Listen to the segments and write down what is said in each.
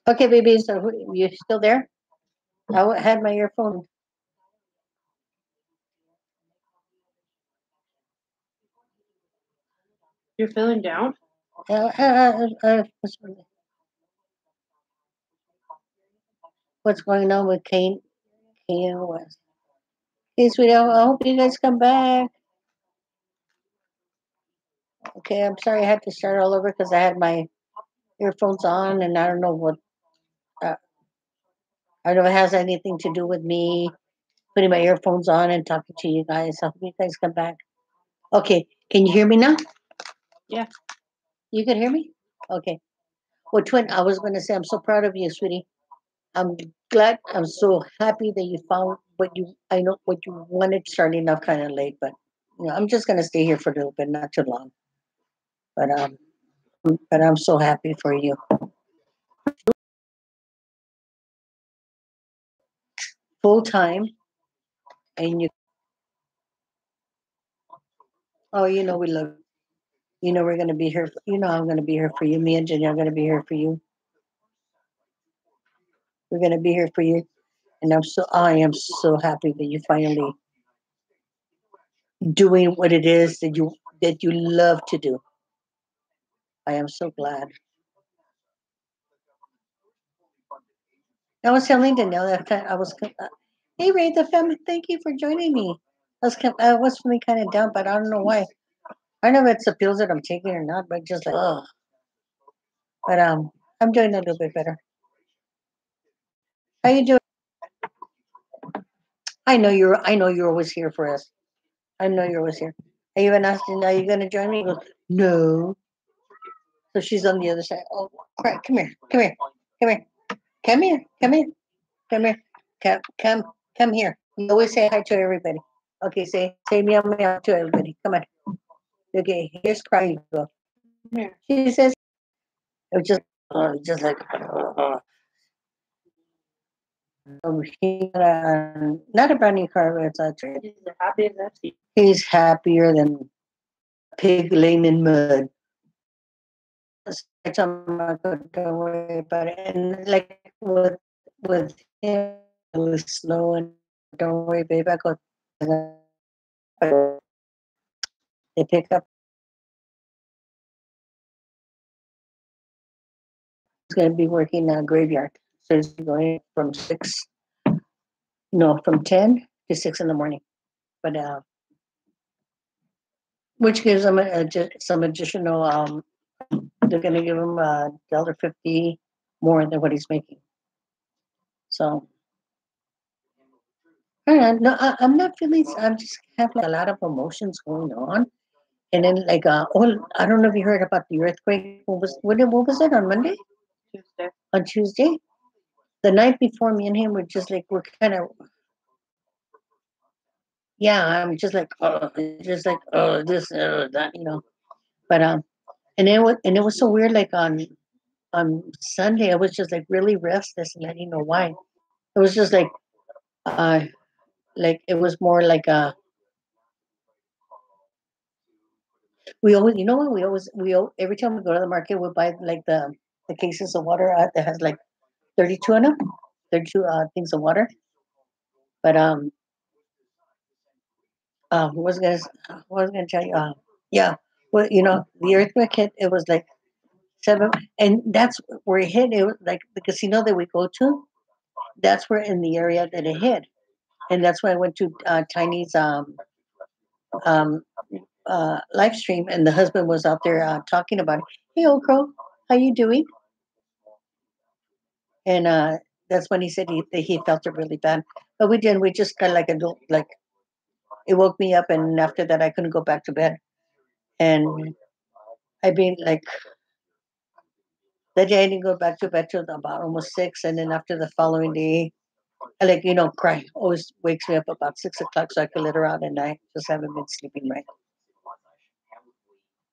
Okay, baby, so you still there? Had my earphone. You're feeling down? What's, what's going on with Kane? Kane West. Hey, sweetie, I hope you guys come back. Okay, I'm sorry I had to start all over because I had my earphones on, and I don't know what. Uh, I don't know if it has anything to do with me putting my earphones on and talking to you guys. I hope you guys come back. Okay, can you hear me now? Yeah. You can hear me? Okay. Well, twin, I was going to say I'm so proud of you, sweetie. I'm glad. I'm so happy that you found what you. I know what you wanted. Starting off kind of late, but I'm just gonna stay here for a little bit, not too long. But I'm so happy for you. Full time, and you. Oh, we love. We're gonna be here. I'm gonna be here for you. Me and Jenny are gonna be here for you. We're gonna be here for you, and I am so happy that you finally doing what it is that you love to do. I am so glad. I was telling Danielle that hey Ray, the family, thank you for joining me. I was feeling kind of down, but I don't know why. I don't know if it's the pills that I'm taking or not, but just like, oh, but I'm doing a little bit better. How you doing? I know you're always here for us. I know you're always here. I even asked her, are you gonna join me? He goes, no. So she's on the other side. Oh, crap! Come here, come here, come here, come here, come here, come here, come here. You always say hi to everybody. Okay, say meow meow to everybody. Come on. Okay, here's crying. Go. Here. She says, it was just like, he got not a brand new car, but it's a trade. He's happy as that. He's happier than a pig laying in mud. So I'm not going to worry about it. And like with him, it was slow and don't worry, babe. I go, they pick up. He's going to be working graveyard. So he's going from 6, no, from 10 to 6 in the morning. But which gives him some additional. They're going to give him $1.50 more than what he's making. So I don't know. No, I'm not feeling. I'm just have like a lot of emotions going on, and then like I don't know if you heard about the earthquake. What was it on Monday? Tuesday. On Tuesday, the night before, me and him were just like we're kind of yeah. I'm just like this that. But and it was so weird. Like on Sunday, I was just like really restless, and I didn't know why. It was just uh like it was more like we always what every time we go to the market we buy like the cases of water that has like 32 in them, 32 things of water. But what was gonna tell you yeah, well the earthquake hit. It was like 7, and that's where it hit. It was like the casino that we go to. That's where in the area that it hit, and that's why I went to Tiny's um live stream, and the husband was out there talking about it. Hey, old crow, how you doing? And that's when he said that he felt it really bad. But we didn't. We just kind of like it woke me up, and after that, I couldn't go back to bed. And I've been like that day, I didn't go back to bed till about almost 6, and then after the following day, I cry. Always wakes me up about 6 o'clock, so I can let her out, and I just haven't been sleeping right.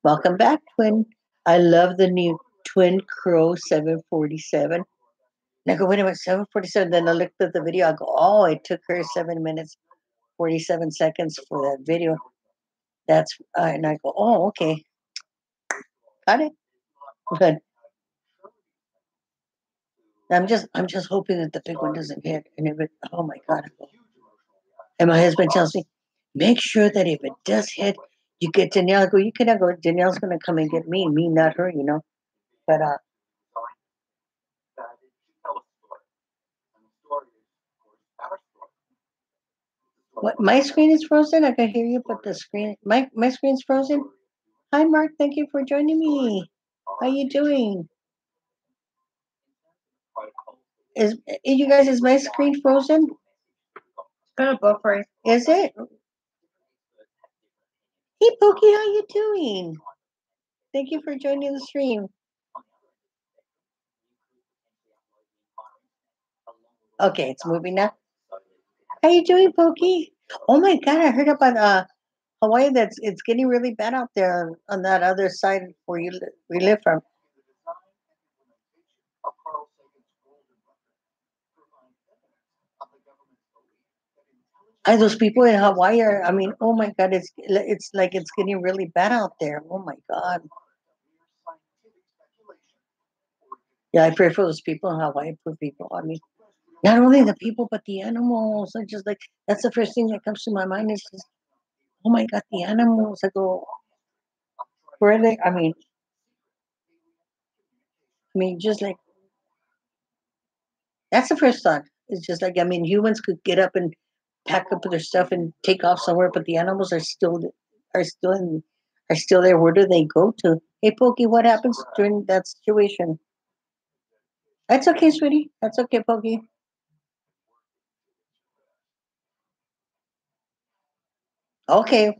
Welcome back, twin. I love the new Twin Crow 747. And I go, wait a minute, 747. Then I looked at the video. I go, oh, it took her 7 minutes 47 seconds for that video. That's and I go, oh, okay, got it. But I'm just hoping that the big one doesn't hit. And if it, oh my God. And my husband tells me, make sure that if it does hit, you get Danielle. I go, you cannot go. Danielle's going to come and get me, not her, you know. But what? My screen is frozen. I can hear you, but the screen, my screen's frozen. Hi, Mark. Thank you for joining me. How you doing? Is you guys? Is my screen frozen? Kind of buffering. Is it? Hey, Pokey, how you doing? Thank you for joining the stream. Okay, it's moving now. How you doing, Pokey? Oh my God, I heard about Hawaii. That's it's getting really bad out there on that other side where we live from. Those people in Hawaii are. I mean, oh my God, it's like it's getting really bad out there. Oh my God. Yeah, I pray for those people in Hawaii. Poor people. I mean, not only the people but the animals. I just like that's the first thing that comes to my mind is just, oh my God, the animals. I go, where are they? I mean, just like that's the first thought. It's just like I mean, humans could get up and pack up their stuff and take off somewhere, but the animals are still in are still there. Where do they go to? Hey, Pokey, what happens during that situation? That's okay, sweetie. That's okay, Pokey. Okay,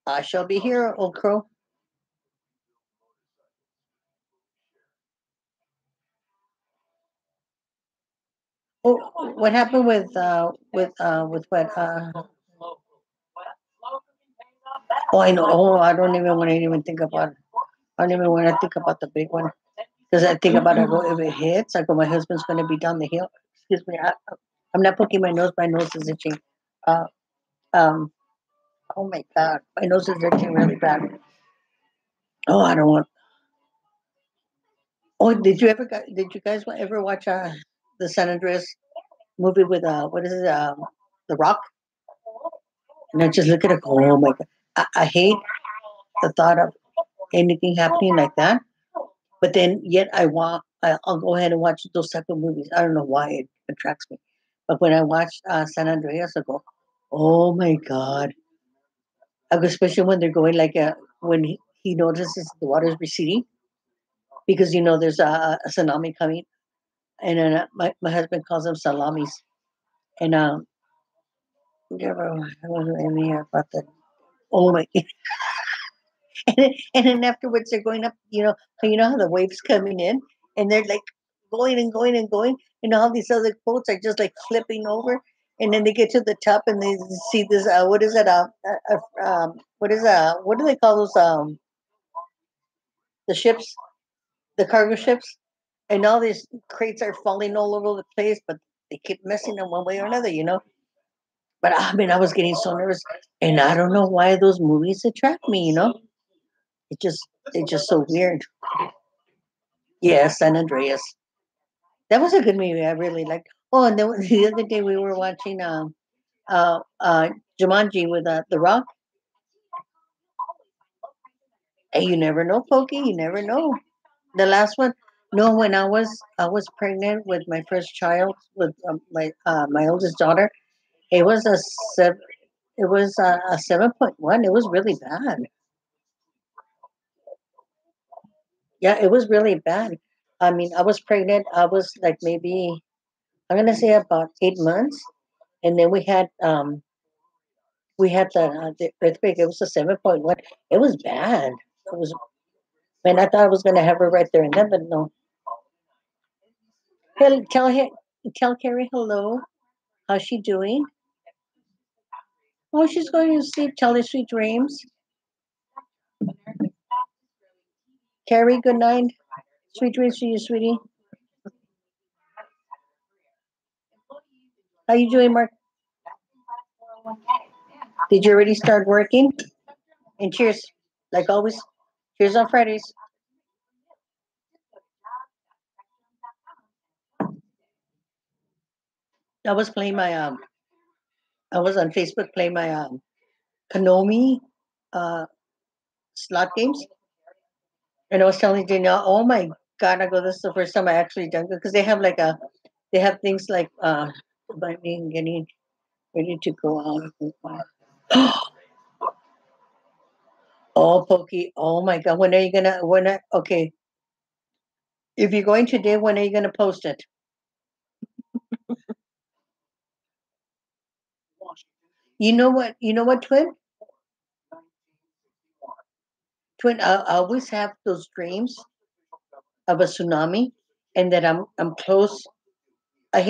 I shall be here, old crow. Oh, what happened with what? Oh, I know. Oh, I don't even want to even think about. I don't even want to think about the big one because I think about it. If it hits, I go, my husband's going to be down the hill. Excuse me. I'm not poking my nose. My nose is itching. Uh, um. Oh my God, my nose is itching really bad. Oh, I don't want. Oh, did you guys ever watch the San Andreas movie with what is it? The Rock? And I just look at it. Oh my God, I hate the thought of anything happening like that. But then yet I'll go ahead and watch those type of movies. I don't know why it attracts me. But when I watch San Andreas, I go, oh my God. I go, especially when they're going like when he notices the water is receding because you know there's a tsunami coming. And then my husband calls them salamis. And yeah, I wasn't in here about that. Oh my! And then afterwards they're going up. You know how the waves coming in, and they're like going and going and going, and all these other boats are just like flipping over, and then they get to the top and they see this. What is it? What is what do they call those? The ships, the cargo ships, and all these crates are falling all over the place, but they keep missing them one way or another. But I mean, I was getting so nervous, and I don't know why those movies attract me. It just it's just so weird. Yeah, San Andreas. That was a good movie. I really liked. Oh, and then the other day we were watching uh, uh, Jumanji with The Rock. And you never know, Pokey. You never know. The last one. No, when I was pregnant with my first child with my oldest daughter, it was a seven. It was a 7.1. It was really bad. Yeah, it was really bad. I mean, I was pregnant. I was like maybe I'm gonna say about 8 months, and then we had the earthquake. It was a 7.1. It was bad. It was, man. I thought I was gonna have her right there and then, but no. Tell her, tell Carrie hello. How's she doing? Oh, she's going to sleep. Tell her sweet dreams. Carrie, good night. Sweet dreams to you, sweetie. How you doing, Mark? Did you already start working? And cheers, like always. Cheers on Fridays. I was playing my I was on Facebook playing my Konami uh slot games, and I was telling Danielle, oh my god, I go, this is the first time I actually done it because they have like they have things like by me getting ready to go out. Oh, Pokey, oh my god, when are you gonna okay, if you're going today, when are you gonna post it? You know what, twin, I always have those dreams of a tsunami, and that I'm close. I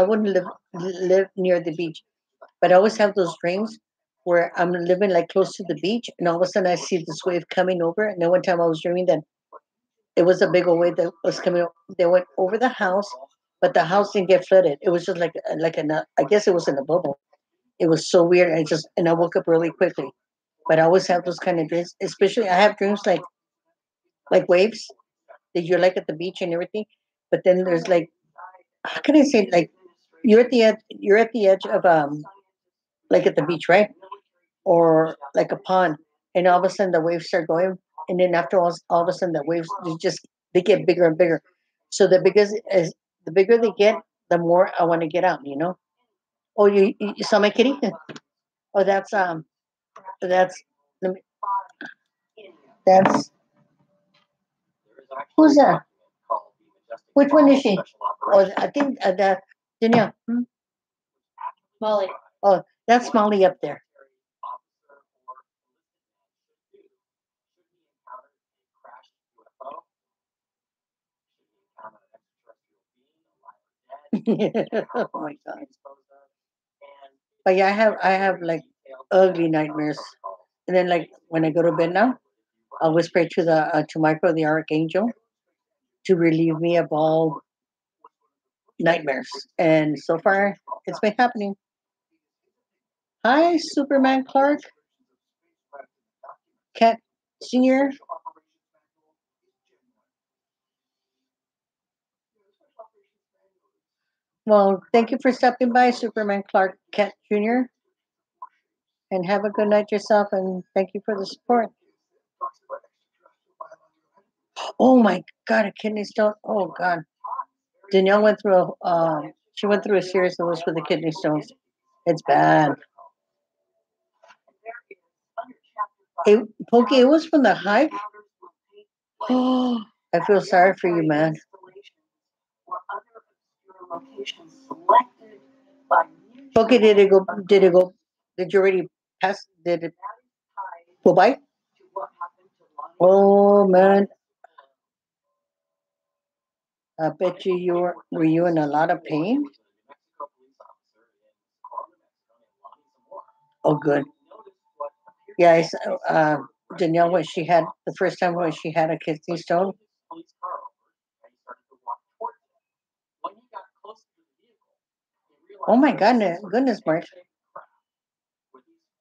wouldn't live near the beach, but I always have those dreams where I'm living like close to the beach, and all of a sudden I see this wave coming over. And then one time I was dreaming that it was a big old wave that was coming. They went over the house, but the house didn't get flooded. It was just like I guess it was in a bubble. It was so weird. And I woke up really quickly. But I always have those kind of dreams. Especially I have dreams like waves that you're like at the beach and everything. But then there's like, how can I say it? Like you're at the edge of like at the beach, right? Or like a pond, and all of a sudden the waves start going, and then after all of a sudden the waves they get bigger and bigger. So the bigger they get, the more I want to get out. You know. Oh, you saw my kitty? Oh, that's let me- that's who's that? Which one is she? Oh, I think that Danielle. Molly. Oh, that's Molly up there. Oh my god. But yeah, I have like ugly nightmares. And then like when I go to bed now, I always pray to Michael the Archangel to relieve me of all nightmares. And so far, it's been happening. Hi, Superman Clark, Cat Senior. Well, thank you for stopping by, Superman Clark Cat Junior, and have a good night yourself. And thank you for the support. Oh my God, a kidney stone. Oh God, Danielle went through she went through a series of those with the kidney stones. It's bad. Pokey, it was from the hike. Oh, I feel sorry for you, man. Pokey, did it go? Did it go? Did you already pass? Did it go by? Oh man, I bet were you in a lot of pain? Oh, good. Yeah, Danielle when she had the first time when she had a kidney stone. Oh my goodness, Mark.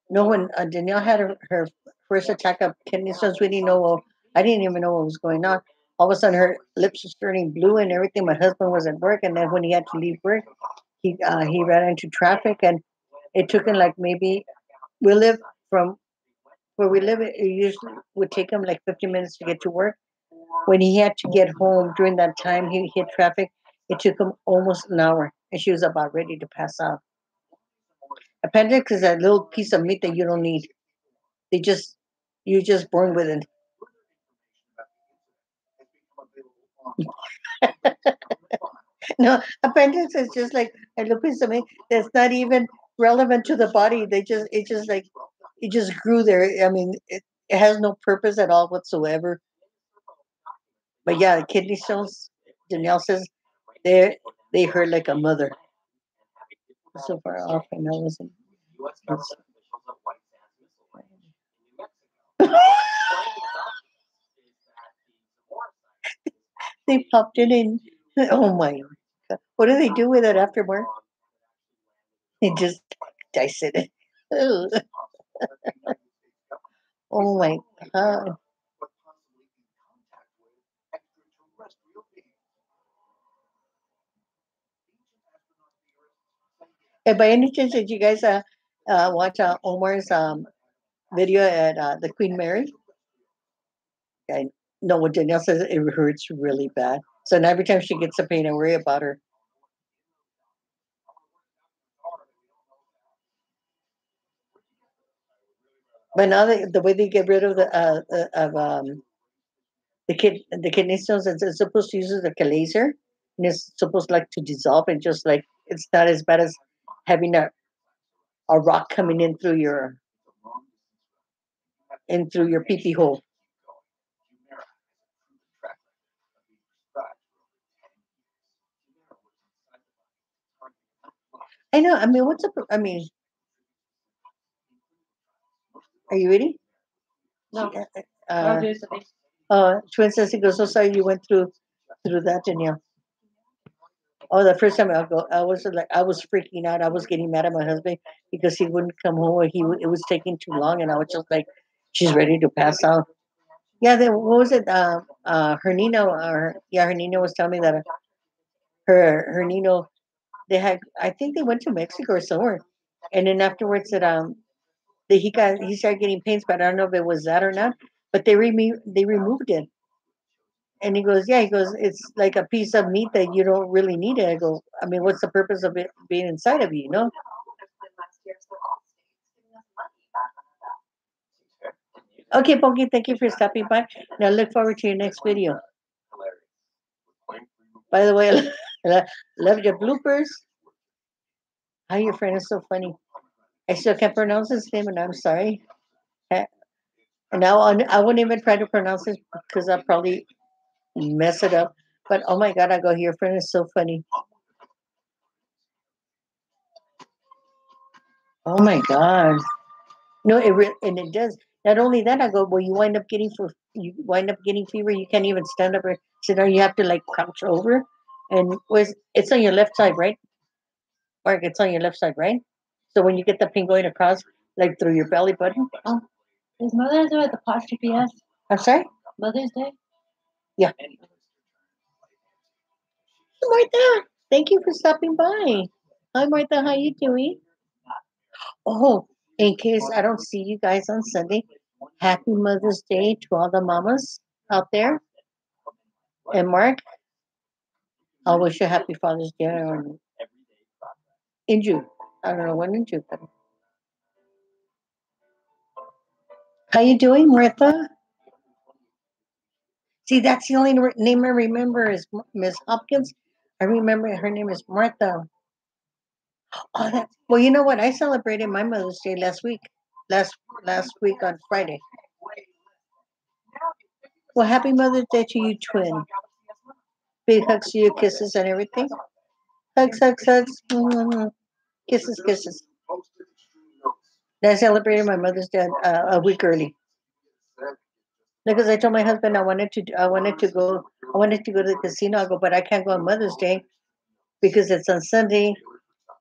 No, when Danielle had her first attack of kidney stones, we didn't know. Well, I didn't even know what was going on. All of a sudden, her lips was turning blue and everything. My husband was at work, and then when he had to leave work, he ran into traffic, and it took him like maybe we live from where we live. It usually would take him like 50 minutes to get to work. When he had to get home during that time, he hit traffic. It took him almost an hour, and she was about ready to pass out. Appendix is a little piece of meat that you don't need. They just you're just born with it. No, appendix is just like a little piece of meat that's not even relevant to the body. It just like it just grew there. I mean, it has no purpose at all whatsoever. But yeah, the kidney stones. Danielle says they they hurt like a mother. So far off, and I wasn't. They popped it in. Oh my god! What do they do with it afterward? They just dissect it. Ugh. Oh my god! And by any chance, did you guys watch Omar's video at the Queen Mary? I know what Danielle says, it hurts really bad. So now every time she gets a pain, I worry about her. But now the way they get rid of the kidney stones, it's supposed to use it like a laser, and it's supposed like to dissolve and just like it's not as bad as having a rock coming in through your pee pee hole. I know. I mean, what's up? I mean, are you ready? No. Uh, Do something. Twin says he goes, so sorry you went through that, Danielle. Oh, the first time I was freaking out. I was getting mad at my husband because he wouldn't come home. Or it was taking too long, and I was just like, she's ready to pass out. Yeah, then what was it? Her Nino, her Nino was telling me that her Nino, they had, I think they went to Mexico or somewhere, and then afterwards that he started getting pains, but I don't know if it was that or not. But they removed it, and he goes, yeah, he goes, it's like a piece of meat that you don't really need it. I go, I mean, what's the purpose of it being inside of you, you know? Okay, Ponky, thank you for stopping by. And I look forward to your next video. By the way, I love your bloopers. How your friend is so funny. I still can't pronounce his name, and I'm sorry. And now I wouldn't even try to pronounce it because I'll probably mess it up. But oh my God, I go, your friend is so funny. Oh my God. No, and it does. Not only that, I go, well, you wind up getting fever. You can't even stand up or sit down. You have to like crouch over, and it's on your left side, right? Mark, it's on your left side, right? So when you get the pain going across, like through your belly button. Oh, is Mother's Day at the apostrophe S? I'm sorry. Mother's Day? Yeah. Martha, thank you for stopping by. Hi, Martha. How you doing? Oh, in case I don't see you guys on Sunday, happy Mother's Day to all the mamas out there. And Mark, I'll wish you a happy Father's Day in June. I don't know when in June. But how you doing, Martha? See, that's the only name I remember is Miss Hopkins. I remember her name is Martha. Oh, well, you know what? I celebrated my Mother's Day last week. Last week on Friday. Well, happy Mother's Day to you, twin. Big hugs to you, kisses and everything. Hugs, hugs, hugs. Mwah. Kisses, kisses. I celebrated my Mother's Day a week early because I told my husband I wanted to go to the casino. I go, but I can't go on Mother's Day because it's on Sunday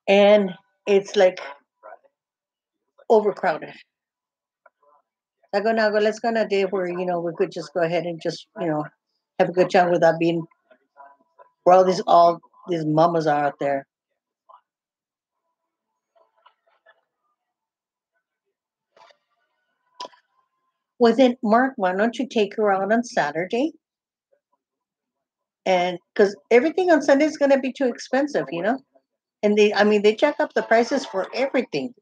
and it's like overcrowded. I go, let's go on a day where we could just go ahead and just have a good time without being where all these mamas are out there. Well then, Mark, why don't you take her out on Saturday? And because everything on Sunday is going to be too expensive, and I mean, they jack up the prices for everything.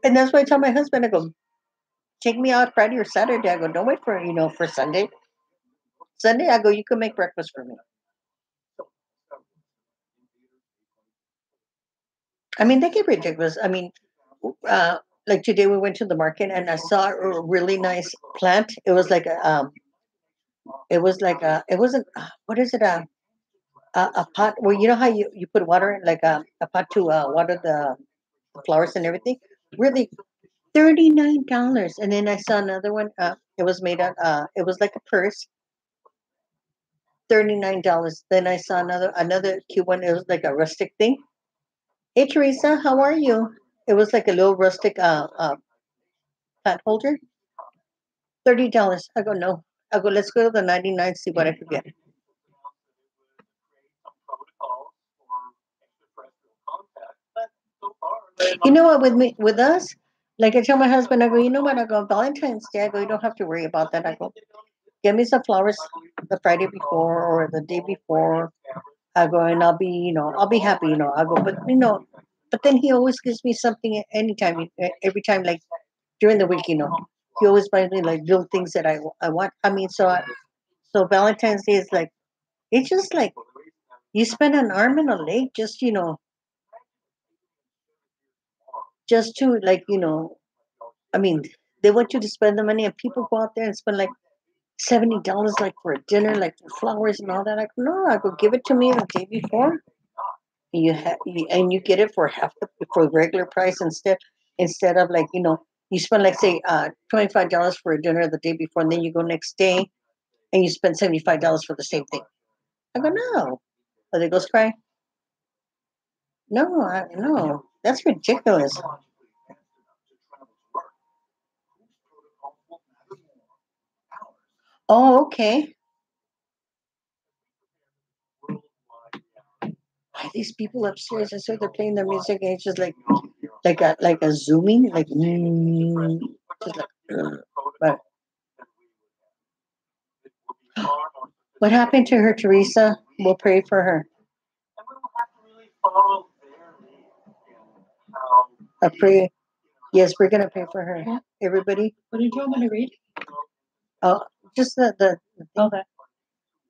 And that's why I tell my husband, I go, take me out Friday or Saturday. I go, don't wait for Sunday. Sunday, I go, you can make breakfast for me. I mean, they get ridiculous. I mean, uh, like today we went to the market and I saw a really nice plant. It wasn't, what is it? A pot where you know how you put water in, like a pot to water the flowers and everything. Really, $39. And then I saw another one. It was made out. It was like a purse, $39. Then I saw another cute one. It was like a rustic thing. Hey Teresa, how are you? It was like a little rustic plant holder. $30. I go no. I go let's go to the 99. See what I could get. You know what? With us, like I tell my husband, I go, you know what? I go Valentine's Day. I go, you don't have to worry about that. I go, give me some flowers the Friday before or the day before. I go and I'll be, I'll be happy. I go, but then he always gives me something anytime, every time, like during the week. He always buys me like little things that I want. I mean, so Valentine's Day is like it's just like you spend an arm and a leg just just to like I mean, they want you to spend the money, and people go out there and spend like $70 like for a dinner, like for flowers and all that. I go, no, I go give it to me the day before. And you get it for half for regular price instead of like you spend like say $25 for a dinner the day before, and then you go next day and you spend $75 for the same thing. I go no. Oh, they goes cry. No, that's ridiculous. Oh, okay. Why these people upstairs? I saw they're playing their music, and it's just like a zooming, like just like. But what happened to her, Teresa? We'll pray for her. A pray. Yes, we're gonna pray for her. Yeah. Everybody. What did you want me to read? Oh, just the thing. Okay.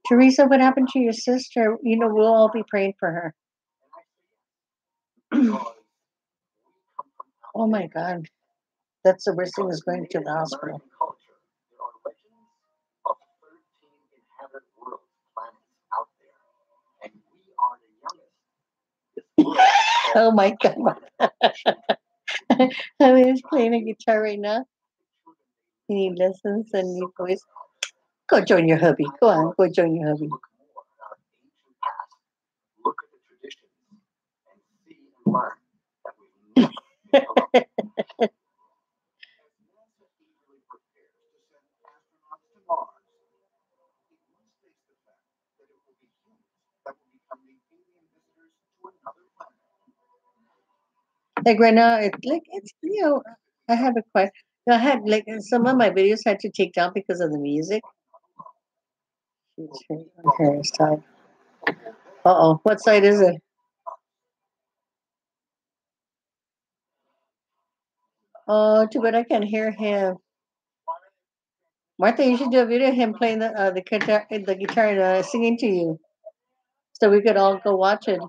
Teresa, what happened to your sister? We'll all be praying for her. Oh my God, that's the worst thing is going to the hospital. Oh my God. I mean, he's playing a guitar right now. You need lessons and you boys go join your hubby. Go on, go join your hubby. Like right now, it's. I have a question. I had like some of my videos had to take down because of the music. Okay, it's time. Uh-oh, what side is it? Oh, too bad I can't hear him. Martha, you should do a video of him playing the guitar and singing to you, so we could all go watch it.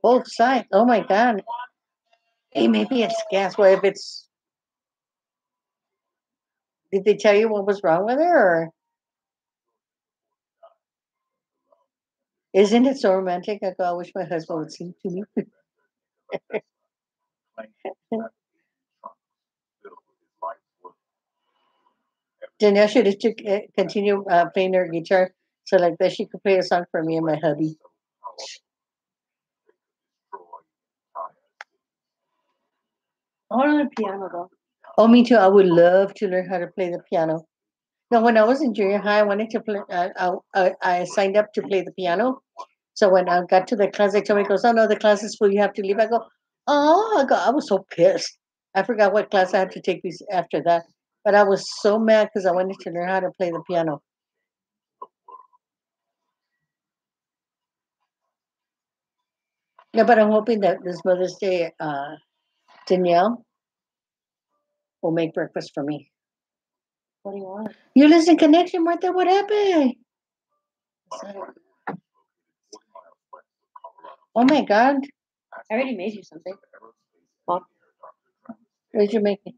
Both sides. Oh my God. Hey, maybe it's gas. Well, if it's, did they tell you what was wrong with her, or isn't it so romantic? I go, I wish my husband would sing to me. Danielle should have continue playing her guitar so like that she could play a song for me and my hubby. I want on the piano though. Oh, me too. I would love to learn how to play the piano. Now, when I was in junior high, I wanted to play. I signed up to play the piano. So when I got to the class, they told me, "Goes, oh no, the class is full. You have to leave." I go, "Oh," I was so pissed. I forgot what class I had to take after that. But I was so mad because I wanted to learn how to play the piano. Yeah, but I'm hoping that this Mother's Day, Danielle will make breakfast for me. What do you want? You listen connection, Martha. What happened? Oh my God. I already made you something. Mom, What did you make it?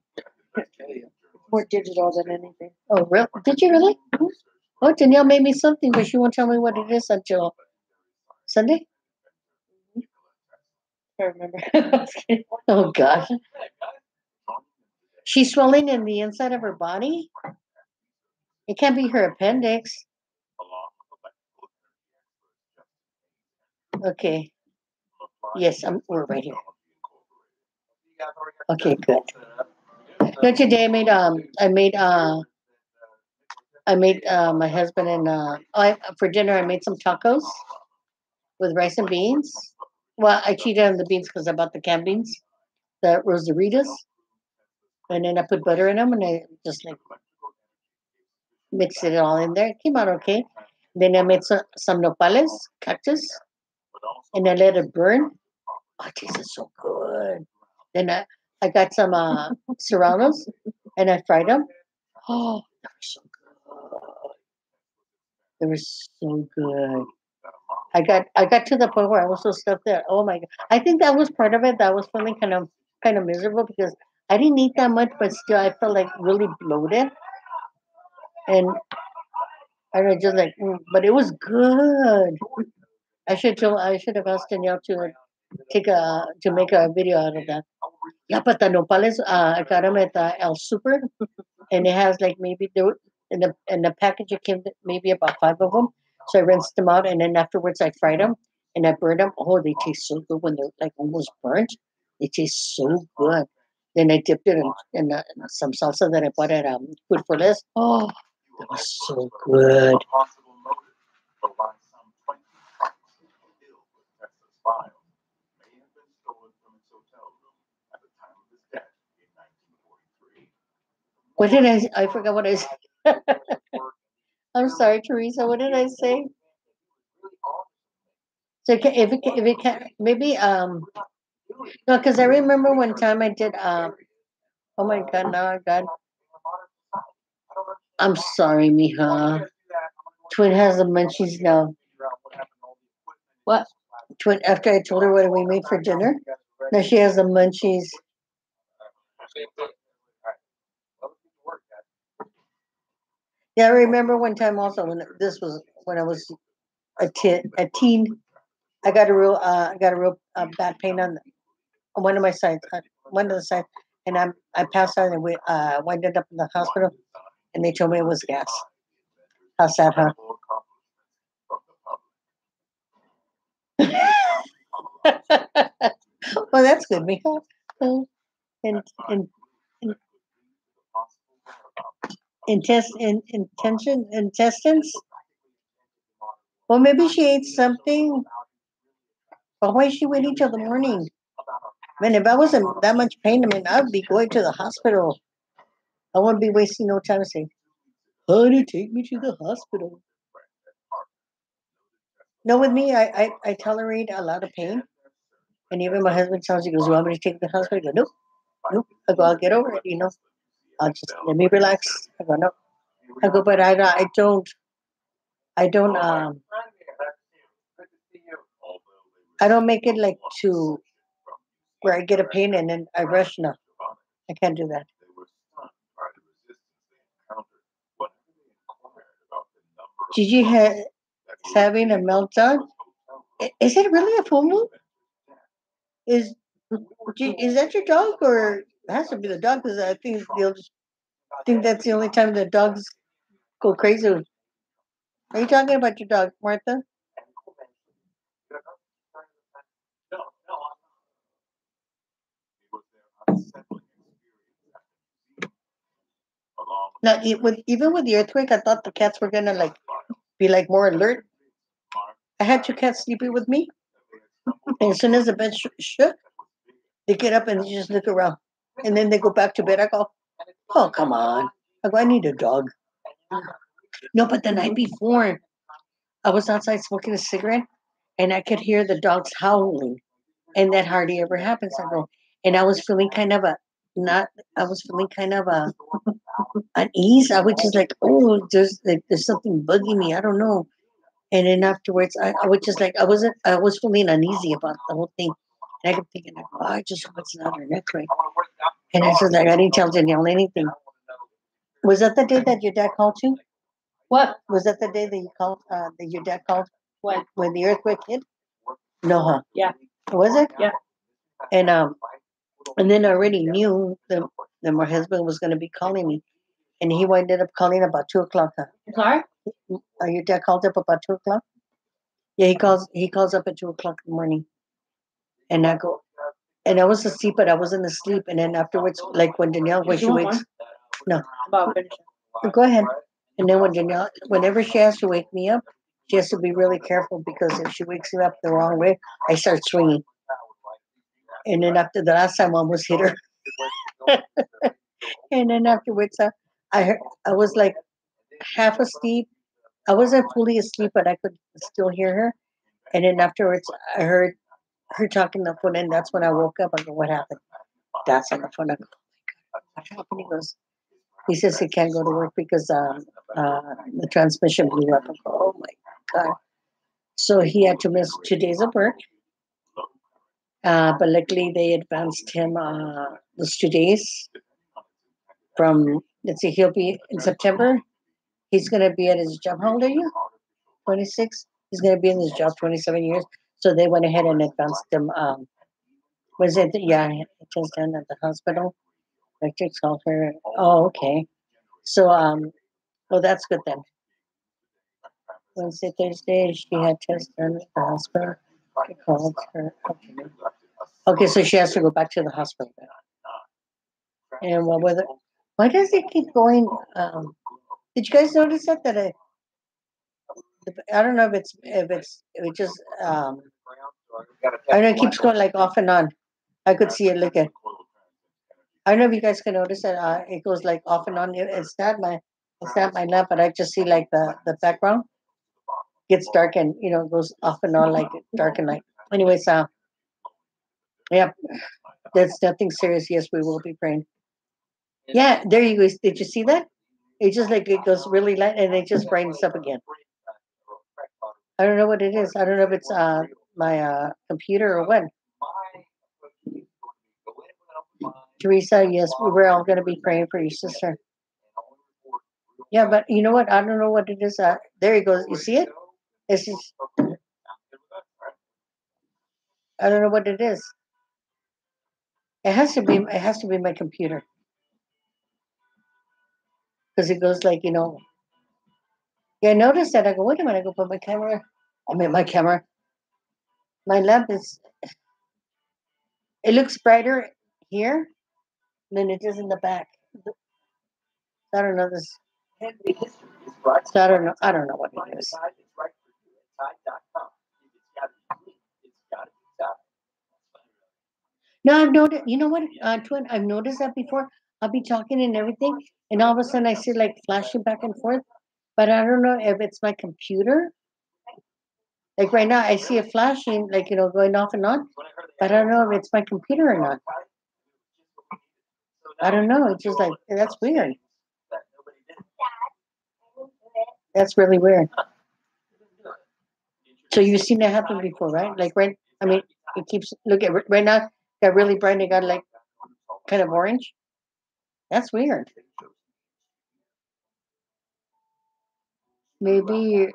more digital than anything. Oh, real? Did you really? Oh, Danielle made me something, but she won't tell me what it is until Sunday. I remember. Oh gosh, she's swelling in the inside of her body. It can't be her appendix. Okay. Yes, we're right here. Okay, good. No, today I made my husband and for dinner I made some tacos with rice and beans. Well, I cheated on the beans because I bought the canned beans, the rosaritas, and then I put butter in them and I just like mixed it all in there. It came out okay. Then I made some nopales, cactus, and I let it burn. Oh, it tasted so good. Then I got some serranos and I fried them. Oh, they were so good. They were so good. I got to the point where I was so stuffed that oh my god. I think that was part of it. That was feeling kind of miserable because I didn't eat that much, but still I felt like really bloated. And I was just like, but it was good. I should have asked Danielle to make a video out of that. Yeah, but the nopales, I got them at El Super, and it has like maybe there were, in the package it came maybe about five of them. So I rinsed them out, and then afterwards I fried them and I burned them. Oh, they taste so good when they're like almost burnt. They taste so good. Then I dipped it in some salsa that I bought at Food for Less. Oh, that was so good. What did I forgot what I said. I'm sorry, Teresa. What did I say? So if it can maybe no, because I remember one time I did oh my god, now I got I'm sorry, Mija. Twin has the munchies now. What? Twin after I told her what we made for dinner. Now she has the munchies. Yeah, I remember one time also when this was when I was a teen. I got a real bad pain on one of my sides, one of the sides, and I passed out and we winded up in the hospital, and they told me it was gas. How sad, huh? Well, that's good, Mika. Uh, And and intestines. Well, maybe she ate something. But why is she waiting till the morning? Man, if I wasn't that much pain, I mean, I'd be going to the hospital. I wouldn't be wasting no time saying, "Honey, take me to the hospital." No, with me, I tolerate a lot of pain. And even my husband tells, he goes, "You want me to take you to the hospital?" I go, "Nope, nope." I go, "I'll get over it, you know. I'll just let me relax." I go, "No." I go, "But I don't, I don't make it like to where I get a pain and then I rush. No, I can't do that." Gigi is having a meltdown. Is it really a full moon? Is is that your dog or it has to be the dog? Because I think think that's the only time the dogs go crazy. Are you talking about your dog, Martha? Now, even with the earthquake, I thought the cats were gonna like be like more alert. I had two cats sleeping with me, and as soon as the bed shook, they get up and they just look around, and then they go back to bed. I go, "Oh, come on!" I go, "I need a dog." No, but the night before, I was outside smoking a cigarette, and I could hear the dogs howling, and that hardly ever happens. I go, and I was feeling kind of a not. I was feeling kind of a unease. I was just like, "Oh, there's something bugging me. I don't know." And then afterwards, I was just like, I was feeling uneasy about the whole thing. And I kept thinking, like, oh, I just hope it's not her neck right. And I was like, I didn't tell Danielle anything. Was that the day that your dad called you? What? Was that the day that you called, that your dad called? What? When the earthquake hit? No, huh? Yeah. Was it? Yeah. And, and then I already knew that my husband was going to be calling me. And he ended up calling about 2 o'clock. Huh? Sorry? Your dad called up about 2 o'clock? Yeah, he calls up at 2 o'clock in the morning. And I go, and I was asleep, but I wasn't asleep. And then afterwards, like when Danielle, when You she want wakes, one? no, About finish it. go ahead. And then when Danielle, whenever she has to wake me up, she has to be really careful because if she wakes me up the wrong way, I start swinging. And then after the last time, I almost hit her. And then afterwards, I was like half asleep. I wasn't fully asleep, but I could still hear her. And then afterwards, I heard her talking on the phone, and that's when I woke up. I go, "What happened?" That's on the phone. I go, "What happened?" He says he can't go to work because the transmission blew up. I go, "Oh my god!" So he had to miss 2 days of work. But luckily, they advanced him those 2 days from. Let's see, he'll be in September. He's going to be at his job. How old are you? 26. He's going to be in his job 27 years. So they went ahead and advanced him. Was it? Yeah, it was done at the hospital. Electric called her. Oh, okay. So, well, that's good then. Wednesday, Thursday, she had tests done at the hospital. I called her. Okay. Okay, so she has to go back to the hospital then. And what was it? Why does it keep going? Did you guys notice that? I don't know if it just I don't know, it keeps going like off and on. I could see it like a. I don't know if you guys can notice that it goes like off and on. It's not my lamp, but I just see like the background gets dark and it goes off and on like dark and light. Anyways, yeah, that's nothing serious. Yes, we will be praying. Yeah, there you go. Did you see that? It just like it goes really light and it just brightens up again. I don't know what it is. I don't know if it's my computer or what. Teresa, yes, we're all going to be praying for your sister. Yeah, but you know what? I don't know what it is. There he goes. You see it? It's just, I don't know what it is. It has to be. It has to be my computer because it goes like. Yeah, I noticed that. I go, wait a minute. I go put my camera. I mean, my camera. My lamp is. It looks brighter here than it is in the back. I don't know this. So I don't know. I don't know what it is. No, I've noticed. You know what, Twin? I've noticed that before. I'll be talking and everything, and all of a sudden I see like flashing back and forth. But I don't know if it's my computer. Like right now, I see it flashing, like going off and on. But I don't know if it's my computer or not. I don't know. It's just like that's weird. That's really weird. So you've seen that happen before, right? Like right. I mean, it keeps look at right now. Got really bright. And it got like kind of orange. That's weird. Maybe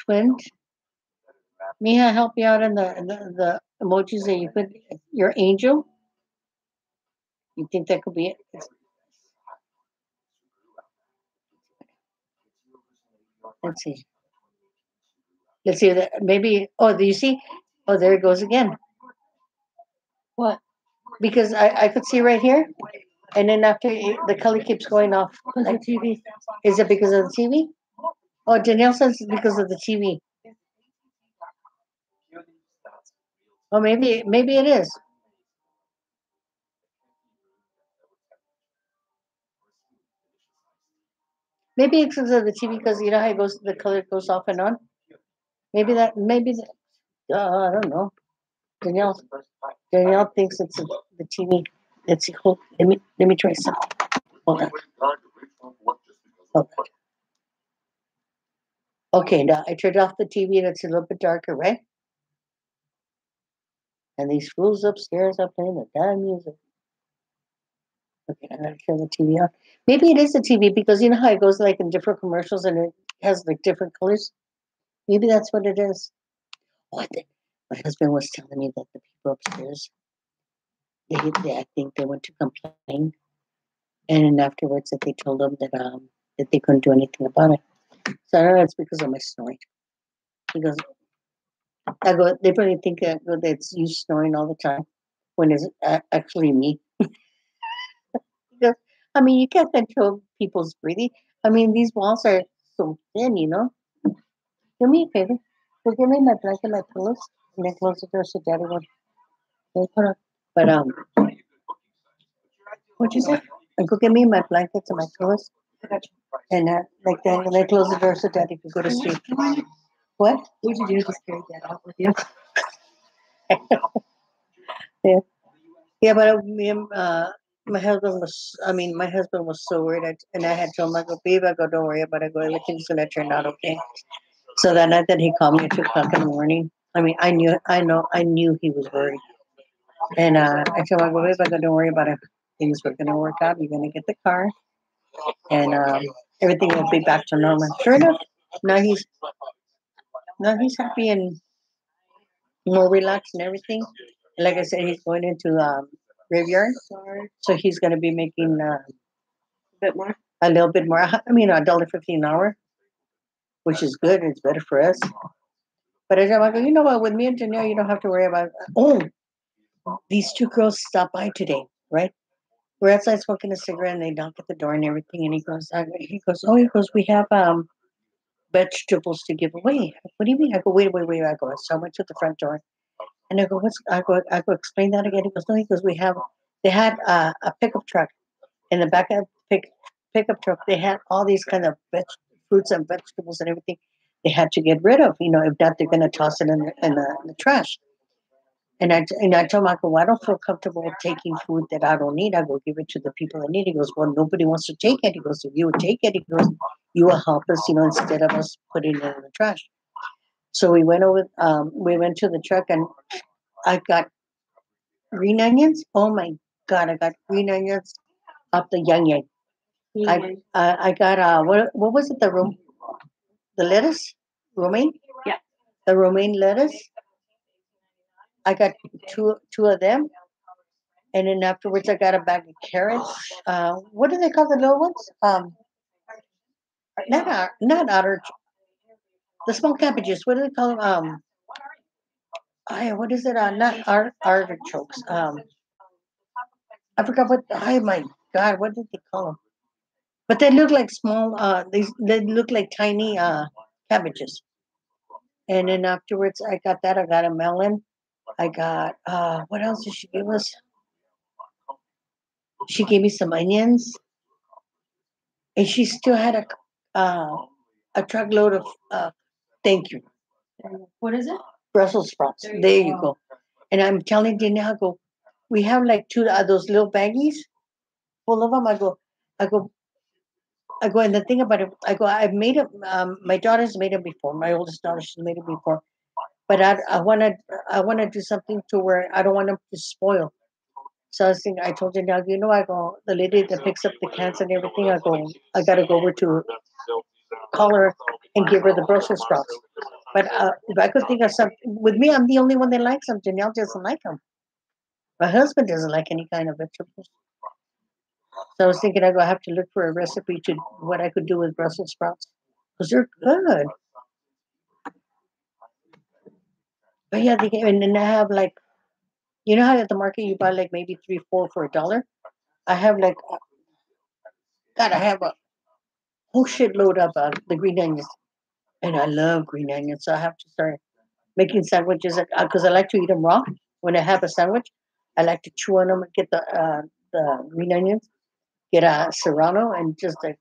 Twin. Mija, help you out in the emojis that you put. Your angel. You think that could be it? Let's see. Let's see that maybe. Oh, do you see? Oh, there it goes again. What? Because I could see right here, and then after the color keeps going off. Like, TV. Is it because of the TV? Oh, Danielle says it's because of the TV. Oh, maybe it is. Maybe it's because of the TV because you know how it goes, the color goes off and on. Maybe that. I don't know. Danielle Danielle thinks it's the TV. Let's see. Let me try something. Hold on. Hold on. Okay, now I turned off the TV and it's a little bit darker, right? And these fools upstairs are playing the damn music. Okay, I'm gonna turn the TV on. Maybe it is the TV because you know how it goes like in different commercials and it has like different colors. Maybe that's what it is. Oh, my husband was telling me that the people upstairs, I think they went to complain, and then afterwards that they told them that they couldn't do anything about it. So I don't know it's because of my snoring. He goes, I go, they probably think that it's you snoring all the time when it's actually me. Because, I mean, you can't control people's breathing. I mean, these walls are so thin, you know. Do me a favor. Go give me my blanket, my pillows, and then close the door so Daddy won't. Won't put up. But what'd you say? And go give me my blankets and my pillows, I got you. and like that, and then close the door so Daddy can go to sleep. What? What'd you do? Just carry that out with you? Yeah, yeah, but my husband was. I mean, my husband was so worried, and I had told him, I go, babe, I go, don't worry about it. I go, everything's gonna turn out okay. So that night that he called me at 2 o'clock in the morning, I mean, I knew he was worried. And I told him, I go, babe, I go, don't worry about it. Things were going to work out. You're going to get the car, and everything will be back to normal. Sure enough, now he's now he's happy and more relaxed and everything. And like I said, he's going into graveyard, Sorry. so he's going to be making A bit more. a little bit more. I mean, $1.50 an hour, which is good. It's better for us. But I tell him, I go, you know what? With me and Janelle, you don't have to worry about. Oh, these two girls stopped by today, right? We're outside smoking a cigarette, and they knock at the door and everything. And he goes, we have vegetables to give away. What do you mean? I go, wait. I go, so I went to the front door, and I go, I go, explain that again. He goes, no. He goes, they had a pickup truck in the back of pickup truck. They had all these kind of fruits and vegetables and everything. They had to get rid of, if not, they're going to toss it in the trash. And I told him, I go, well, I don't feel comfortable taking food that I don't need. I go, give it to the people that need it. He goes, well, nobody wants to take it. He goes, if you would take it, he goes, you will help us, instead of us putting it in the trash. So we went to the truck, and I got green onions. Oh my God, I got green onions up the yang. I got, what was it, the lettuce? Romaine? Yeah. The romaine lettuce. I got two of them. And then afterwards, I got a bag of carrots. What do they call the little ones? Not the small cabbages. What do they call them? What is it? Not artichokes. I forgot what. Oh my God, what did they call them? But they look like small. They look like tiny cabbages. And then afterwards, I got that. I got a melon. I got what else did she give us? She gave me some onions, and she still had a truckload of thank you. What is it? Brussels sprouts. There you There you go. go. And I'm telling Dina, I go, we have like two of those little baggies full of them. I go, and the thing about it, I go, I've made it. My daughter's made it before. My oldest daughter, she's made it before. But I want to do something to where I don't want them to spoil. So I was thinking, I told Dina, I go, the lady that picks up the cans and everything, I got to go over to call her and give her the Brussels sprouts. But if I could think of something, with me, I'm the only one that likes them. Janelle doesn't like them. My husband doesn't like any kind of vegetables. So I was thinking I have to look for a recipe to what I could do with Brussels sprouts because they're good. But yeah, and then I have like, how at the market you buy like maybe three, four for $1. I have like, God, I have a whole shitload of the green onions, and I love green onions. So I have to start making sandwiches because I like to eat them raw. When I have a sandwich, I like to chew on them and get the green onions, get a serrano, and just like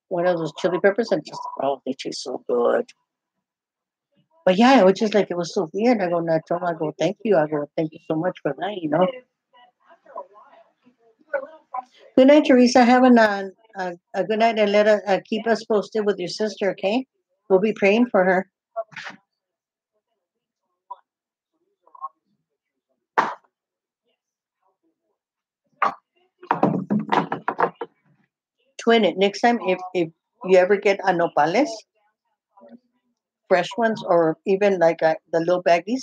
one of those chili peppers, and just they taste so good. But yeah, it was just like it was so weird. I go, no, I told him, I go, thank you. I go, thank you so much for that. Good night, Teresa. Have a good night, and let us keep us posted with your sister. Okay, we'll be praying for her. Twin it next time if you ever get a nopales, fresh ones, or even like the little baggies,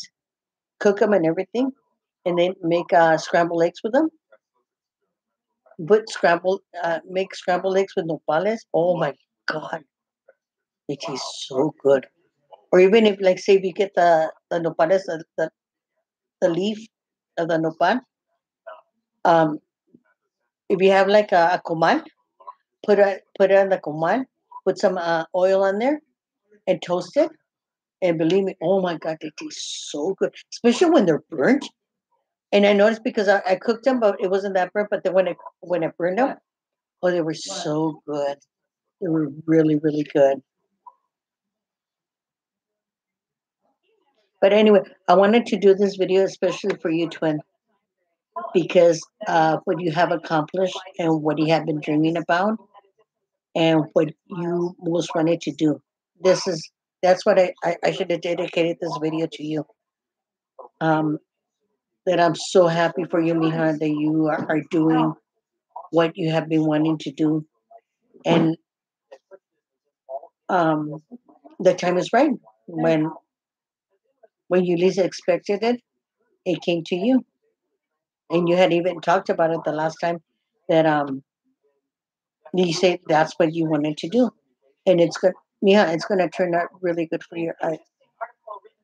cook them and everything, and then make scrambled eggs with them. Make scrambled eggs with nopales. Oh my God, it tastes so good. Or even if, like, say, if you get the nopal is the leaf of the nopal. Um, if you have like a comal, put it on the comal, put some oil on there, and toast it. And believe me, oh my God, they taste so good, especially when they're burnt. And I noticed because I cooked them, but it wasn't that burnt. But then when I burned them, oh, they were so good. They were really, really good. But anyway, I wanted to do this video especially for you, Twin, because what you have accomplished and what you have been dreaming about and what you most wanted to do. This is that's what I should have dedicated this video to you. Um, that I'm so happy for you, Mija, that you are doing what you have been wanting to do. And um, the time is right. When you least expected it, it came to you. And you had even talked about it the last time that you said that's what you wanted to do. And it's good. Yeah, it's going to turn out really good for you.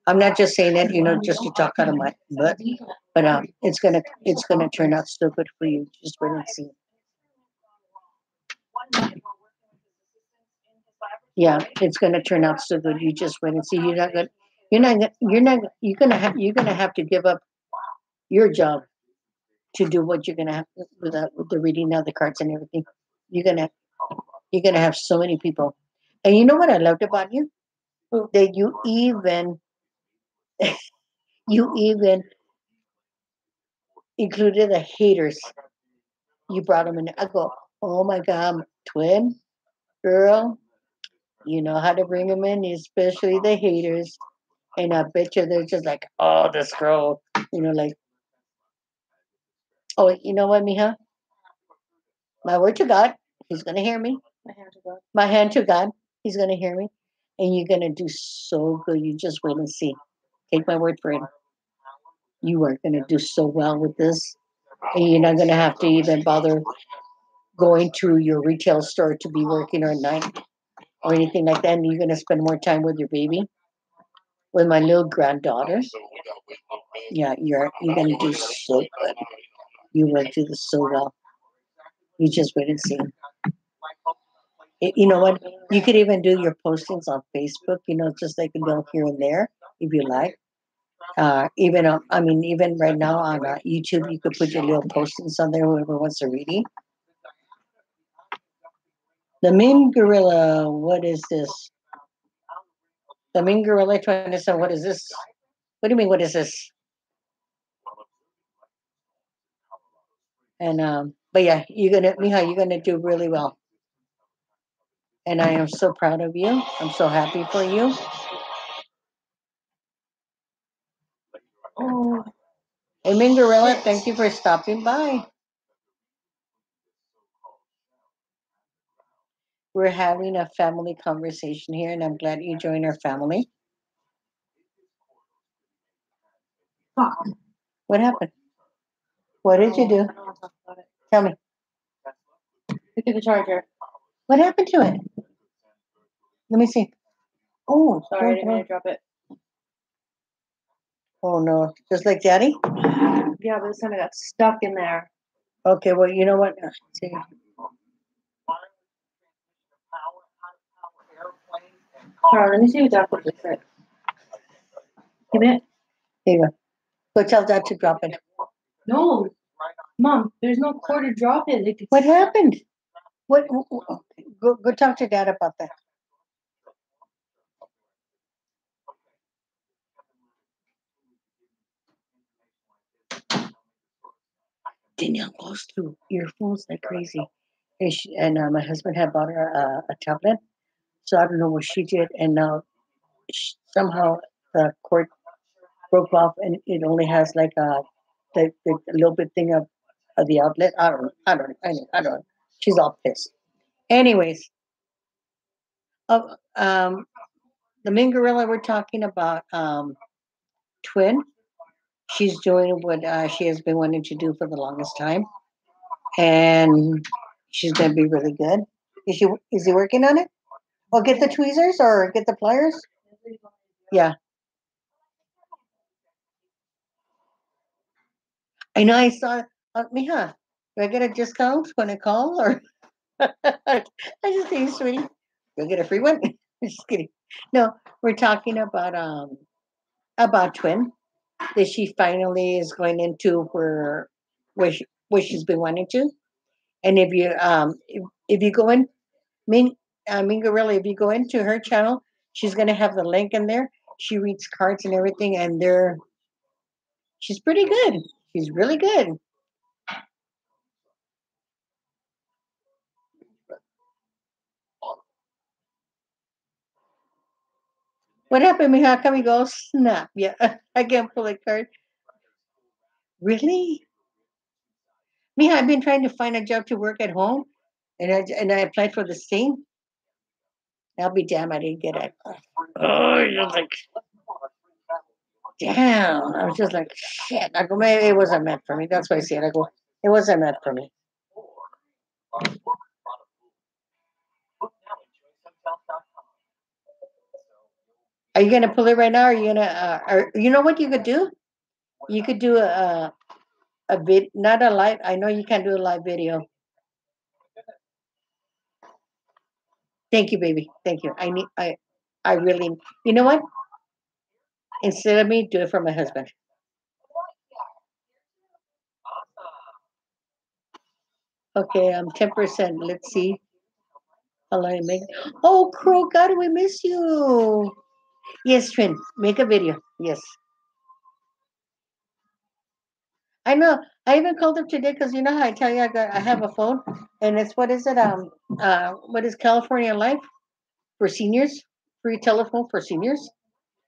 I'm not just saying it, just to talk out of my butt, but it's gonna turn out so good for you. Just wait and see. Yeah, it's gonna turn out so good. You just wait and see. You're gonna have to give up your job to do what you're gonna have with the reading of the cards and everything. You're gonna you're gonna have so many people. And you know what I loved about you? That you even included the haters. You brought them in. I go, oh my God, twin girl, you know how to bring them in, especially the haters. And I bet you they're just like, oh, this girl, like, oh, you know what, Mija? My word to God, he's gonna hear me. My hand to God. My hand to God, he's gonna hear me, and you're gonna do so good. You just wait and see. Take my word for it. You are gonna do so well with this, and you're not gonna have to even bother going to your retail store to be working or at night or anything like that. And you're gonna spend more time with your baby, with my little granddaughter. Yeah, you're gonna do so good. You will do this so well. You just wait and see. You know what? You could even do your postings on Facebook. Just like a little here and there, if you like. Even right now on YouTube, you could put your little postings on there. Whoever wants to read it. The mean gorilla. What is this? The mean gorilla trying to say, what is this? What do you mean? What is this? And but yeah, Mija, you're gonna do really well. And I am so proud of you. I'm so happy for you. Oh, Amen, Gorilla. Thank you for stopping by. We're having a family conversation here, and I'm glad you joined our family. fuck. What happened? What did you do? I don't want to talk about it. Tell me. Look at the charger. What happened to it? Let me see. Oh, Sorry, I didn't mean to drop it. Oh no, just like Daddy. Yeah, but this time I got stuck in there. Okay, well, you know what? See. Hold on, let me see what Dr. Blue said. Give me it. Here you go. Go tell Dad to drop it. No, Mom, there's no cord to drop it. Like, What happened? What? Go talk to Dad about that. Danielle goes through earphones like crazy. And my husband had bought her a tablet. So I don't know what she did. And now somehow the cord broke off and it only has like the little bit thing of the outlet. I don't know. She's all pissed. Anyways, oh, the main gorilla we're talking about, Twin. She's doing what she has been wanting to do for the longest time. And she's gonna be really good. Is he working on it? Or get the tweezers or get the pliers? Yeah. I know I saw, Mija, do I get a discount when I call? Or I just think, sweetie, you'll get a free one. Just kidding. No, we're talking about Twin, that she finally is going into where she's been wanting to. And if you go in, Min Mingarelli, if you go into her channel, she's gonna have the link in there. She reads cards and everything, and she's pretty good. She's really good. What happened, Mija? How come you go snap? Yeah, I can't pull a card. Really? Mija, I've been trying to find a job to work at home, and I applied for this thing. I'll be damn, I didn't get it. Oh, you're like, damn. I was just like, shit. I go, maybe it wasn't meant for me. That's why I said, I go, it wasn't meant for me. Are you gonna pull it right now? Or are you gonna? Or you know what you could do? You could do a bit, not a live. I know you can't do a live video. Thank you, baby. Thank you. I really. You know what? Instead of me, do it for my husband. Okay, I'm 10%. Let's see how long I make. Oh, Crow, God, we miss you. Yes, Trin, make a video. Yes, I know. I even called him today because you know how I tell you I have a phone, and it's what is it? What is California Life for seniors? Free telephone for seniors.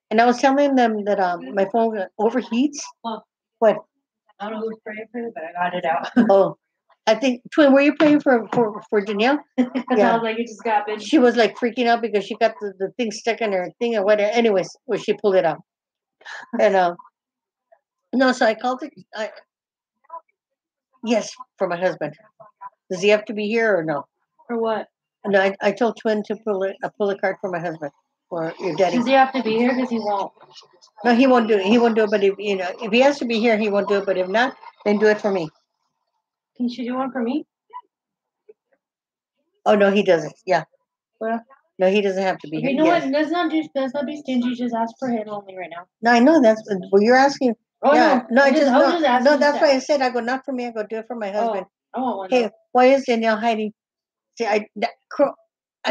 And I was telling them that my phone overheats. Well, What? I don't know who's praying for you, but I got it out. Oh, I think Twin. Were you praying for Danielle? Because I Yeah. was like, it just got big. She was like freaking out because she got the thing stuck in her thing or whatever. Anyways, well, she pulled it out. And no, so I called it. Yes, for my husband. Does he have to be here or no? For what? No, I told Twin to pull a card for my husband for your daddy. Does he have to be here? Because he won't. No, he won't do it. He won't do it. But if he has to be here, he won't do it. But if not, then do it for me. Can you do one for me? Oh no, he doesn't. Yeah, Well, no, he doesn't have to be okay, here. you know Yes. what? Let's not be stingy. Just ask for him only right now. No, I know that's. Well, you're asking. Oh Yeah, no, I just I was no, just asking. no. just That's to why I ask. said I go not for me. I go do it for my husband. I want one. Hey, Though. why is Danielle hiding? See, I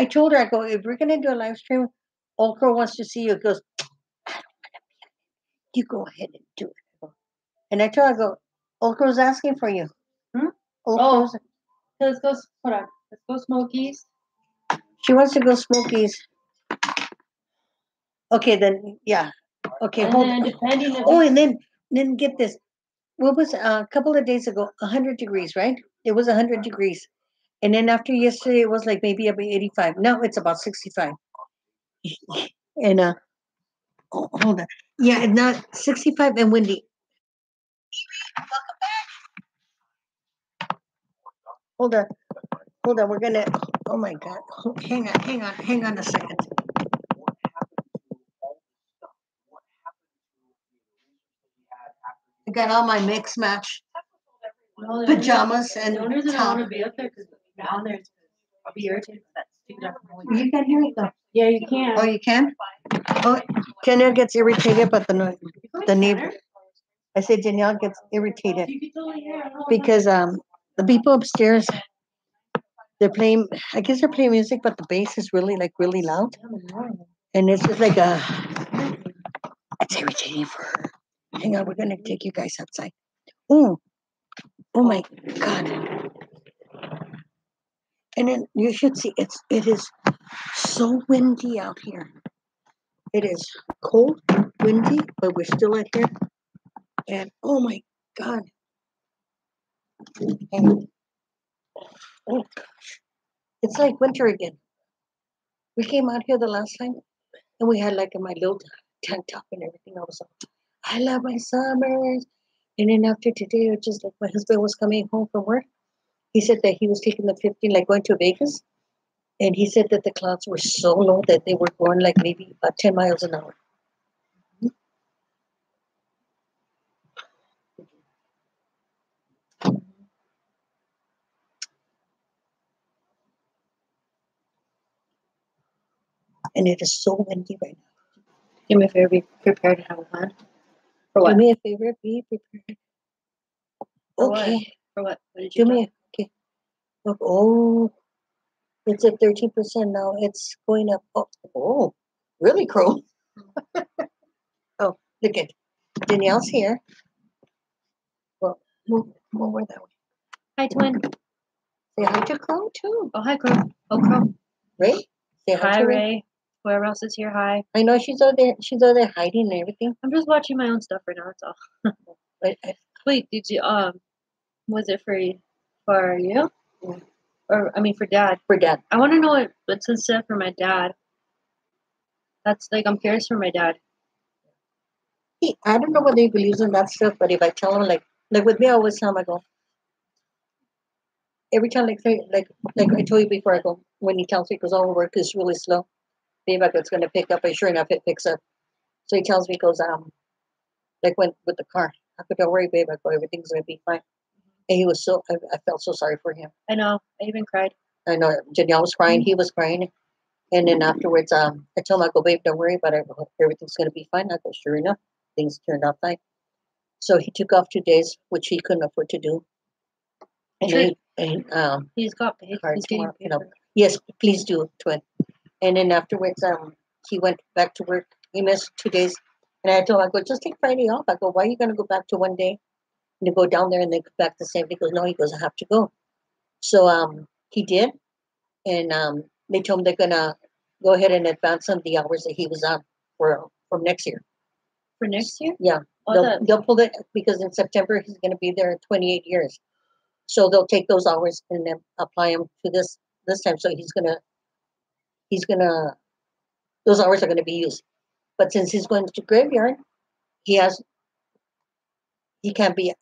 told her I go if we're gonna do a live stream, Old Crow wants to see you. It goes, you go ahead and do it. And I told her I go, Old Crow's asking for you. Hmm? Old Oh. Crow's. Let's go. Hold on. Let's go Smokies. She wants to go Smokies. Okay, then yeah. Okay, And hold. then depending on. Oh, and then get this. What was a couple of days ago? 100 degrees, right? It was 100 degrees, and then after yesterday, it was like maybe about 85. No, it's about 65. And hold on. Yeah, and not 65 and windy. Hold on, hold on. We're gonna. Oh my God. Hang on a second. I got all my mix match No, pajamas and the only reason I top. want to be up there because down there, I'll be irritated with that stupid noise. You can hear it though. Yeah, you can. Oh, you can. Oh, Danielle gets irritated, but the neighbor. I said Danielle gets irritated You can totally hear it. because the people upstairs they're playing. I guess they're playing music, but the bass is really like really loud, and it's just like a. It's irritating for her. Hang on, we're gonna take you guys outside. Oh, oh my God! And then you should see it is so windy out here. It is cold, windy, but we're still out here. And oh my God! And, oh gosh, it's like winter again. We came out here the last time, and we had like my little tank top and everything. I was like, I love my summers. And then after today, it just like my husband was coming home from work. He said that he was taking the 15, like going to Vegas. And he said that the clouds were so low that they were going like maybe about 10 miles an hour. and it is so windy right now. Do me a favor, be prepared to have a plan. For what? Do me a favor, be prepared. For what? Okay. For what? What did you Do do? me. Okay. Look, oh, it's at 13% now. It's going up. Oh, really, Crow? Oh, look at Danielle's here. Well, move over that way. Hi, twin. Say hi to Crow too. Oh, hi, Crow. Oh, Crow. Ray? Say hi, Hi, to Ray. Ray. Whoever else is here, hi. I know she's out there. She's out there hiding and everything. I'm just watching my own stuff right now. That's all. But Wait, did you was it for you? Mm. Or I mean for Dad? for Dad, I want to know what's instead for my dad. That's like I'm curious for my dad. I don't know whether he believes in that stuff, but if I tell him like with me, I always tell him I go every time like I told you before I go when he tells me because all work is really slow. Babe, I go it's gonna pick up, and sure enough, it picks up. So he tells me, he goes like when with the car, I go don't worry, babe, I go everything's gonna be fine. And he was so I felt so sorry for him. I know. I even cried. I know Danielle was crying, he was crying, and then afterwards, I told him I go, babe, don't worry about it, everything's gonna be fine. I go, sure enough, things turned out fine. So he took off 2 days, which he couldn't afford to do. And Sure. he's He's got paid. card He's getting tomorrow. paid. You know, yes, please do, twin. And then afterwards, he went back to work. He missed 2 days, and I told him, I go, just take Friday off. I go, why are you gonna go back to one day and to go down there and then come back the same day? He goes, no, he goes, I have to go. So he did, and they told him they're gonna go ahead and advance him the hours that he was on for from next year. For next year? Yeah, Oh, that, they'll pull it because in September he's gonna be there 28 years. So they'll take those hours and then apply them to this time. So he's gonna those hours are gonna be used. But since he's going to graveyard, he has he can't be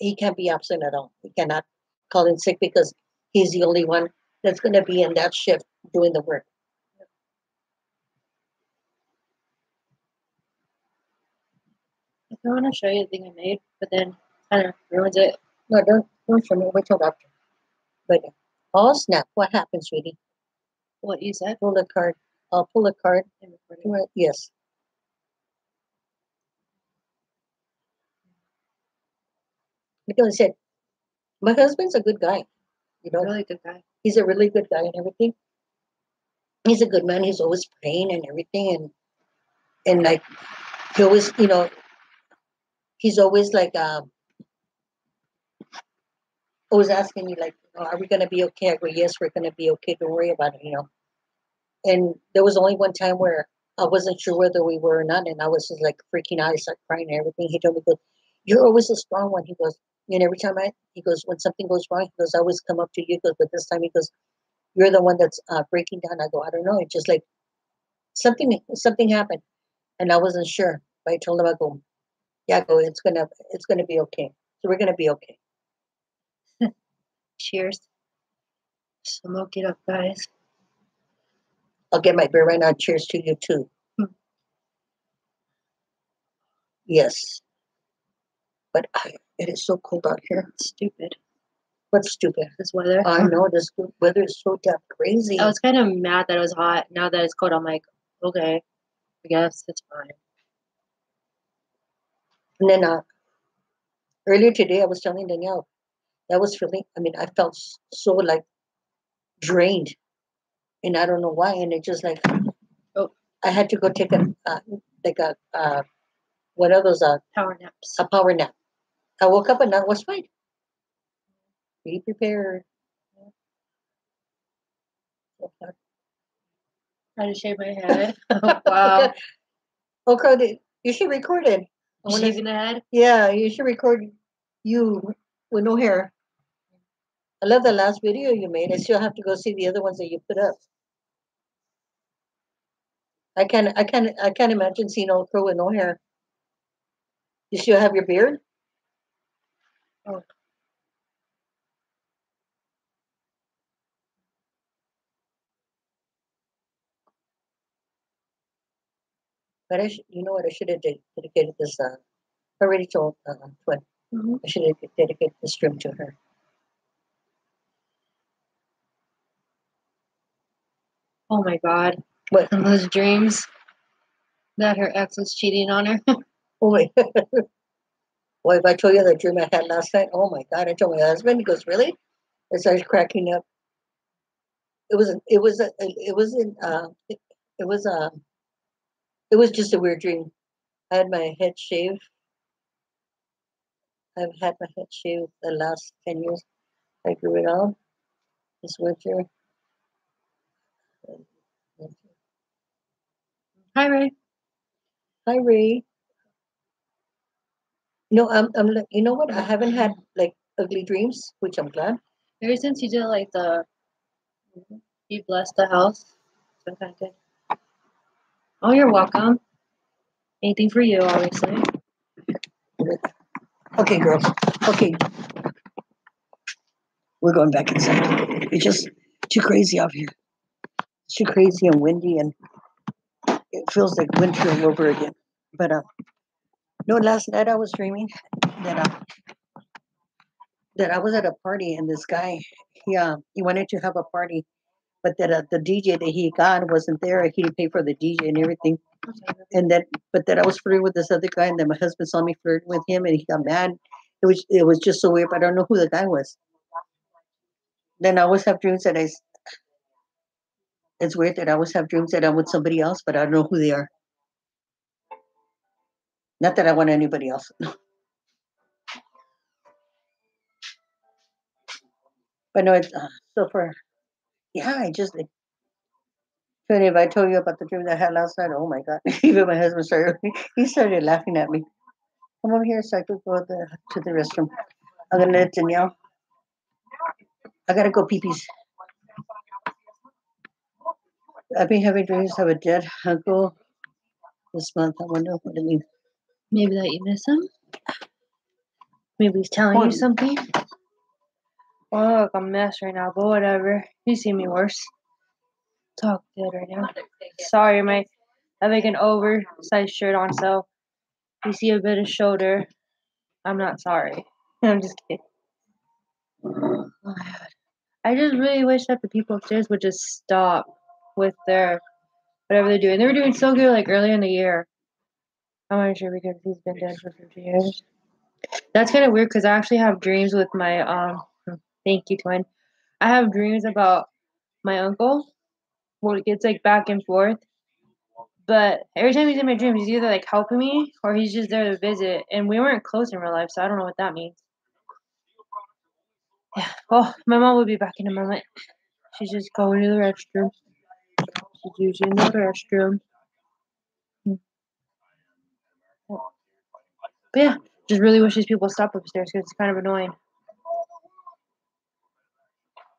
absent at all. He cannot call in sick because he's the only one that's gonna be in that shift doing the work. I want to show you the thing I made, but then kind of ruins it. No, don't show me. Wait till after. But oh snap! What happened, sweetie? What you said? Pull a card. I'll pull a card. I'm recording. Yes. Because I said my husband's a good guy. You know, Really good guy. he's a really good guy and everything. He's a good man. He's always praying and everything, and like he always, he's always like always asking me like, "Are we gonna be okay?" I go, "Yes, we're gonna be okay. Don't worry about it." And there was only one time where I wasn't sure whether we were or not, and I was just like freaking out. I started crying and everything. He told me, "Goes, you're always a strong one." He goes, and every time he goes, when something goes wrong, he goes, "I always come up to you." He goes, but this time he goes, "You're the one that's breaking down." I go, "I don't know. It's just like something happened." And I wasn't sure. But I told him, I go, yeah, I go, it's gonna be okay. So we're gonna be okay. Cheers. Smoke it up, guys. I'll get my beer right now. Cheers to you too. Hmm. Yes. But it is so cold out here. Stupid. What's stupid? This weather. I know this weather is so damn crazy. I was kind of mad that it was hot. Now that it's cold, I'm like, okay, I guess it's fine. And then earlier today, I was telling Danielle that was feeling. I mean, I felt so like drained, and I don't know why. And it just like Oh. I had to go take like a what are those Power naps. a power nap. I woke up and I was fine. Be prepared. Trying to shave my head. Oh, wow. Okay, you should record it. I wanna Shaving the head. Yeah, you should record you with no hair. I love the last video you made. I still have to go see the other ones that you put up. I can't imagine seeing old crow with no hair. You still have your beard? Oh. But you know what? I should have dedicated this. I already told Twin. Mhm. I should have dedicated this stream to her. Oh my God. What? From those dreams that her ex was cheating on her. Oh my. Well, if I told you the dream I had last night, oh my God! I told my husband. He goes, "Really?" I started cracking up. It was in, it was, it was just a weird dream. I had my head shaved. I've had my head shaved the last 10 years. I grew it out this winter. Hi, Ray. Hi, Ray. No, you know what? I haven't had like ugly dreams, which I'm glad. Ever since you did like you blessed the house. It's been kind of good. Oh, you're welcome. Anything for you, obviously. Okay, girls. Okay, we're going back inside. It's just too crazy out here. It's too crazy and windy, and it feels like winter all over again. But no, last night I was dreaming that that I was at a party, and this guy he wanted to have a party, but that the DJ that he got wasn't there. He didn't pay for the DJ and everything, and that I was flirting with this other guy, and then my husband saw me flirting with him, and he got mad. It was just so weird, but I don't know who the guy was. Then I always have dreams that it's weird that I always have dreams that I'm with somebody else, but I don't know who they are. Not that I want anybody else. But no, it's so for yeah, I just like, funny if I told you about the dream that I had last night. Oh my God! Even my husband started. He started laughing at me. Come over here so I could go to the restroom. I'm gonna let Danielle. I gotta go pee pees. I've been having dreams of a dead uncle this month. I wonder what it means. Maybe that you miss him. Maybe he's telling you something. Oh, look, I'm a mess right now, but whatever. You see me worse. It's all good right now. Sorry, I'm like an oversized shirt on, so you see a bit of shoulder. I'm not sorry. I'm just kidding. Oh my God. I just really wish that the people upstairs would just stop with their whatever they're doing. They were doing so good like earlier in the year. I'm not sure because he's been dead for 50 years. That's kind of weird because I actually have dreams with my thank you, twin. I have dreams about my uncle. Well, it gets like back and forth. But every time he's in my dreams, he's either like helping me or he's just there to visit. And we weren't close in real life, so I don't know what that means. Yeah. Oh, my mom will be back in a moment. She's just going to the restroom. She's using the restroom. But yeah, just really wish these people stop upstairs because it's kind of annoying.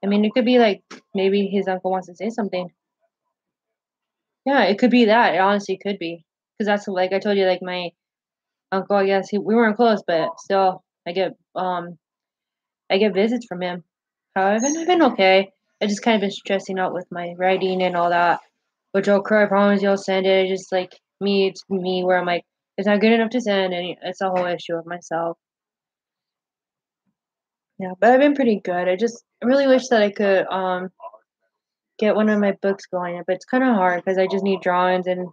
I mean, it could be like maybe his uncle wants to say something. Yeah, it could be that. It honestly could be because that's like I told you, like my uncle. I guess we weren't close, but still, I get visits from him. However, I've been okay. I just kind of been stressing out with my writing and all that. Which I'll cry, I promise you'll send it. It's just like it's me where I'm like, it's not good enough to send, and it's a whole issue with myself. Yeah, but I've been pretty good. I really wish that I could get one of my books going, but it's kind of hard because I just need drawings and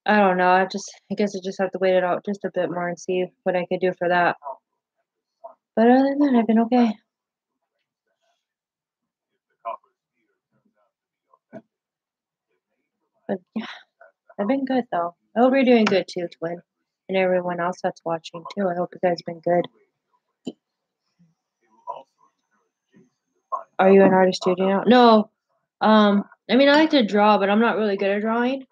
I don't know. I guess I just have to wait it out just a bit more and see what I could do for that. But other than that, I've been okay. But yeah, I've been good though. I hope you're doing good too, Twin, and everyone else that's watching too. I hope you guys been good. Are you an artist too? Do you know? No. I mean, I like to draw, but I'm not really good at drawing.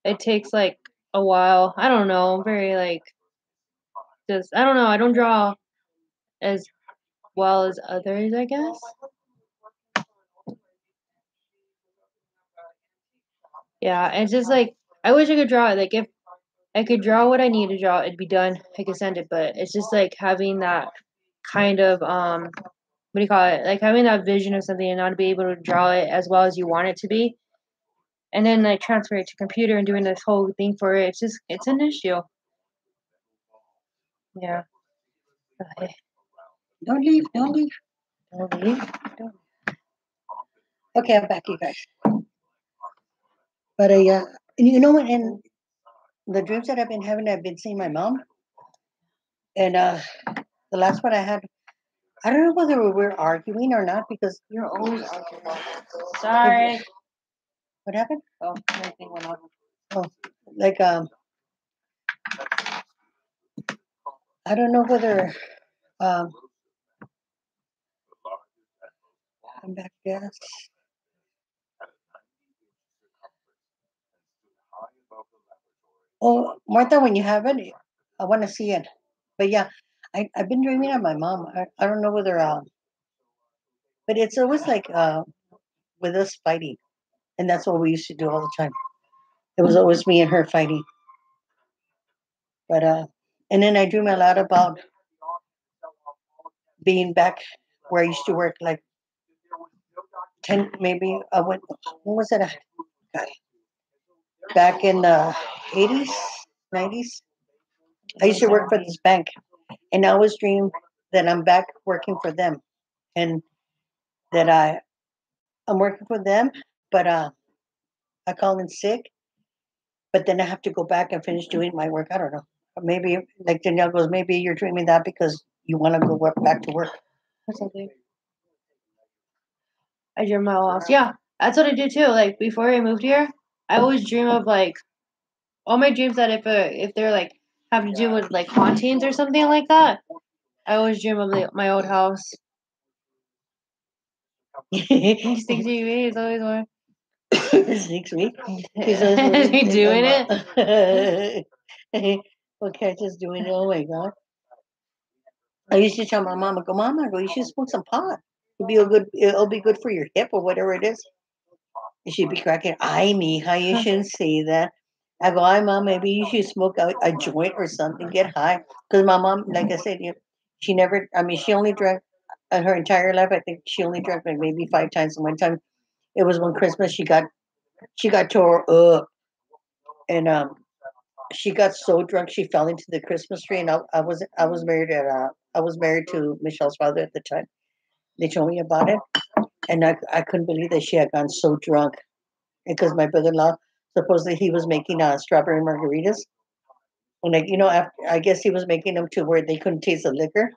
It takes like a while. I don't know. I'm very like just I don't know. I don't draw as well as others, I guess. Yeah, it's just like I wish I could draw it. Like if I could draw what I need to draw, it'd be done. I could send it, but it's just like having that kind of what do you call it? Like having that vision of something and not be able to draw it as well as you want it to be, and then like transfer it to computer and doing this whole thing for it. It's an issue. Yeah. Okay. Don't leave. Don't leave. Don't leave. Don't. Okay, I'm back, you guys. But and you know what? And the dreams that I've been having, I've been seeing my mom, and the last one I had, I don't know whether we were arguing or not because You're always arguing. it, Sorry. what happened? Oh, my thing went off. Oh, like I don't know whether um, I'm back. Yes. Oh, Martha, when you have it, I want to see it. But yeah, I've been dreaming of my mom. I don't know whether but it's always like with us fighting, and that's what we used to do all the time. It was always me and her fighting. But and then I dream a lot about being back where I used to work, like 10, maybe. What was it? God, back in the 80s, 90s. I used to work for this bank, and I always dream that I'm back working for them, and that I'm working for them, but I call in sick, but then I have to go back and finish doing my work. I don't know. Maybe like Danielle goes, maybe you're dreaming that because you want to go back to work. Or something. I dream my whole house. Yeah, that's what I do too. Like before I moved here, I always dream of like all my dreams that if they're like have to do with like hauntings or something like that. I always dream of my old house. These things you made is always one. Next week. He's always Is he doing it? it? Okay, just doing it. Oh my god! I used to tell my mom, I go, Mama, I go, you should smoke some pot. It'll be good for your hip or whatever it is. And she'd be cracking. I mija, you shouldn't say that. I go, hi mom, maybe you should smoke a joint or something, get high. Because my mom, like I said, she never. I mean, she only drank her entire life. I think she only drank like maybe 5 times. And one time, it was one Christmas. She got tore up, and she got so drunk she fell into the Christmas tree. And I was married to Michelle's father at the time. They told me about it, and I couldn't believe that she had gone so drunk because my brother-in-law supposedly he was making strawberry margaritas. And like after, I guess he was making them to where they couldn't taste the liquor.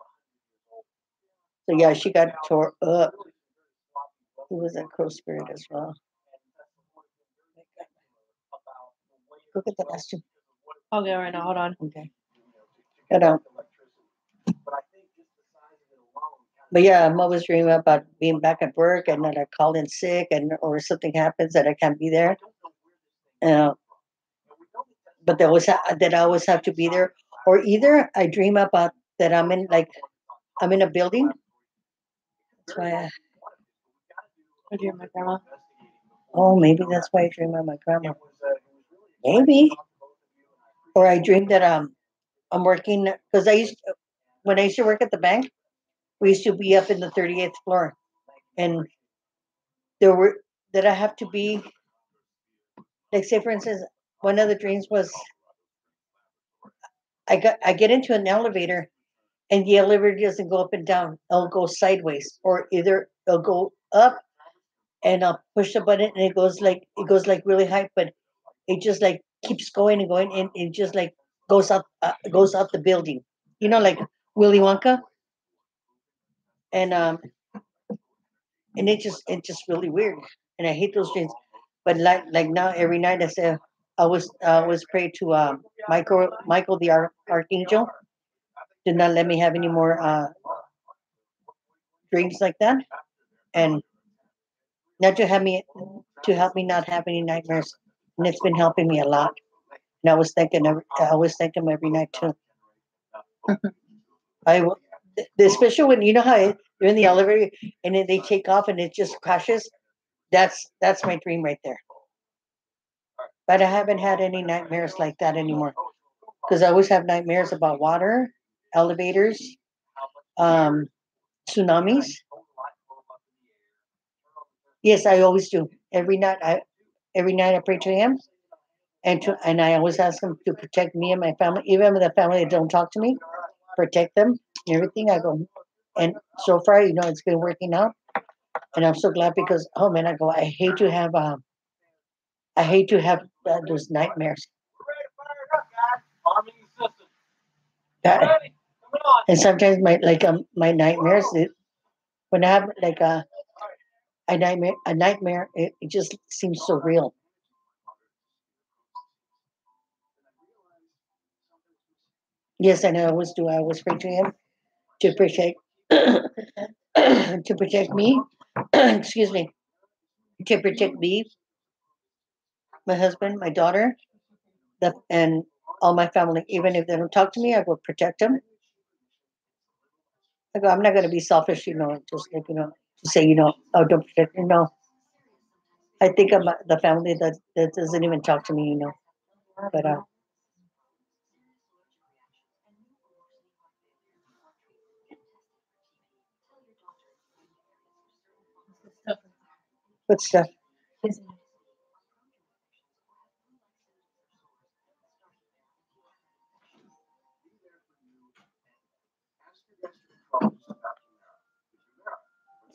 So yeah, she got tore up. He was a co-spirit as well. Look at the last two. I'll get it right now. Hold on. Okay. But, but yeah, I'm always dreaming about being back at work and that I call in sick and or something happens that I can't be there. Uh, but that I always have to be there. Or either I dream about that I'm in a building. That's why I dream of my grandma. maybe that's why I dream of my grandma. Maybe. Or I dream that I'm working because when I used to work at the bank, we used to be up in the 38th floor, and there were that I have to be like say for instance, one of the dreams was I get into an elevator and the elevator doesn't go up and down; it'll go sideways, or either it'll go up and I'll push the button and it goes like really high, but it just like keeps going and going and it just like goes out the building, like Willy Wonka, and it's just really weird, and I hate those dreams. But like now, every night I was pray to Michael the archangel, do not let me have any more dreams like that, and not to help me not have any nightmares, and it's been helping me a lot. And I always thank him every night too. I will- especially when you're in the elevator and then they take off and it just crashes. That's my dream right there. But I haven't had any nightmares like that anymore because I always have nightmares about water, elevators, um, tsunamis. Yes, I always do. Every night I pray to him, and I always ask him to protect me and my family, even with the family that don't talk to me, protect them and everything. I go, and so far, it's been working out, and I'm so glad because oh man, I hate to have I hate to have those nightmares. That, and sometimes my nightmares, when I have like a nightmare, it just seems so real. Yes, and I always do. I always pray to him to protect to protect me. Excuse me, to protect me, my husband, my daughter, and all my family. Even if they don't talk to me, I will protect them. I go, I'm not going to be selfish, just like to say, oh, don't protect me. No, I think about the family that doesn't even talk to me. But good stuff.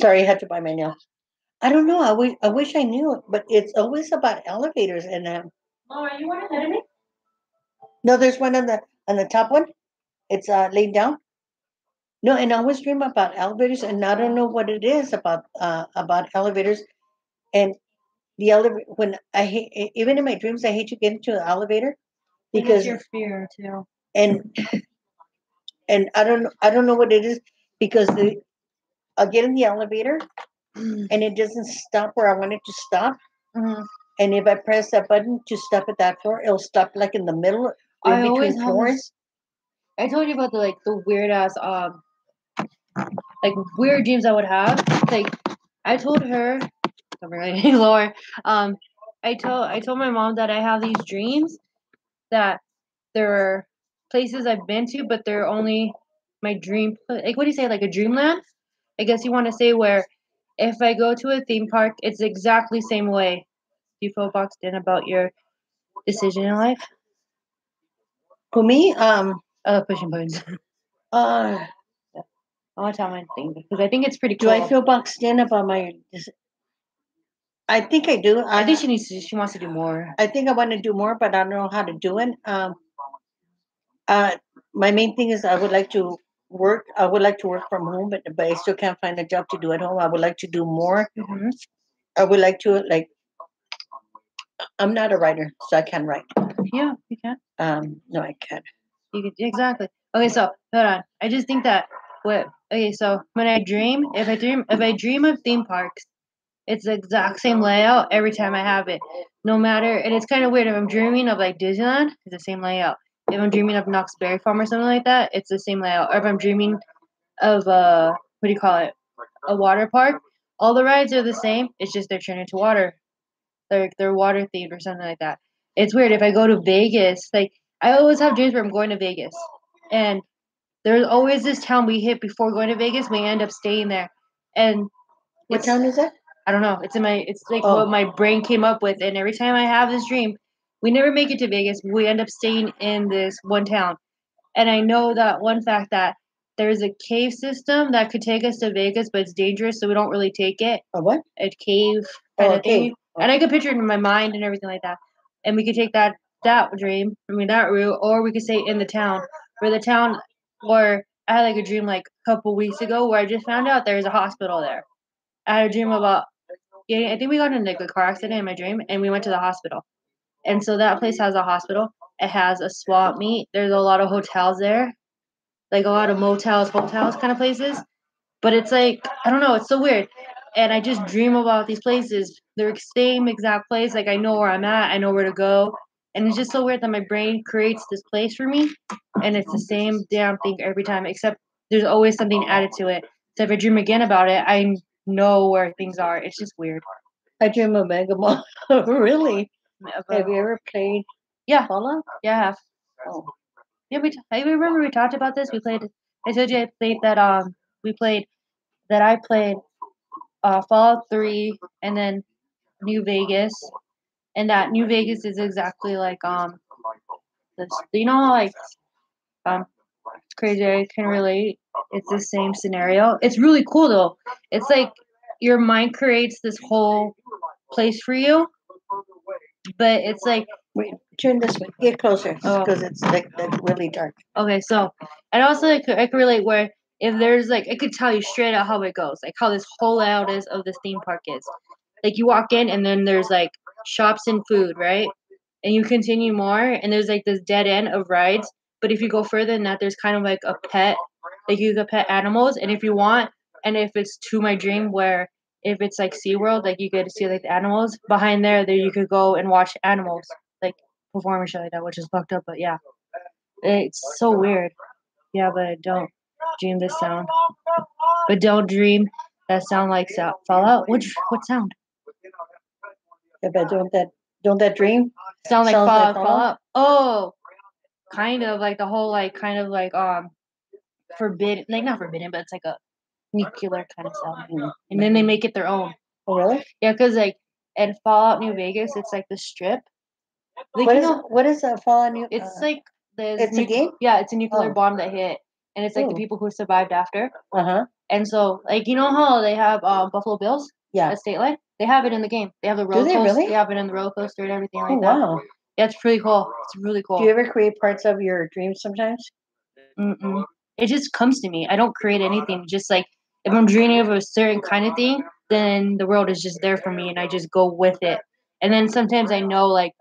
Sorry, I had to buy my nail. I don't know. I wish I knew, but it's always about elevators. And no, there's one on the top one. It's laid down. No, and I always dream about elevators, and I don't know what it is about elevators. And the elevator, when I hate, even in my dreams, I hate to get into the elevator because your fear too. and and I don't know what it is because I'll get in the elevator and it doesn't stop where I want it to stop. Mhm. And if I press that button to stop at that floor, it'll stop like in the middle, in I always between have this. floors. I told you about the weird ass like weird dreams I would have. Like I told her, I'm really lower. Um, I told my mom that I have these dreams that there are places I've been to, but they're only my dream. Like what do you say? Like a dreamland? I guess you want to say where if I go to a theme park, it's exactly same way. Do you feel boxed in about your decision in life? For me, Pushing buttons. uh, I want to tell my thing because I think it's pretty do cool. I feel boxed in about my? I think I do. I think she wants to do more. I think I want to do more, but I don't know how to do it. Uh, my main thing is I would like to work. I would like to work from home, but I still can't find a job to do at home. I would like to do more. Hmm. I would like to like. I'm not a writer, so I can't write. Yeah, you can. No, I can't. You could exactly. Okay, so hold on. I just think that what. Okay, so when I dream, if I dream of theme parks, it's the exact same layout every time I have it. No matter, and it's kind of weird if I'm dreaming of like Disneyland, it's the same layout. If I'm dreaming of Knott's Berry Farm or something like that, it's the same layout. Or if I'm dreaming of what do you call it? A water park. All the rides are the same. It's just they're turned into water. They're water themed or something like that. It's weird. If I go to Vegas, like I always have dreams where I'm going to Vegas, and there's always this town we hit before going to Vegas. We end up staying there, and What it's town is that? I don't know. It's in my. It's like Oh, what my brain came up with, and every time I have this dream, we never make it to Vegas. We end up staying in this one town, and I know that one fact that there's a cave system that could take us to Vegas, but it's dangerous, so we don't really take it. a what? A cave kind Oh, of thing, okay. and I could picture it in my mind and everything like that. And we could take that dream, I mean that route, or we could stay in the town, where the town, where I had like a dream like a couple weeks ago where I just found out there's a hospital there. I had a dream about getting. I think we got in like a car accident in my dream, and we went to the hospital. And so that place has a hospital. It has a swap meet. There's a lot of hotels there, like a lot of motels, hotels kind of places. But it's like I don't know, it's so weird. And I just dream about these places. They're the same exact place. Like I know where I'm at, I know where to go. And it's just so weird that my brain creates this place for me and it's the same damn thing every time, except there's always something added to it. So if I dream again about it, I know where things are. It's just weird. I dream of Mega Mall. Really? Have you Uh, ever played yeah, Fallout? yeah, I have. Oh, Yeah, I remember we talked about this. We played. I told you I played that. We played that. I played Fallout 3, and then New Vegas, and that New Vegas is exactly like this. Like um, it's crazy. I can relate. It's the same scenario. It's really cool though. It's like your mind creates this whole place for you, but it's like Wait, turn this way. Get closer, Oh. because it's like really dark. okay. So and also I could relate where if there's like I could tell you straight out how it goes, like how this whole layout is of this theme park is. Like you walk in and then there's like shops and food, right? And you continue more and there's like this dead end of rides. But if you go further than that, there's kind of like a pet, like you could pet animals. And if you want, and if it's to my dream where if it's like SeaWorld, like you get to see like the animals behind there you could go and watch animals like perform and shit like that, which is fucked up. But yeah, it's so weird. Yeah, but don't dream this sound. But don't dream that sound like Fallout. What sound? Yeah, but don't that dream Sound like sounds like Fallout. Oh, kind of like the whole like kind of like forbidden, like not forbidden, but it's like a nuclear kind of sound. And then they make it their own. Oh, really? Yeah, because like at Fallout New Vegas, it's like the strip. Like What is that Fallout New? it's like the It's a game? Yeah, it's a nuclear Oh. bomb that hit, and it's like the Ooh. people who survived after. Uh-huh. And so, like you know how they have Buffalo Bills Yeah. at State Line? They have it in the game. They have the roller they coaster. really? They have it in the roller coaster and everything Oh, like that. wow. Yeah, it's pretty cool. It's really cool. Do you ever create parts of your dreams sometimes? Mm-mm. It just comes to me. I don't create anything. Just like if I'm dreaming of a certain kind of thing, then the world is just there for me, and I just go with it. And then sometimes I know, like,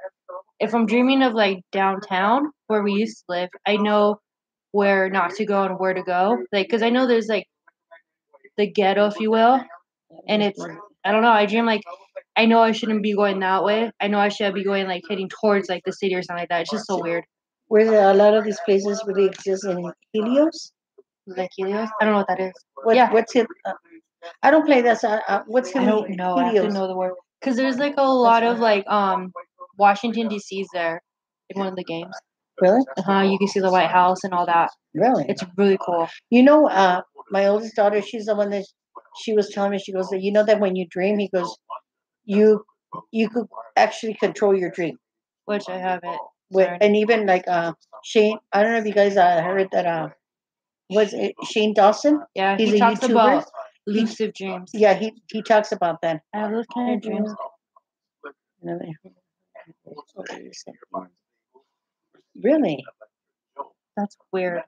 if I'm dreaming of like downtown where we used to live, I know where not to go and where to go. Like, cause I know there's like the ghetto, if you will, and it's I don't know. I dream like I know I shouldn't be going that way. I know I should be going like heading towards like the city or something like that. It's just so weird. Where a lot of these places really exist in Helios? Like Helios, I don't know what that is. What's it? I don't play that. So, what's I don't know. I have to Helios? know the word because there's like a lot of like Washington D.C.'s there in one of the games. Really? You can see the White House and all that. Really? It's really cool. You know, my oldest daughter, she's the one that she was telling me. She goes, you know that when you dream, he goes, you could actually control your dream. Which I haven't. And even like Shane, I don't know if you guys heard that. Was it Shane Dawson? Yeah, he's he a talks YouTuber. about lucid dreams. Yeah, he talks about that. I have those kind of dreams. Really? That's weird.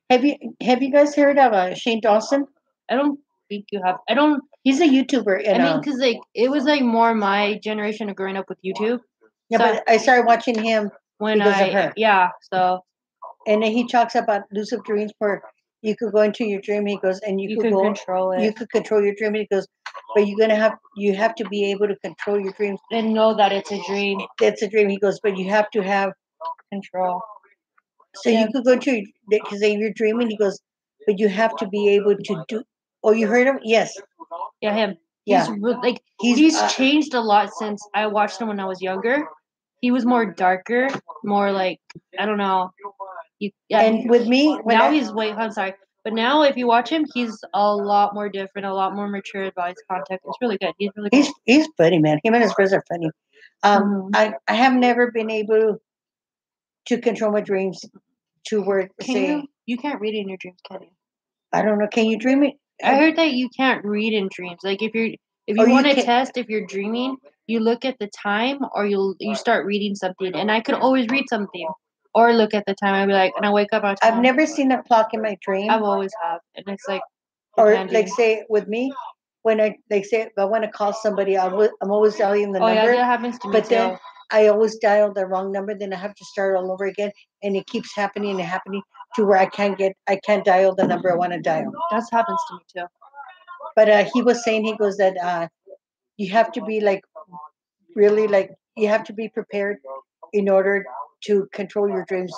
Have you guys heard of Shane Dawson? I don't think you have. I don't. He's a YouTuber. And, I mean, because like it was like more my generation of growing up with YouTube. Yeah, so, but I started watching him when because of her. Yeah, so. And then he talks about lucid dreams where you could go into your dream. He goes, and you could go control it. You could control your dream. He goes, but you have to be able to control your dreams and know that it's a dream. It's a dream. He goes, but you have to have control. So you could go to because you're dreaming. He goes, but you have to be able to do. Oh, you heard him? Yes. Yeah, him. Yeah. He's changed a lot since I watched him when I was younger. He was more darker, more like I don't know. And with me, I'm sorry, but now if you watch him, he's a lot more different, a lot more mature about his content. It's really good. He's really cool. He's funny, man. Him and his friends are funny. I have never been able to control my dreams to where you can't read in your dreams, can you? I don't know. Can you dream it? I heard that you can't read in dreams. Like if you want to test if you're dreaming, you look at the time or you start reading something. And I could always read something or look at the time. I'd be like, and I wake up. I've never seen a clock in my dream. I've always have, and it's like. Or like say with me, when I say if I want to call somebody, I'm always dialing the number. Oh yeah, that happens to me but too. Then I always dial the wrong number. Then I have to start all over again, and it keeps happening and happening to where I can't dial the number I want to dial. That happens to me too. But he was saying he goes that you have to be like really like you have to be prepared in order to control your dreams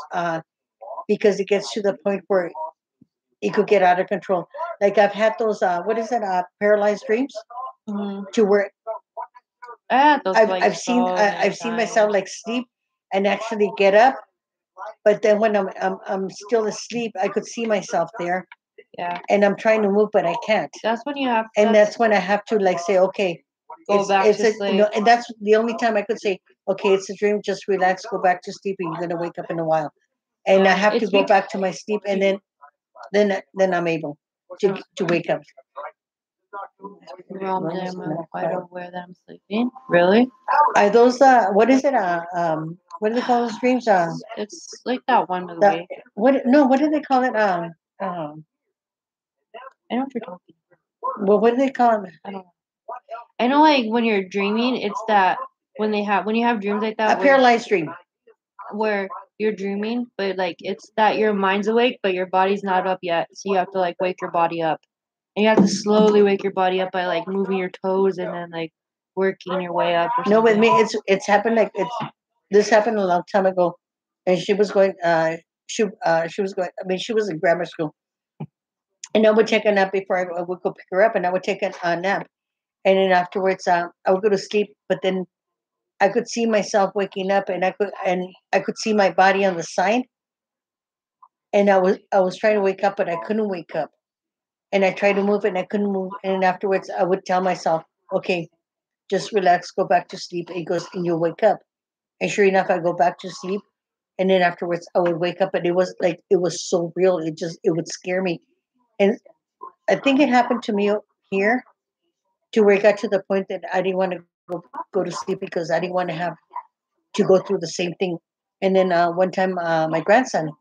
because it gets to the point where it could get out of control. Like I've had those paralyzed dreams to where I've seen myself like sleep and actually get up, but then when I'm still asleep, I could see myself there. Yeah. And I'm trying to move, but I can't. That's when you have. And that's when I have to like say, okay, go back to sleep. And that's the only time I could say, okay, it's a dream. Just relax, go back to sleep, and you're gonna wake up in a while. And I have to go back to my sleep, and then I'm able to wake up. Realm that I'm quite aware that I'm sleeping. Really? Are those what is it? What do they call those dreams? It's like that one The, movie. what? No, what do they call it? I know what you're talking. Well, what do they call it? I don't know. I know, like when you're dreaming, it's that when you have dreams like A that paralyzed dream. where you're dreaming, but like it's that your mind's awake, but your body's not up yet. So you have to like wake your body up, and you have to slowly wake your body up by like moving your toes and then like working your way up. Or No, with something. me, it's happened like it's this happened a long time ago, and she was going. She was going. I mean, she was in grammar school, and I would take a nap before I would go pick her up, and I would take a nap, and then afterwards, I would go to sleep. But then I could see myself waking up, and I could see my body on the side, and I was trying to wake up, but I couldn't wake up, and I tried to move, and I couldn't move, and afterwards, I would tell myself, okay, just relax, go back to sleep. And he goes, and you'll wake up. And sure enough, I go back to sleep, and then afterwards, I would wake up, and it was so real. It would scare me, and I think it happened to me here, to where it got to the point that I didn't want to go to sleep because I didn't want to have to go through the same thing. And then one time, my grandson,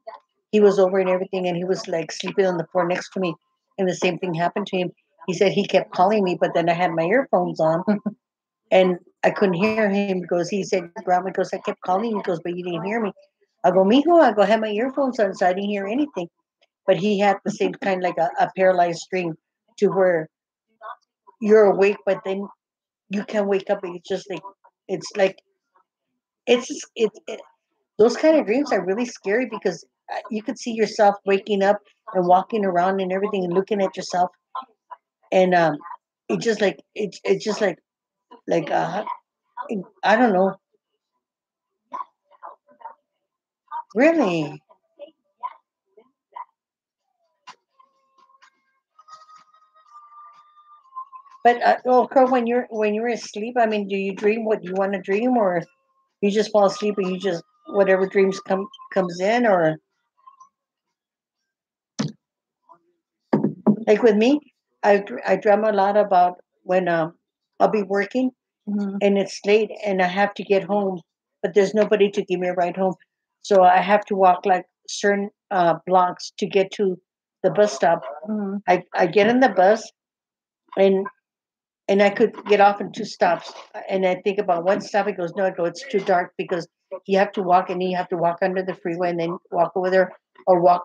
he was over and everything, and he was like sleeping on the floor next to me, and the same thing happened to him. He said he kept calling me, but then I had my earphones on, and I couldn't hear him because he said, Grandma, goes, I kept calling you, goes, but you didn't hear me. I go, Mijo, I go, I had my earphones on, so I didn't hear anything. But he had the same kind, like a paralyzed dream, to where you're awake, but then you can't wake up. It's just like it's those kind of dreams are really scary because you could see yourself waking up and walking around and everything and looking at yourself, and it's just like I don't know, really. But well, Crow, when you're asleep, I mean, do you dream what you want to dream, or you just fall asleep and you just whatever dreams comes in, or like with me, I dream a lot about when I'll be working Mhm. and it's late and I have to get home, but there's nobody to give me a ride home, so I have to walk like certain blocks to get to the bus stop. Mhm. I get in the bus, and I could get off in two stops. And I think about one stop. He goes, no, I go, it's too dark because you have to walk, and then you have to walk under the freeway and then walk over there, or walk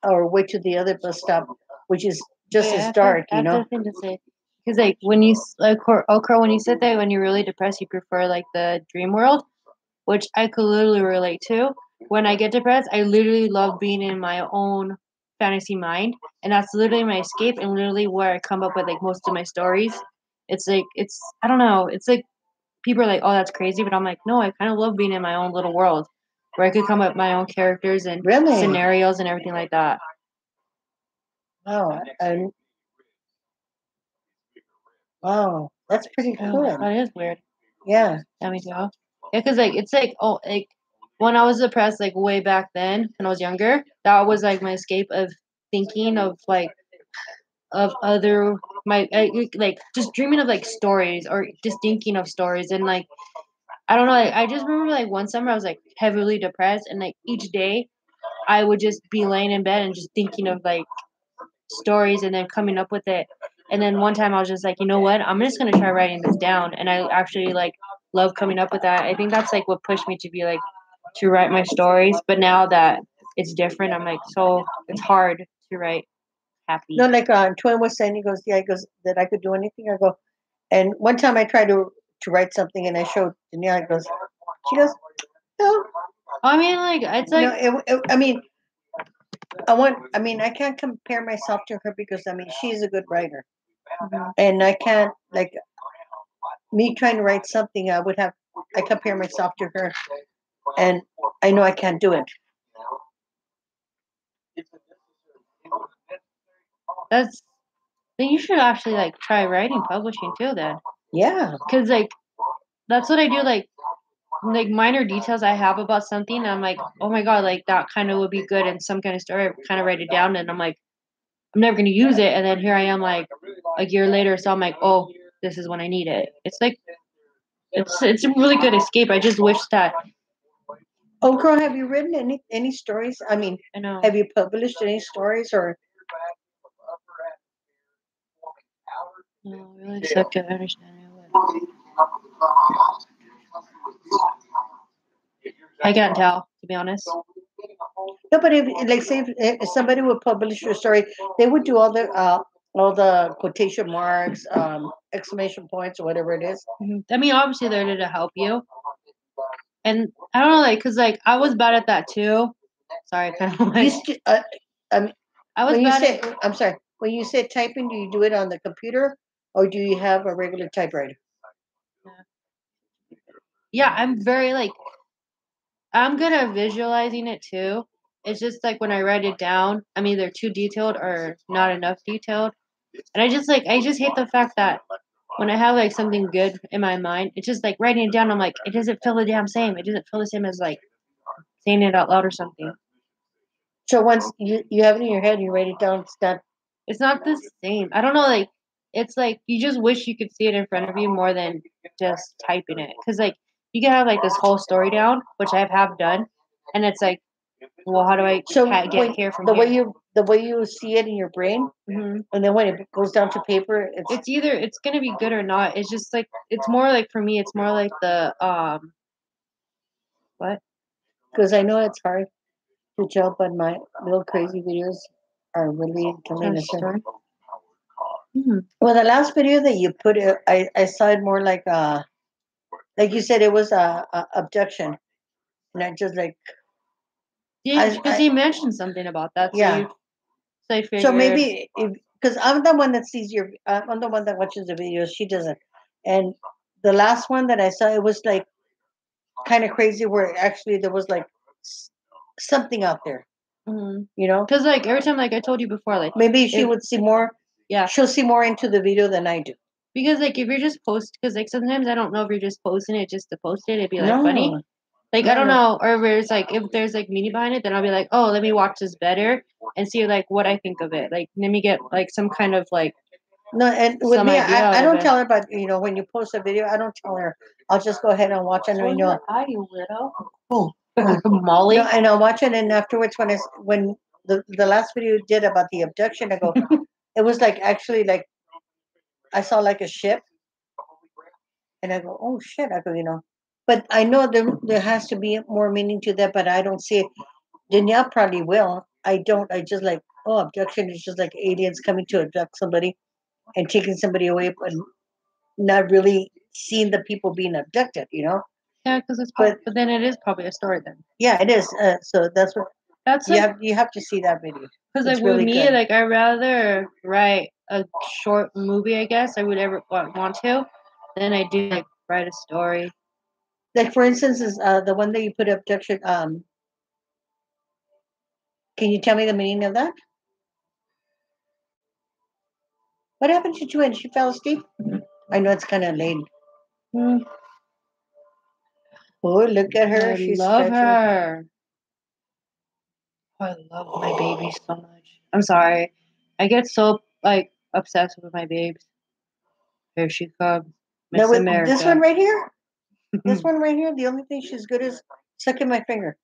or wait to the other bus stop, which is just Wait, as dark, I you have know. to thing to say. Because like when you like Okra, when you said that when you're really depressed, you prefer like the dream world, which I could literally relate to. When I get depressed, I literally love being in my own fantasy mind, and that's literally my escape and literally where I come up with like most of my stories. It's like it's I don't know. It's like people are like, "Oh, that's crazy," but I'm like, no, I kind of love being in my own little world where I could come up with my own characters and Really? scenarios and everything like that. Wow. And wow, that's pretty cool. That is weird. Yeah. That makes me off. Yeah, cause like it's like oh like when I was depressed like way back then when I was younger, that was like my escape of thinking of like of other like just dreaming of like stories or just thinking of stories and like I don't know like, I just remember like one summer I was like heavily depressed and like each day I would just be laying in bed and just thinking of like stories and then coming up with it. And then one time I was just like, you know what? I'm just gonna try writing this down. And I actually like love coming up with that. I think that's like what pushed me to be like to write my stories. But now that it's different, I'm like so it's hard to write happy. No, like Twin was saying, he goes, yeah, he goes that I could do anything. I go, and one time I tried to write something, and I showed Danielle. She goes, no, I mean, like it's no. like I mean, I mean, I can't compare myself to her because I mean, she's a good writer, and I can't like me trying to write something. I compare myself to her, and I know I can't do it. that's then you should actually like try writing publishing too then. Yeah. Cause like that's what I do like minor details I have about something and I'm like, oh my god, like that kind of would be good in some kind of story. I kind of write it down and I'm like, I'm never gonna use it and then here I am like a year later, so I'm like, oh, this is when I need it. It's like it's a really good escape. I just wish that Oh, girl, have you written any stories? I mean, I know. have you published any stories or? No, really suck at understanding it. I can't tell, to be honest. No, but if like say if somebody would publish your story, they would do all the quotation marks, exclamation points, or whatever it is. I mean, obviously they're there to help you, and I don't know, like, cause like I was bad at that too. Sorry, kind of You like st- I was when you bad say, at. I'm sorry, when you say typing, do you do it on the computer or do you have a regular typewriter? Yeah, I'm very like I'm good at visualizing it too. It's just like when I write it down, I'm either too detailed or not enough detailed. And I just hate the fact that when I have like something good in my mind, it's just like writing it down, I'm like, it doesn't feel the damn same. It doesn't feel the same as like saying it out loud or something. So once you have it in your head, you write it down. It's not the same. I don't know, like it's like you just wish you could see it in front of you more than just typing it. Cause like you can have like this whole story down, which I have done, and it's like, well, how do I So get here from the here? way you see it in your brain, Hmm. and then when it goes down to paper, It's either it's gonna be good or not. It's just like it's more like for me, it's more like the what? because I know it's hard to jump, but my little crazy videos are really killing us. Story? Hmm. Well, the last video that you put, I saw it more like you said, it was a abduction, and I just like Yeah, because he mentioned something about that. So yeah. you, so I So figured. maybe because I'm the one that sees I'm the one that watches the videos. She doesn't, and the last one that I saw, it was like kind of crazy, where actually there was like something out there, you know. Because like every time, like I told you before, like Maybe she would see more. yeah, She'll see more into the video than I do. because like if you're just because like sometimes I don't know if you're just posting it just to post it, it'd be like funny. No, Like no, I don't no. know, or if there's like meaning behind it, then I'll be like, oh, let me watch this better and see like what I think of it. Like let me get like some kind of like No, and with some me, idea out I of don't it. tell her about, when you post a video, I don't tell her. I'll just go ahead and watch it. And, You widow. oh, Molly. no, and I'll watch it. And afterwards, when the last video you did about the abduction, I go, it was like actually like I saw like a ship, and I go, oh shit, I go. But I know there has to be more meaning to that, but I don't see it. Danielle probably will. I don't. I just like, oh, abduction is just like aliens coming to abduct somebody and taking somebody away, but not really seeing the people being abducted. Yeah, because it's but then it is probably a story then. Yeah, it is. So that's what That's you have to see that video. because It's like really with me, good. like I rather write a short movie, I guess I would ever want to, than I do like write a story. Like for instance, is the one that you put abduction. Can you tell me the meaning of that? What happened to Joanne? She fell asleep. I know it's kind of late. Mm, Oh, look at her. I She's love stretching. her. I love my baby so much. I'm sorry, I get so like obsessed with my babes. Here she comes, Miss Now with America. this one right here, this one right here, the only thing she's good is sucking my finger.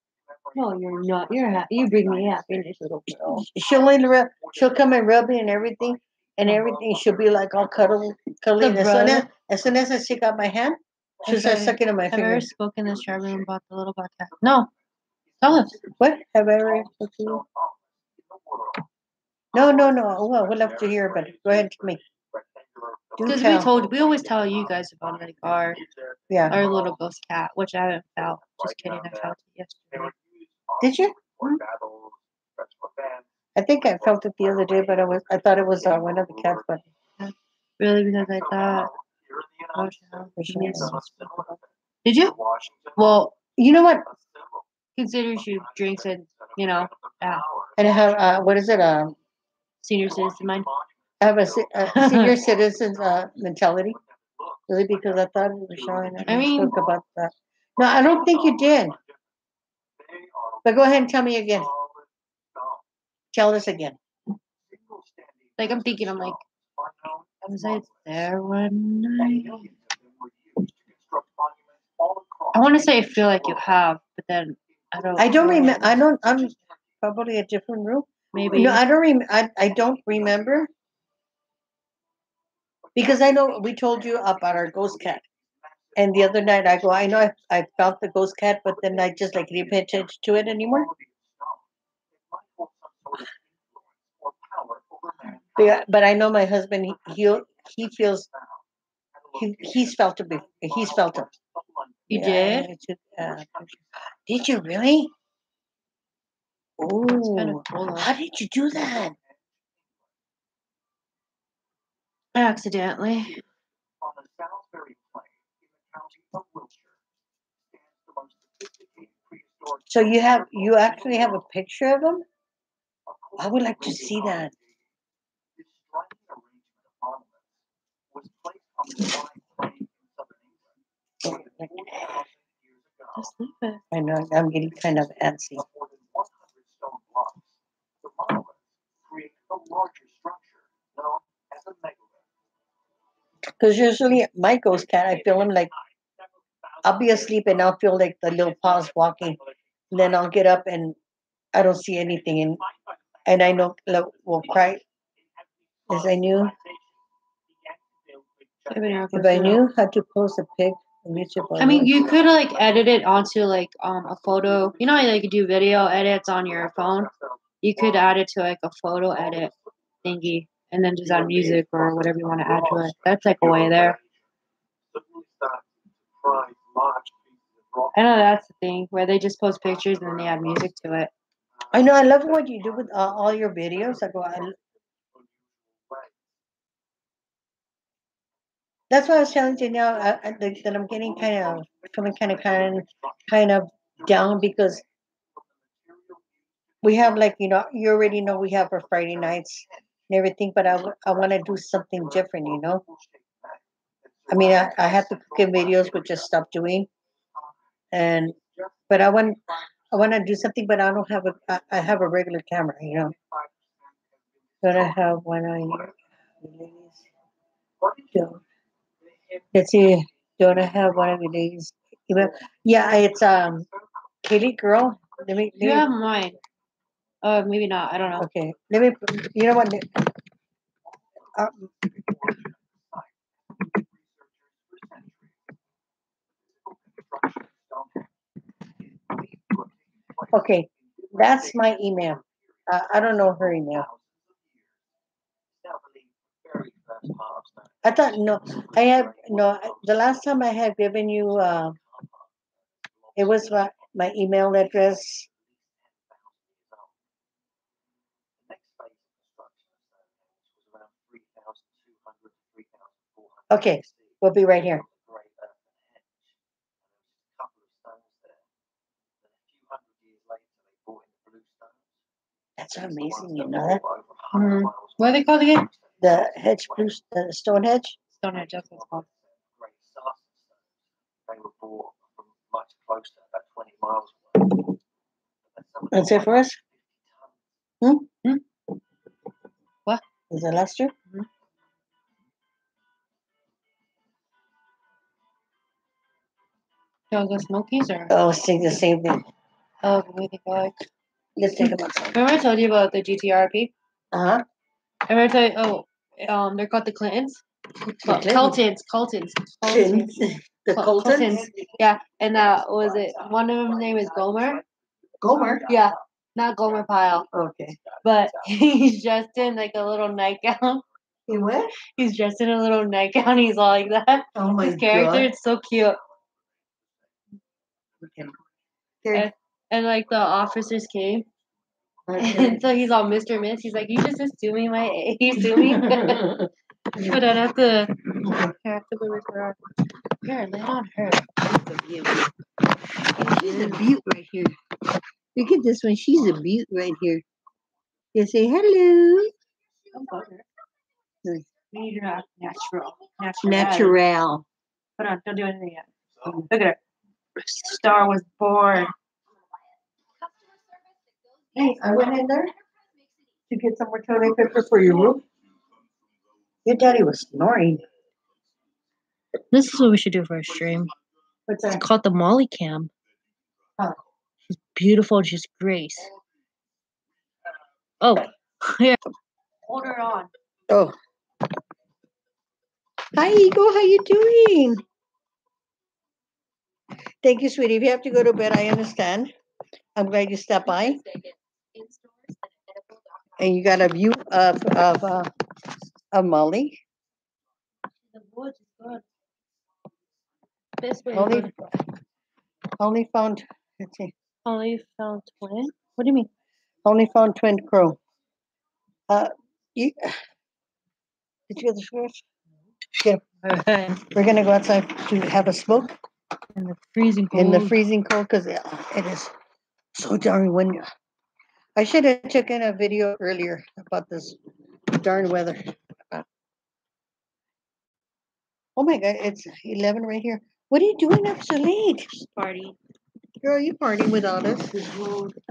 No, you're not. You bring me happiness, little girl. She'll come and rub me and everything, She'll be like all cuddly. And as soon as I stick out my hand, she'll start sucking on my Have I finger. ever spoken this chat room about the little black cat? No. Tell us. What have I ever spoken to you? No. Well, we'll have to hear, but go ahead to me. Because we always tell you guys about like our little ghost cat, which I haven't felt. Just kidding, I felt it yesterday. Did you? I think I felt it the other day, but I thought it was one of the cats, but really, because I thought. Did you? Well, you know what? Consider she drinks and yeah. And I have what is it? Senior citizen mind. I have a senior citizen's mentality. Really, because I thought we were showing. I spoke about that. No, I don't think you did. But go ahead and tell me again. Tell us again. Like I'm thinking, I'm like, I was there one night. I want to say I feel like you have, but then I don't. I don't remember. I don't. I'm probably a different room. Maybe. No, I don't. I don't remember because I know we told you about our ghost cat, and the other night I go. I know I felt the ghost cat, but then I just like didn't pay attention to it anymore. Yeah, but I know my husband. He feels he's felt it. He's felt it. You Yeah, did? I took, did you really? It's kind of Oh, cool. how did you do that? Accidentally. So you actually have a picture of him? I would like to see that. Just leave it. I know I'm getting kind of antsy. Because usually my ghost cat, I feel him like I'll be asleep and I'll feel like the little paws walking. And then I'll get up and I don't see anything, and I know like, will cry as I knew. If I knew how to post a pic on YouTube, I mean, you could like edit it onto like a photo. You know, how you do video edits on your phone. You could add it to like a photo edit thingy, and then just add music or whatever you want to add to it. That's like a way there. I know that's the thing where they just post pictures and then they add music to it. I know. I love what you do with all your videos. I go. That's why I was telling you now that I'm getting feeling kind of down because we have like you already know we have our Friday nights and everything, but I want to do something different. I mean, I have the cooking videos, which I stopped doing, and but I want to do something, but I don't have I have a regular camera. Gonna have one on your ladies. Let's see. Don't I have one of your ladies? Yeah, it's Kitty girl. You have mine. Maybe not. I don't know. Okay. Let me. You know what? Uh, okay, that's my email. I don't know her email. I thought no. I have no. The last time I had given you, it was my email address. Okay, we'll be right here. That's amazing, you know that? Mm-hmm. What are they called again? The hedge blue, Stonehenge. Stonehenge. That's what it's called. That's it for us. Hmm? What? Is it Lester? Mm-hmm. Y'all go Smokies or? Oh, sing the same thing. Oh, what do you like? Let's think about something. Remember I told you about the GTRP? Uh-huh. Remember I told you, they're called the Clintons? Coltons. The Coltons? Yeah, and was it, one of them's name is Gomer? Gomer? Yeah, not Gomer Pyle. Okay. But he's dressed in like a little nightgown. He what? He's dressed in a little nightgown. He's all like that. Oh my His character, God. it's so cute. Okay. And like the officers came. Okay. And so he's all Mr. Miss. He's like, you just assume me my age. You sue me? But I'd have to go with her. Here, lay it on her. She's a beaut right here. Look at this one. She's a beaut right here. You say hello. We need her natural. Natural. Hold on, don't do anything yet. Look at her. Star was born. Hey, I went in there to get some more toilet paper for your room. Your daddy was snoring. This is what we should do for a stream. What's It's that? called the Molly Cam. Oh. She's beautiful. She's Grace. Oh, here. Hold her on. Oh. Hi, Eagle. How you doing? Thank you, sweetie. If you have to go to bed, I understand. I'm glad you stopped by. And you got a view of Molly. The woods is good. Best way Only, to go. only found. Let's see. Only found twin? What do you mean? Only found twin crow. You, did you get the scratch? Yeah. We're gonna go outside to have a smoke In the freezing cold. in the freezing cold because it is so darn windy. I should have taken a video earlier about this darn weather. Oh my God, it's 11 right here. What are you doing up so late? Party. Girl, you party without us. It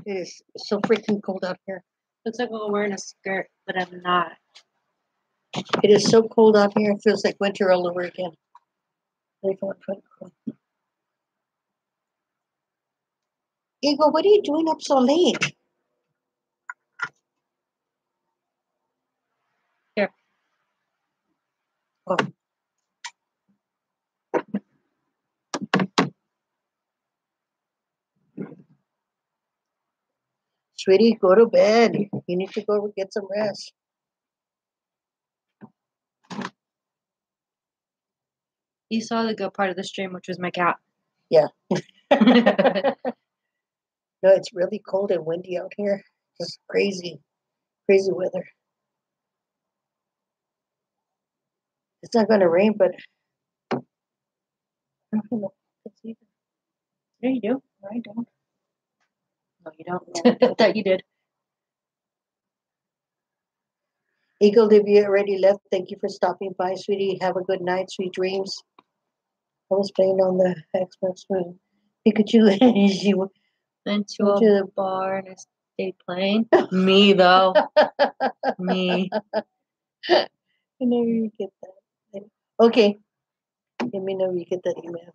is so freaking cold out here. Looks like I'm wearing a skirt, but I'm not. It is so cold out here. It feels like winter all over again. Eagle, what are you doing up so late? Here. Oh. Sweetie, go to bed. You need to go get some rest. You saw the good part of the stream, which was my cat. Yeah. No, it's really cold and windy out here. Just crazy, crazy weather. It's not going to rain, but I don't know. Yeah, you do. I don't. No, you don't. I thought you did. Eagle, if you already left, thank you for stopping by, sweetie. Have a good night, sweet dreams. I was playing on the Xbox with Pikachu, and she went Went to to a the bar and I stayed playing. Me, though. Me. I never you get that. Okay. Let me know if you get that email.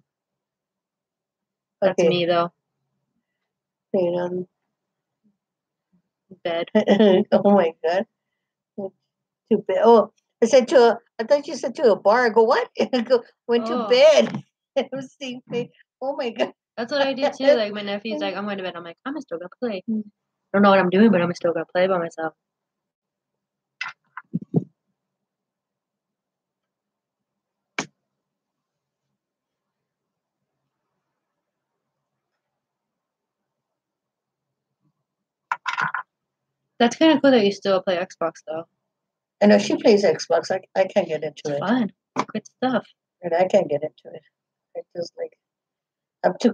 That's Okay. me, though. Playing on Bed. oh my God. To bed. Oh, I thought you said to a bar. I go, what? I go, went to Oh. bed. I was thinking, oh my God. That's what I do, too. Like, my nephew's like, I'm going to bed. I'm like, I'm still going to play. I don't know what I'm doing, but I'm still going to play by myself. That's kind of cool that you still play Xbox, though. I know she plays Xbox. I can't get into It's it. fun. It's good stuff. And I can't get into it. I just like, I'm too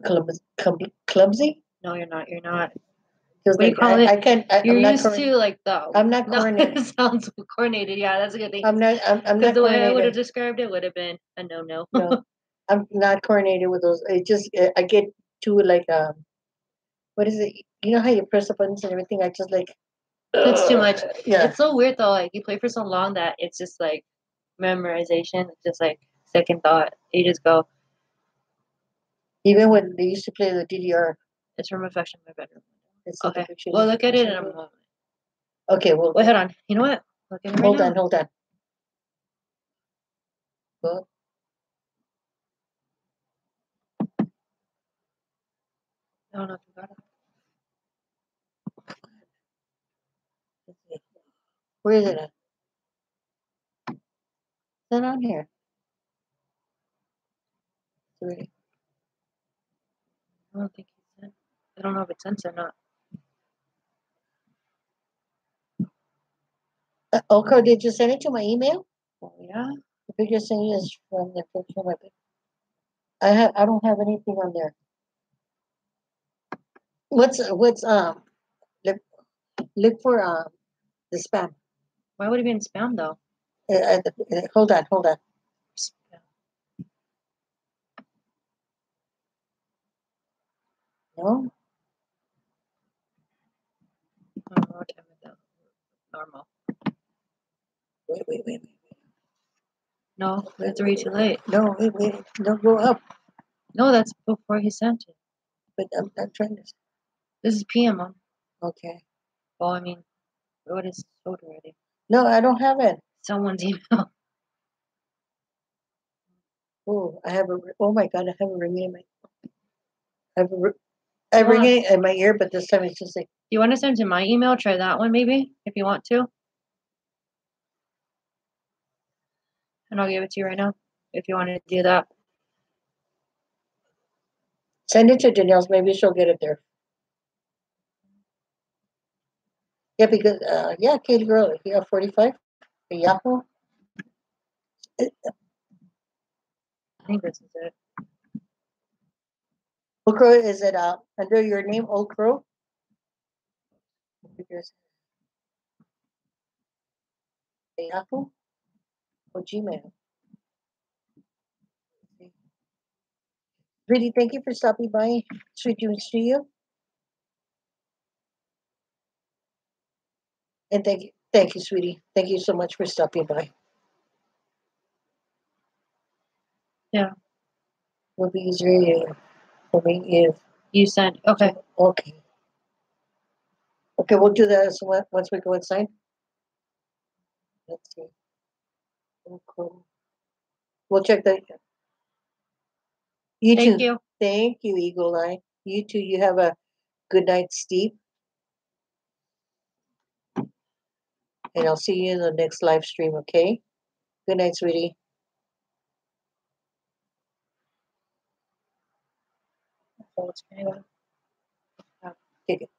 clumsy. No, you're not. You're not. Just What do you like, call it? I can't. You're I'm not used to, like, the... I'm not No, coordinated. it sounds coordinated. Yeah, that's a good thing. I'm not Because the way I would have coordinated. described it would have been a no-no. No, I'm not coordinated with those. It just I get too like what is it? You know how you press the buttons and everything? I just like It's too much. Yeah. It's so weird, though. Like, you play for so long that it's just, like, memorization. It's just, like, second thought. You just go, Even when they used to play the DDR. it's from affection in my bedroom. It's in the Okay. picture. Well, look at it in a moment. Okay, well, Wait, hold on. You know what? Look at it right hold now. on, hold on. Go. I don't know if you got it. Let's see. Where is it at? It's not on here. Three. I don't think he sent. I don't know if it's sent or not. Okay, did you send it to my email? Oh, yeah. The picture saying is from the picture of my picture. I don't have anything on there. What's look for the spam. Why would it be in spam, though? Hold on. Spam. No, I don't know what time is that. Normal. wait. No, it's already too late. No, wait, don't go up. No, that's before he sent it. But I'm trying to. This is PM, Mom. Okay. Well, I mean, what is sold already? No, I don't have it. Someone's email. Oh, I have a. Oh my God, I have a ringing in my. I have a ringing in my ear, but this time it's just like. You want to send to my email? Try that one maybe, if you want to. And I'll give it to you right now, if you want to do that. Send it to Danielle's. Maybe she'll get it there. Yeah, because yeah, Katie Girl, yeah, 45, Yahoo. I think this is it. Old Crow, is it under your name, Old Crow? Yahoo or Gmail? Really, thank you for stopping by. Sweet dreams to you. And thank you, sweetie. Thank you so much for stopping by. Yeah. Would be easier for me if You sent. Okay. Okay. Okay, we'll do that once we go inside. Let's see. Okay. We'll check that. You Thank too. you. Thank you, Eagle Eye. You too. You have a good night's sleep. And I'll see you in the next live stream, okay? Good night, sweetie. Take it.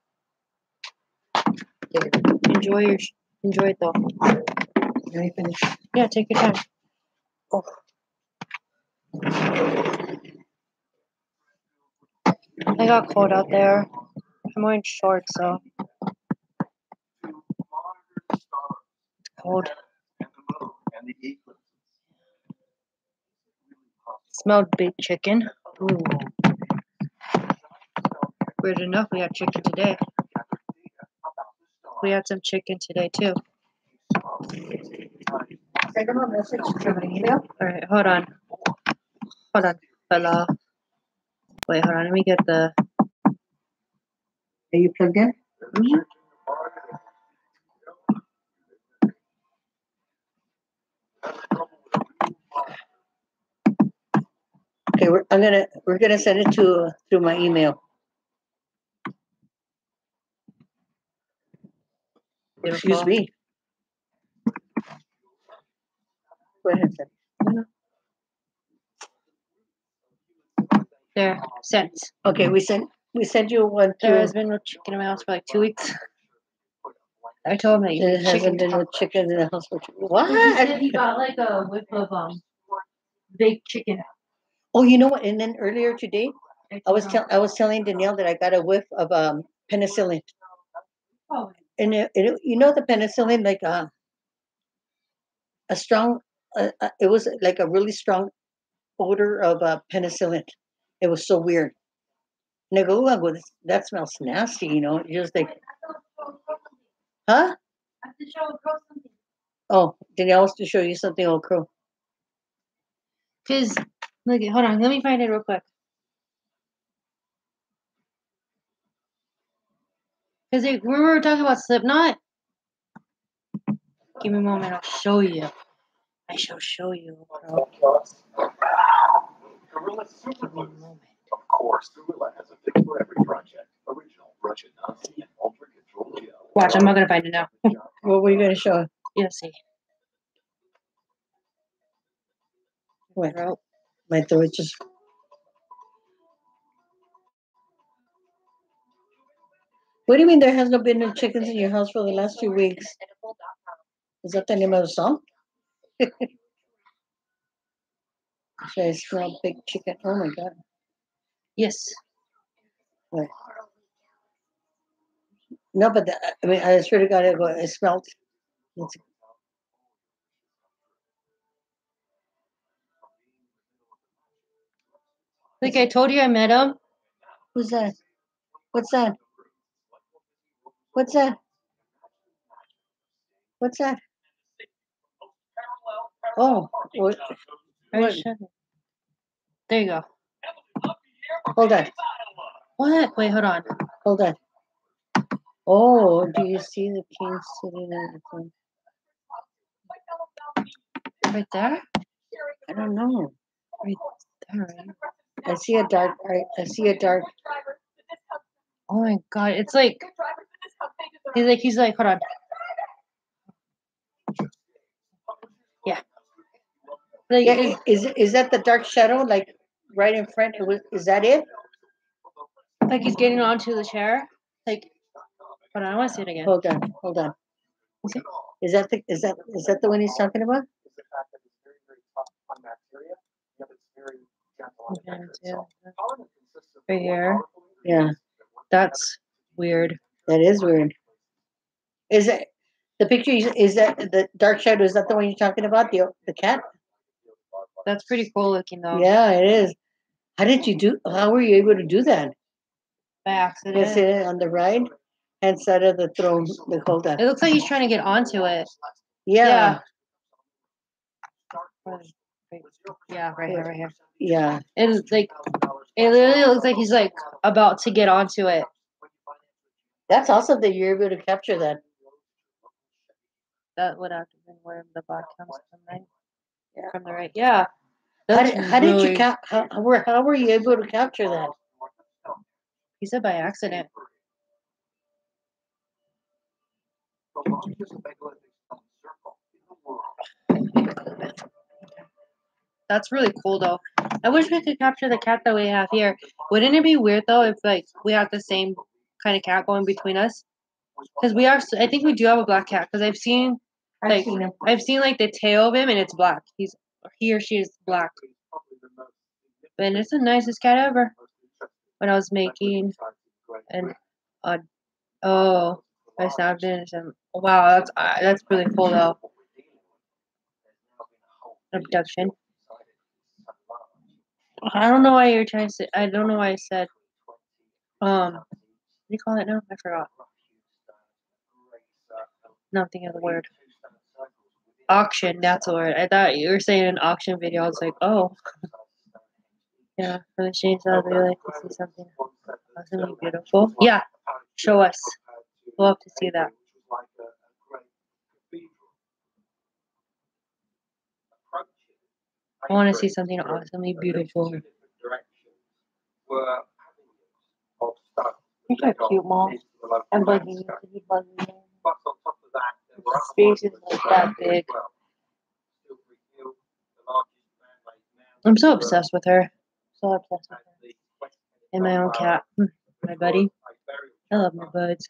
Take it. Enjoy it though. Let me finish. Yeah, take your time. Oh. I got cold out there. I'm wearing shorts, so it's cold. Smelled big chicken. Ooh. Weird enough, we had chicken today. We had some chicken today too. Send them a message to my email. Alright, hold on. Hold on, fella. Wait, hold on, let me get the. Are you plugged in? Mm-hmm. Okay, we're gonna send it through my email. Beautiful. Excuse me. Go ahead, sir. There, sent. Okay, we sent you one There too. has been no chicken in my house for like 2 weeks. I told him that you There need hasn't chicken. been no chicken in the house for what? He said he got like a whip of baked chicken. Oh, you know what? And then earlier today, I was telling Danielle that I got a whiff of penicillin. Oh. And you know the penicillin, like a strong, it was like a really strong odor of penicillin. It was so weird. And I go, oh, that smells nasty, you know. Just like, huh? I have to show a girl something. Oh, Danielle wants to show you something, Old Crow. Cause look, hold on, let me find it real quick. Cause remember we were talking about Slipknot. Give me a moment, I'll show you. I shall show you, bro. Gorilla Superglue. Of course, Gorilla has a fix for every project. Original Brush and Nazi and Ultra Control Gel. Watch, I'm not gonna find it now. What were you going to show? You'll see. What? My throat just. What do you mean there has not been no chickens in your house for the last 2 weeks? Is that the name of the song? Should I smell big chicken? Oh my God. Yes. What? No, but I mean, I swear to God, I smelled. Like I told you, I met him. Who's that? What's that? What's that? What's that? Oh, what? Are you What? sure? There you go. Hold on. What? Wait, hold on. Hold on. Oh, do you see the king sitting in the thing? Right there? I don't know. Right there, right? I see a dark. I see a dark. Oh my god, it's like he's like, hold on. Yeah. Like, Yeah, is that the dark shadow like right in front? Is that it? like he's getting onto the chair. Like, hold on, I want to see it again. Hold on. Hold on. Is it? Is that the one he's talking about? Is the fact that it's very, very tough on bacteria, yet it's very gentle on Okay, bacteria. yeah. So pollen consists of Right four here. powerful Yeah. ingredients that work That's weird. That is weird. Is it the picture? Is that the dark shadow? Is that the one you're talking about? The cat? That's pretty cool looking though. Yeah, it is. How did you do? How were you able to do that? By Just accident. sit on the right hand side of the throne. Hold on. It looks like he's trying to get onto it. Yeah. Yeah, right here, right here. Yeah. It's like it literally looks like he's like about to get onto it. That's awesome that you're able to capture that. That would have to been where the black comes from, right? Yeah. From the right. Yeah. How That's did, how did you really- cap? How were you able to capture that? He said by accident. the largest megalithic stone circle in the world. That's really cool though. I wish we could capture the cat that we have here. Wouldn't it be weird though if like we have the same kind of cat going between us? Because we are. I think we do have a black cat. Because I've seen like I've seen like the tail of him and it's black. He or she is black. And it's the nicest cat ever. When I was making an I snapped in some. Wow, that's really cool though. Abduction. I don't know why you're trying to say. I don't know why I said. What do you call it now? I forgot. No, I'm thinking of the word. Auction. That's the word. I thought you were saying an auction video. I was like, oh. Yeah, for the shades, I'd really like to see something awesomely beautiful. Yeah, show us. We'll have to see that. I want to see something awesomely beautiful. Look how cute, Mom. I'm bugging you. He's bugging me. His face is like that big. I'm so obsessed with her. So obsessed with her. And my own cat. My buddy. I love my buds.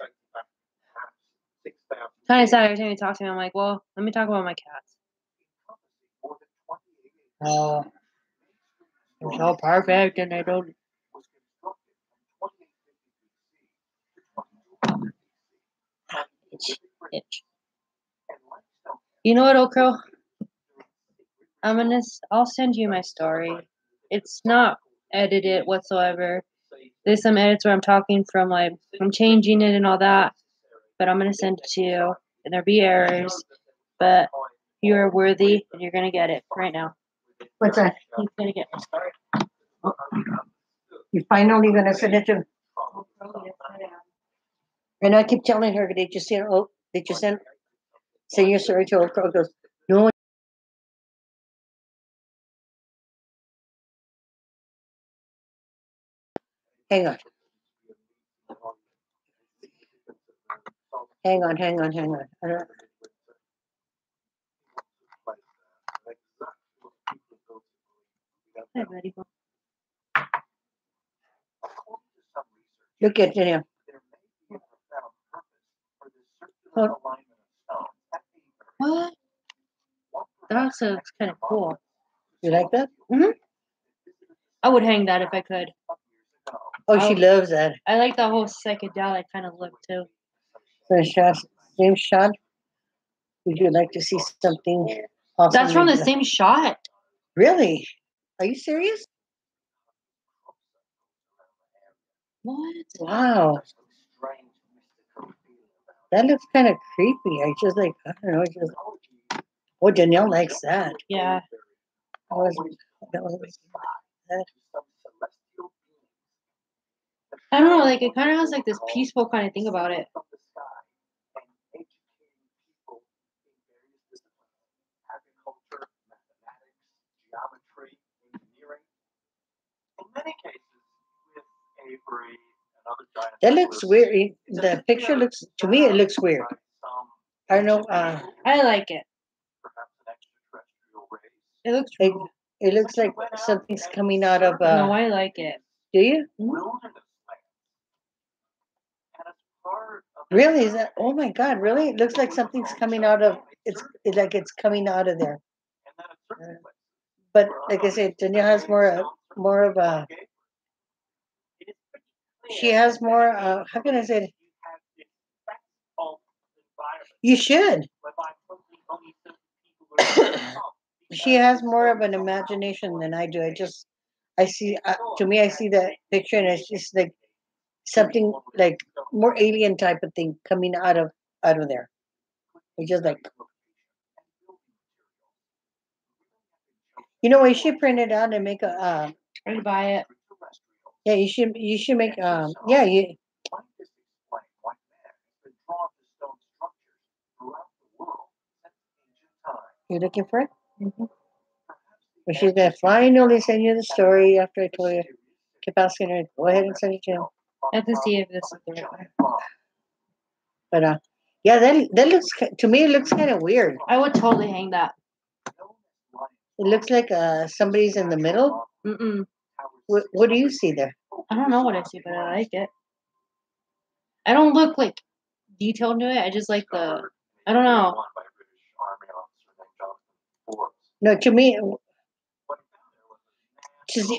Kind of sad every time you talk to me. I'm like, well, let me talk about my cats. Oh, they're so perfect, and they don't. Itch. You know what, Okro? I'll send you my story. It's not edited whatsoever. There's some edits where I'm talking from like I'm changing it and all that, but I'm gonna send it to you, and there'll be errors, but you are worthy, and you're gonna get it right now. What's that? He's gonna get my story. You're finally gonna send it to. And I keep telling her, did you send? Oh, did you send your story to Okra? Goes, no. Hang on. Hang on. Hi, buddy. Look at him. What? That looks kind of cool. You like that? I would hang that if I could. Oh, she loves that. I like the whole psychedelic kind of look too. The shot, same shot. Would you like to see something awesome? That's from the same shot. Really? Are you serious? What? Wow. That looks kind of creepy. I just like, I don't know, just Oh, Danielle likes that. Yeah. That was that. I don't know, like it kind of has like this peaceful kind of thing about it. That looks weird. The picture looks to me. It looks weird. I don't know. I like it. It looks It, real. it looks like something's coming out of. No, I like it. Do you really? Is that? Oh my God! Really? It looks like something's coming out of. It's like it's coming out of there. But like I said, Danielle has more of a. She has more. How can I say it? You should. She has more of an imagination than I do. I see. To me, I see that picture, and it's just like something like more alien type of thing coming out of there. It's just like we should print it out and make a. I'd buy it. Yeah, you should make yeah you. You're looking for it? Mhm. Well, she's gonna finally send you the story after I told you. Keep asking her. Go ahead and send it to him. I have to see if this is the right one. But yeah, that looks to me it looks kind of weird. I would totally hang that. It looks like somebody's in the middle. Mm-mm. What do you see there? I don't know what I see, but I like it. I don't look like detailed to it. I just like the. I don't know. No, to me,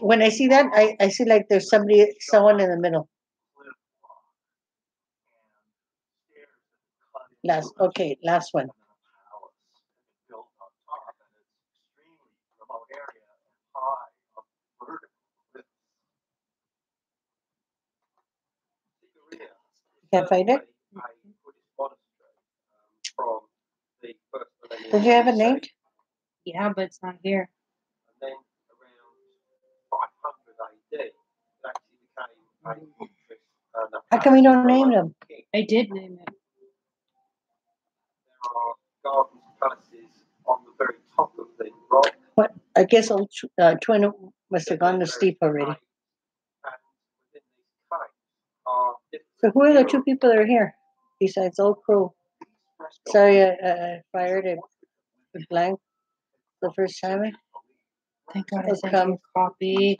when I see that, I see like there's someone in the middle. Last one. Can't find it. Does you have a name? Yeah, but it's not here. How come you don't name them? I did name it. What? I guess old twin must have gone to sleep already. So who are the two people that are here besides old crew? Sorry, I fired it blank the first time. Thank God I Oh, sent you a copy.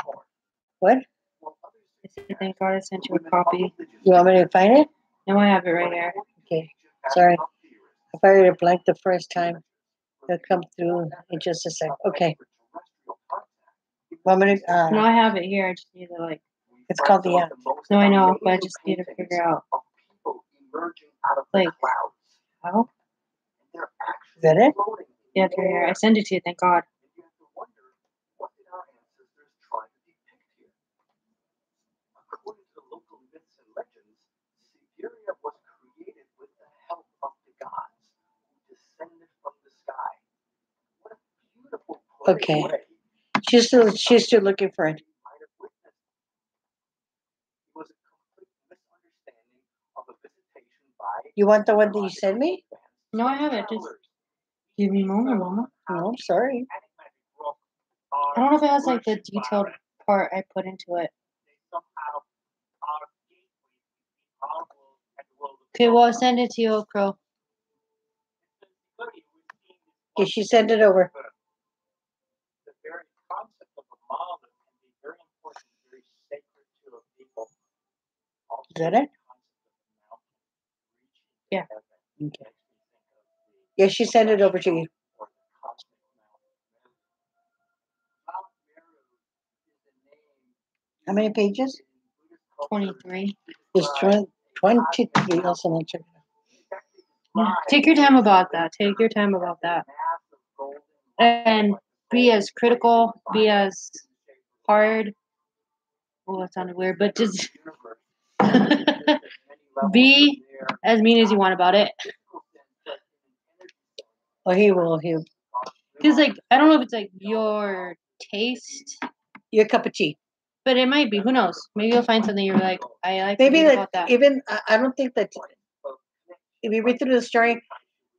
What? I said, thank God I sent you a copy. You want me to find it? No, I have it right here. Okay. Sorry. I fired it blank the first time. It'll come through in just a sec. Okay. Want me to, No, I have it here. I just need to like. it's called the app. No, I know, but I just need to figure out like how. Is that it? Yeah, it's right here. I sent it to you. Thank God. Okay. She's still looking for it. You want the one that you sent me? No, I have it. Just give me a moment, Mama. No, I'm sorry. I don't know if it has like the detailed part I put into it. Okay, well, I'll send it to you, Crow. Okay, she sent it over. Is that it? Yeah. Okay. Yeah, she sent it over to you. How many pages? 23. There's 23. Also, want to check it out. Yeah. Take your time about that. Take your time about that. And be as critical, be as hard. Oh, that sounded weird, but just be as mean as you want about it. Oh, he will. Because like I don't know if it's like your taste, Your cup of tea. but it might be. Who knows? Maybe you'll find something you're like, I like to Maybe read that about that. even I don't think that if you read through the story,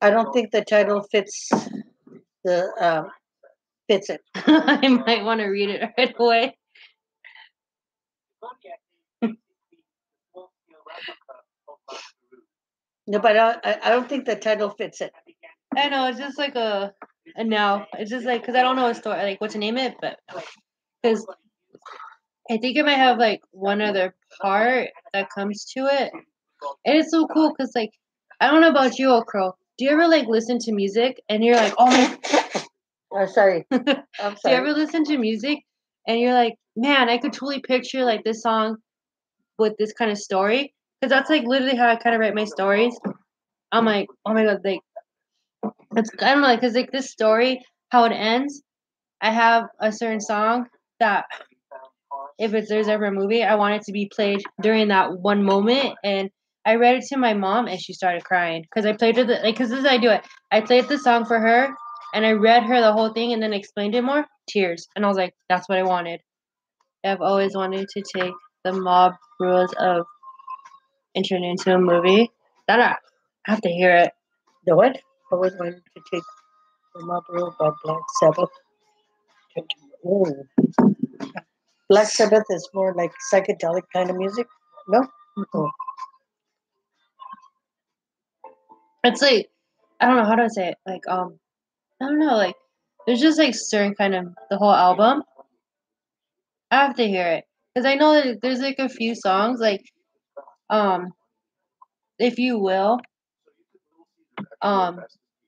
I don't think the title fits the fits it. I might want to read it right away. No, but I don't think the title fits it. I know it's just like a no. It's just like because I don't know a story like what to name it, but because I think it might have like one other part that comes to it, and it's so cool because like I don't know about you, Okro. Do you ever like listen to music and you're like, oh my, I'm sorry. I'm do you sorry. ever listen to music and you're like, man, I could totally picture like this song with this kind of story because that's like literally how I kind of write my stories. I'm like, oh my god, like it's I don't know, because like this story, how it ends. I have a certain song that if there's ever a movie, I want it to be played during that one moment. And I read it to my mom, and she started crying because I played it like because this is how I do it. I played the song for her, and I read her the whole thing, and then explained it more. Tears, and I was like, that's what I wanted. I've always wanted to take the mob rules of and turn it into a movie. That I have to hear it. The what? I was going to take the Marlboro by Black Sabbath. Oh, Black Sabbath is more like psychedelic kind of music. No. Oh. It's like I don't know how to say it. Like I don't know. Like there's just like certain kind of the whole album. I have to hear it because I know that there's like a few songs like um if you will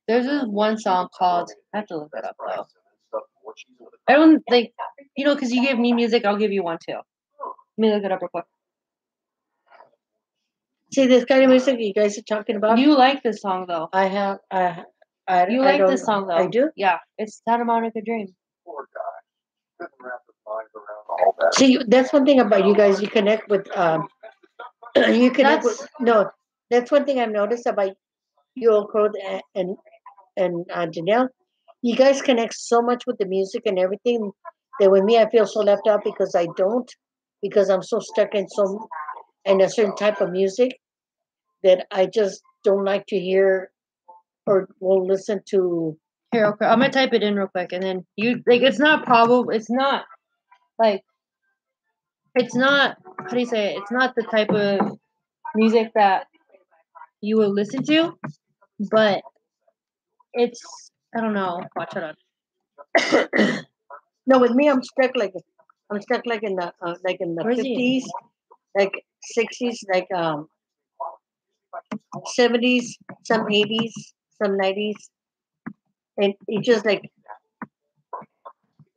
there's this one song called I have to look it up though. I don't like because you give me music, I'll give you one too. Let me look it up real quick. See this kind of music you guys are talking about? You like this song though. I have. You I like don't, this song though. I do. Yeah, it's Santa Monica Dream. Poor guy. Couldn't wrap his mind around all that. See, that's one thing about you guys. You connect with you connect with That's no. That's one thing I've noticed about you, Okro, and Janelle. You guys connect so much with the music and everything that with me I feel so left out because I don't, because I'm so stuck in a certain type of music that I just don't like to hear or will listen to. here. Okay, I'm gonna type it in real quick, and then you like. It's not probable. It's not like it's not. How do you say it? It's not the type of music that you will listen to, but it's. I don't know. Watch it on. No, with me I'm stuck like in the Where's he? 50s, like 60s, like 70s, some 80s, some 90s, and it's just like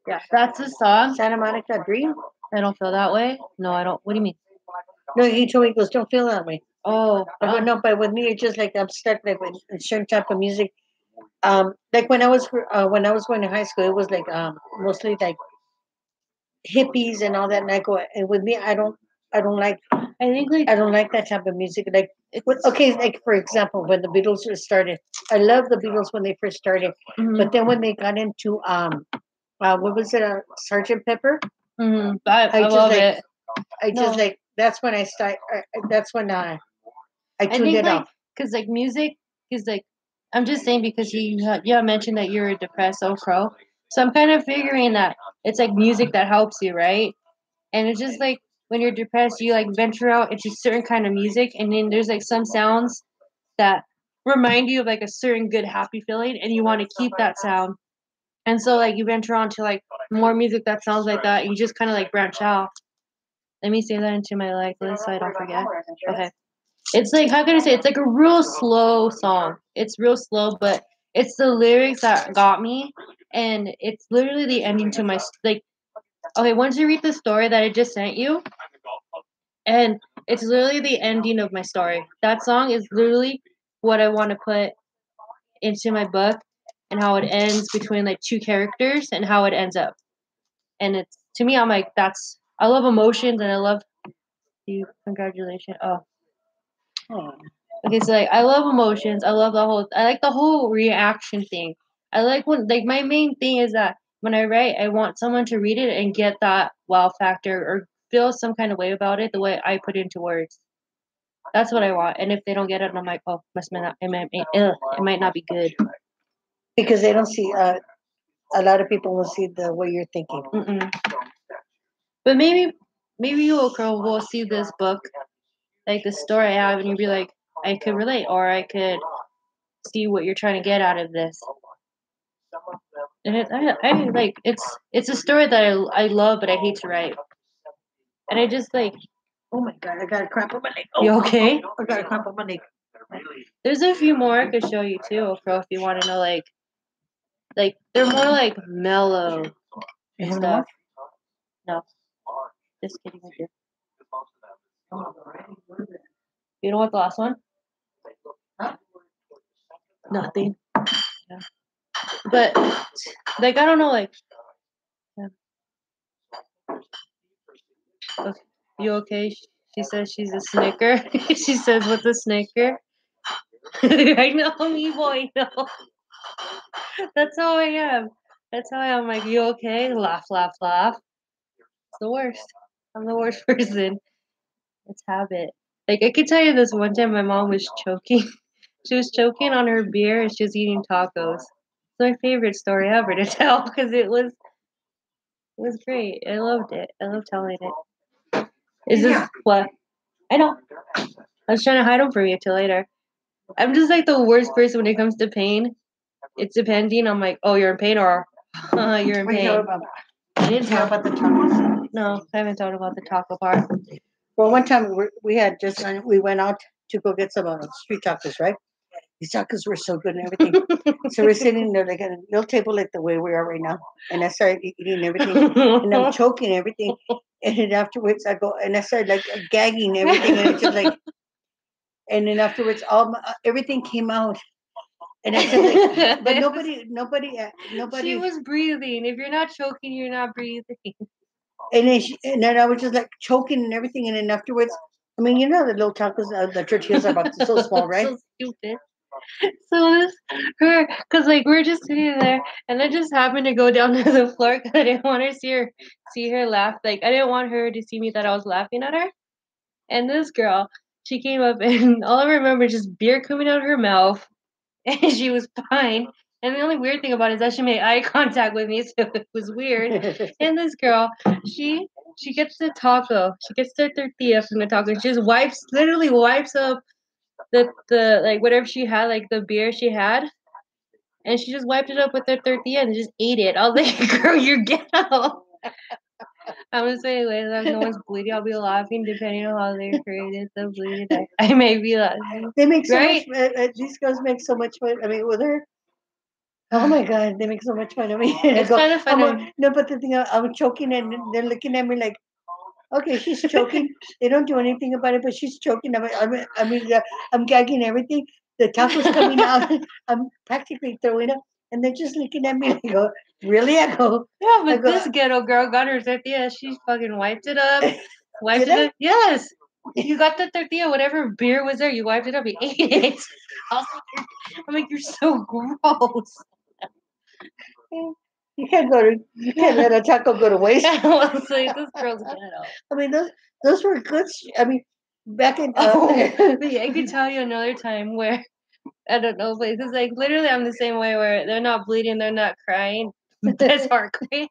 Yeah, that's the song. Santa Monica Dream. I don't feel that way. No, I don't. What do you mean? No, he told me he goes, don't feel that way. Oh, I go, no, but with me it's just like I'm stuck like with a certain type of music. Like when I was going to high school, it was like mostly like hippies and all that. And I go, and with me, I don't like I think like I don't like that type of music. Like, it's okay, like for example, when the Beatles were started, I love the Beatles when they first started, but then when they got into what was it, Sergeant Pepper? I just love like it. I just No. like that's when I start. That's when I I tuned think it like off. because like music is like I'm just saying because you mentioned that you're a depressed old crow, so I'm kind of figuring that it's like music that helps you, right? And it's just like when you're depressed, you like venture out into certain kind of music, and then there's like some sounds that remind you of like a certain good happy feeling, and you want to keep that sound. And so like you venture on to like more music that sounds like that, and you just kind of like branch out. Let me save that into my like list so I don't forget. Okay. It's like how can I say? It's like a real slow song. It's real slow, but it's the lyrics that got me, and it's literally the ending to my like. Okay, once you read the story that I just sent you, and it's literally the ending of my story. That song is literally what I want to put into my book, and how it ends between like two characters, and how it ends up. And it's to me, I'm like, that's I love emotions, and I love you. Congratulations. Oh. Oh, Okay, so like I love emotions. I love I like the whole reaction thing. I like when like my main thing is that when I write, I want someone to read it and get that wow factor or feel some kind of way about it the way I put it into words. That's what I want. And if they don't get it, I'm like, oh, it might not be good. Because they don't see. A lot of people will see the way you're thinking. Mm-mm. But maybe you, girl, will see this book, like the story I have, and you'll be like, I could relate, or I could see what you're trying to get out of this. And I like it's a story that I love, but I hate to write. And I just like, Oh my god, I got a cramp on my leg. you okay? I got a cramp on my leg. There's a few more I could show you too, Pro, if you want to know. Like they're more like mellow and stuff. No, just kidding with you. You know what the last one? Nothing. Yeah. But like I don't know, like yeah. Okay. You okay? She says she's a snicker. She says what's a snicker? I know me boy, no. That's how I am. That's how I am. Like, you okay? Laugh, laugh, laugh. It's the worst. I'm the worst person. It's habit. Like I could tell you this one time my mom was choking. She was choking on her beer and she was eating tacos. It's my favorite story ever to tell because it was great. I loved it. I love telling it. Is this what? I know. I was trying to hide them from you till later. I'm just like the worst person when it comes to pain. It's depending. I'm like, oh, you're in pain or you're in pain. I didn't talk about the tacos. No, I haven't talked about the taco part. Well, one time we had just we went out to go get some street tacos, right? These tacos were so good and everything. So we're sitting there like at a little table like the way we are right now, and I started eating everything, and I'm choking everything, and then afterwards I go and I started like gagging everything, and it's just like, and then afterwards everything came out. And I said, like, but nobody. She was breathing. If you're not choking, you're not breathing. And then I was just like choking and everything. And then afterwards, I mean, you know, the little tacos, the tortillas are about so small, right? So stupid. So because like we're just sitting there, and I just happened to go down to the floor because I didn't want to see her laugh. Like I didn't want her to see me that I was laughing at her. And this girl, she came up, and all I remember is just beer coming out of her mouth. And she was fine. And the only weird thing about it is that she made eye contact with me, so it was weird. And this girl, she gets the taco. She gets the tortilla from the taco. She just literally wipes up the like whatever she had, like the beer she had. And she just wiped it up with her tortilla and just ate it. I was like, girl, you're ghetto. I'm gonna say later that no one's bleeding. I'll be laughing depending on how they created the bleed. I may be laughing. They make so right? much. These girls make so much fun. I mean, with her. Oh my god, they make so much fun of me. It's kind of funny. No, but the thing, I'm choking, and they're looking at me like, okay, she's choking. They don't do anything about it, but she's choking. I'm gagging everything. The taco's coming out. I'm practically throwing up, and they're just looking at me. I go, really? I go, yeah, but this ghetto girl got her tortilla. She fucking wiped it up. Wiped it up. Yes. You got the tortilla, whatever beer was there, you wiped it up, you ate it. I'm like, you're so gross. You can't let a taco go to waste. I was like, this girl's ghetto. I mean, those were good. I mean, back in. But yeah, I could tell you another time where I don't know places like literally I'm the same way where they're not bleeding, they're not crying. That's hardcore.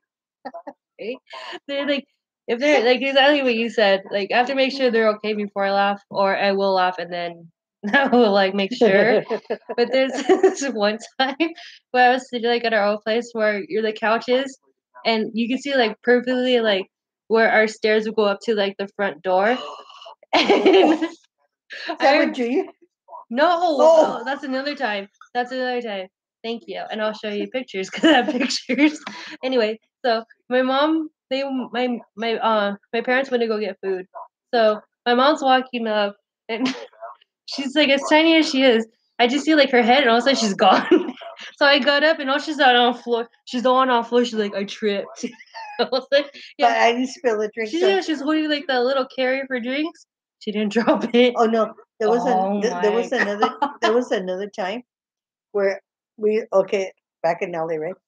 They're like if they're like exactly what you said. Like I have to make sure they're okay before I laugh, or I will laugh and then I will like make sure. But there's this one time where I was sitting like at our old place where the couch is, and you can see like perfectly like where our stairs would go up to like the front door. And no, that's another time. That's another time. Thank you, and I'll show you pictures because I have pictures. Anyway, so my mom, my parents went to go get food. So my mom's walking up, and she's like as tiny as she is. I just see like her head, and all of a sudden she's gone. So I got up, and all she's on the floor. She's the one on the floor. She's like, I tripped. I was like, yeah. But I didn't spill the drink. She's holding like the little carrier for drinks. She didn't drop it. Oh no, there was another time where back back in LA, right?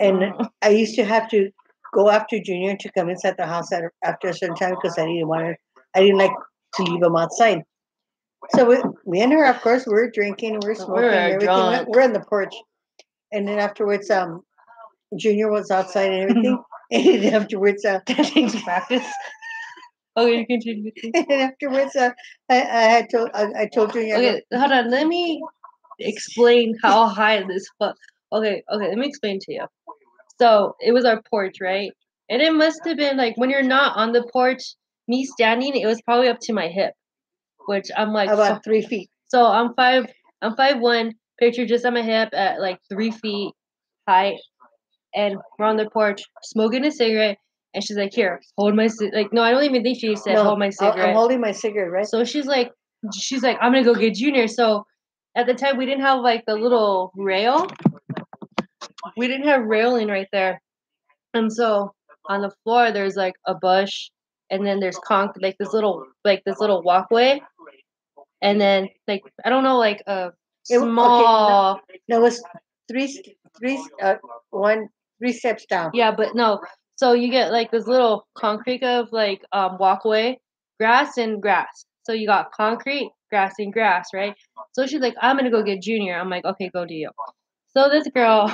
And I used to have to go after Junior to come inside the house after a certain time because I didn't like to leave him outside. So me and her, of course, we're drinking, we're smoking, We're and everything. drunk. We're on the porch, and then afterwards, Junior was outside and everything, and then afterwards, Things practice. Okay, you continue. and then afterwards, I told Junior, I go, Okay, hold on. Let me explain how high this Okay, let me explain to you. So it was our porch, right? And it must have been like when you're not on the porch, me standing, it was probably up to my hip, which I'm like, about 3 feet. so I'm 5'1", picture just on my hip at like 3 feet height, and we're on the porch smoking a cigarette, and she's like, "Here, hold my like." No, I don't even think she said, No, "Hold my I'm cigarette." holding my cigarette, right? So she's like, "I'm gonna go get Junior." So at the time, we didn't have like the little rail. We didn't have railing right there, and so on the floor there's like a bush, and then there's like this little walkway, and then like I don't know, like a small. No, it was three steps down. Yeah, but no. So you get like this little concrete of like walkway, grass and grass. So you got concrete, grass and grass, right? So she's like, "I'm gonna go get Junior." I'm like, "Okay, go do you." So this girl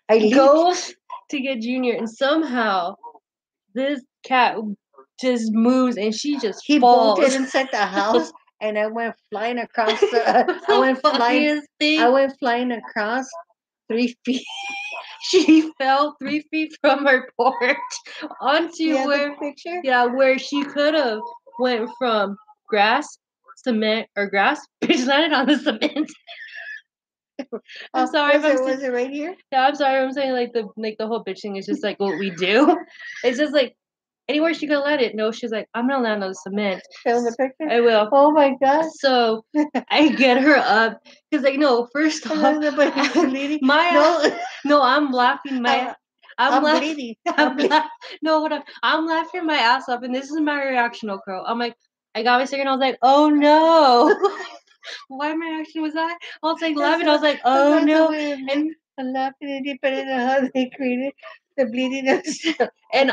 I leaped. goes to get Junior, and somehow this cat just moves, and she just He falls. bolted inside the house, and I went flying across. I went flying across 3 feet. She fell 3 feet from her porch onto You have where, the picture? where she could have went from grass, cement, or grass. Bitch landed on the cement. I'm sorry if Was it right here? Yeah, I'm sorry. I'm saying like the whole bitch thing is just like what we do. It's just like anywhere she could land it. No, she's like, I'm gonna land on the cement. Show the picture. I will. Oh my god! So I get her up because like no, first off, no, I'm laughing I'm bleeding. No, hold on. I'm laughing my ass off, and this is my reaction, Okro. I'm like, I got my cigarette, and I was like, oh no. Why my reaction was that? I was like laughing. I was like, oh no. And I'm laughing depending on how they created the bleeding. And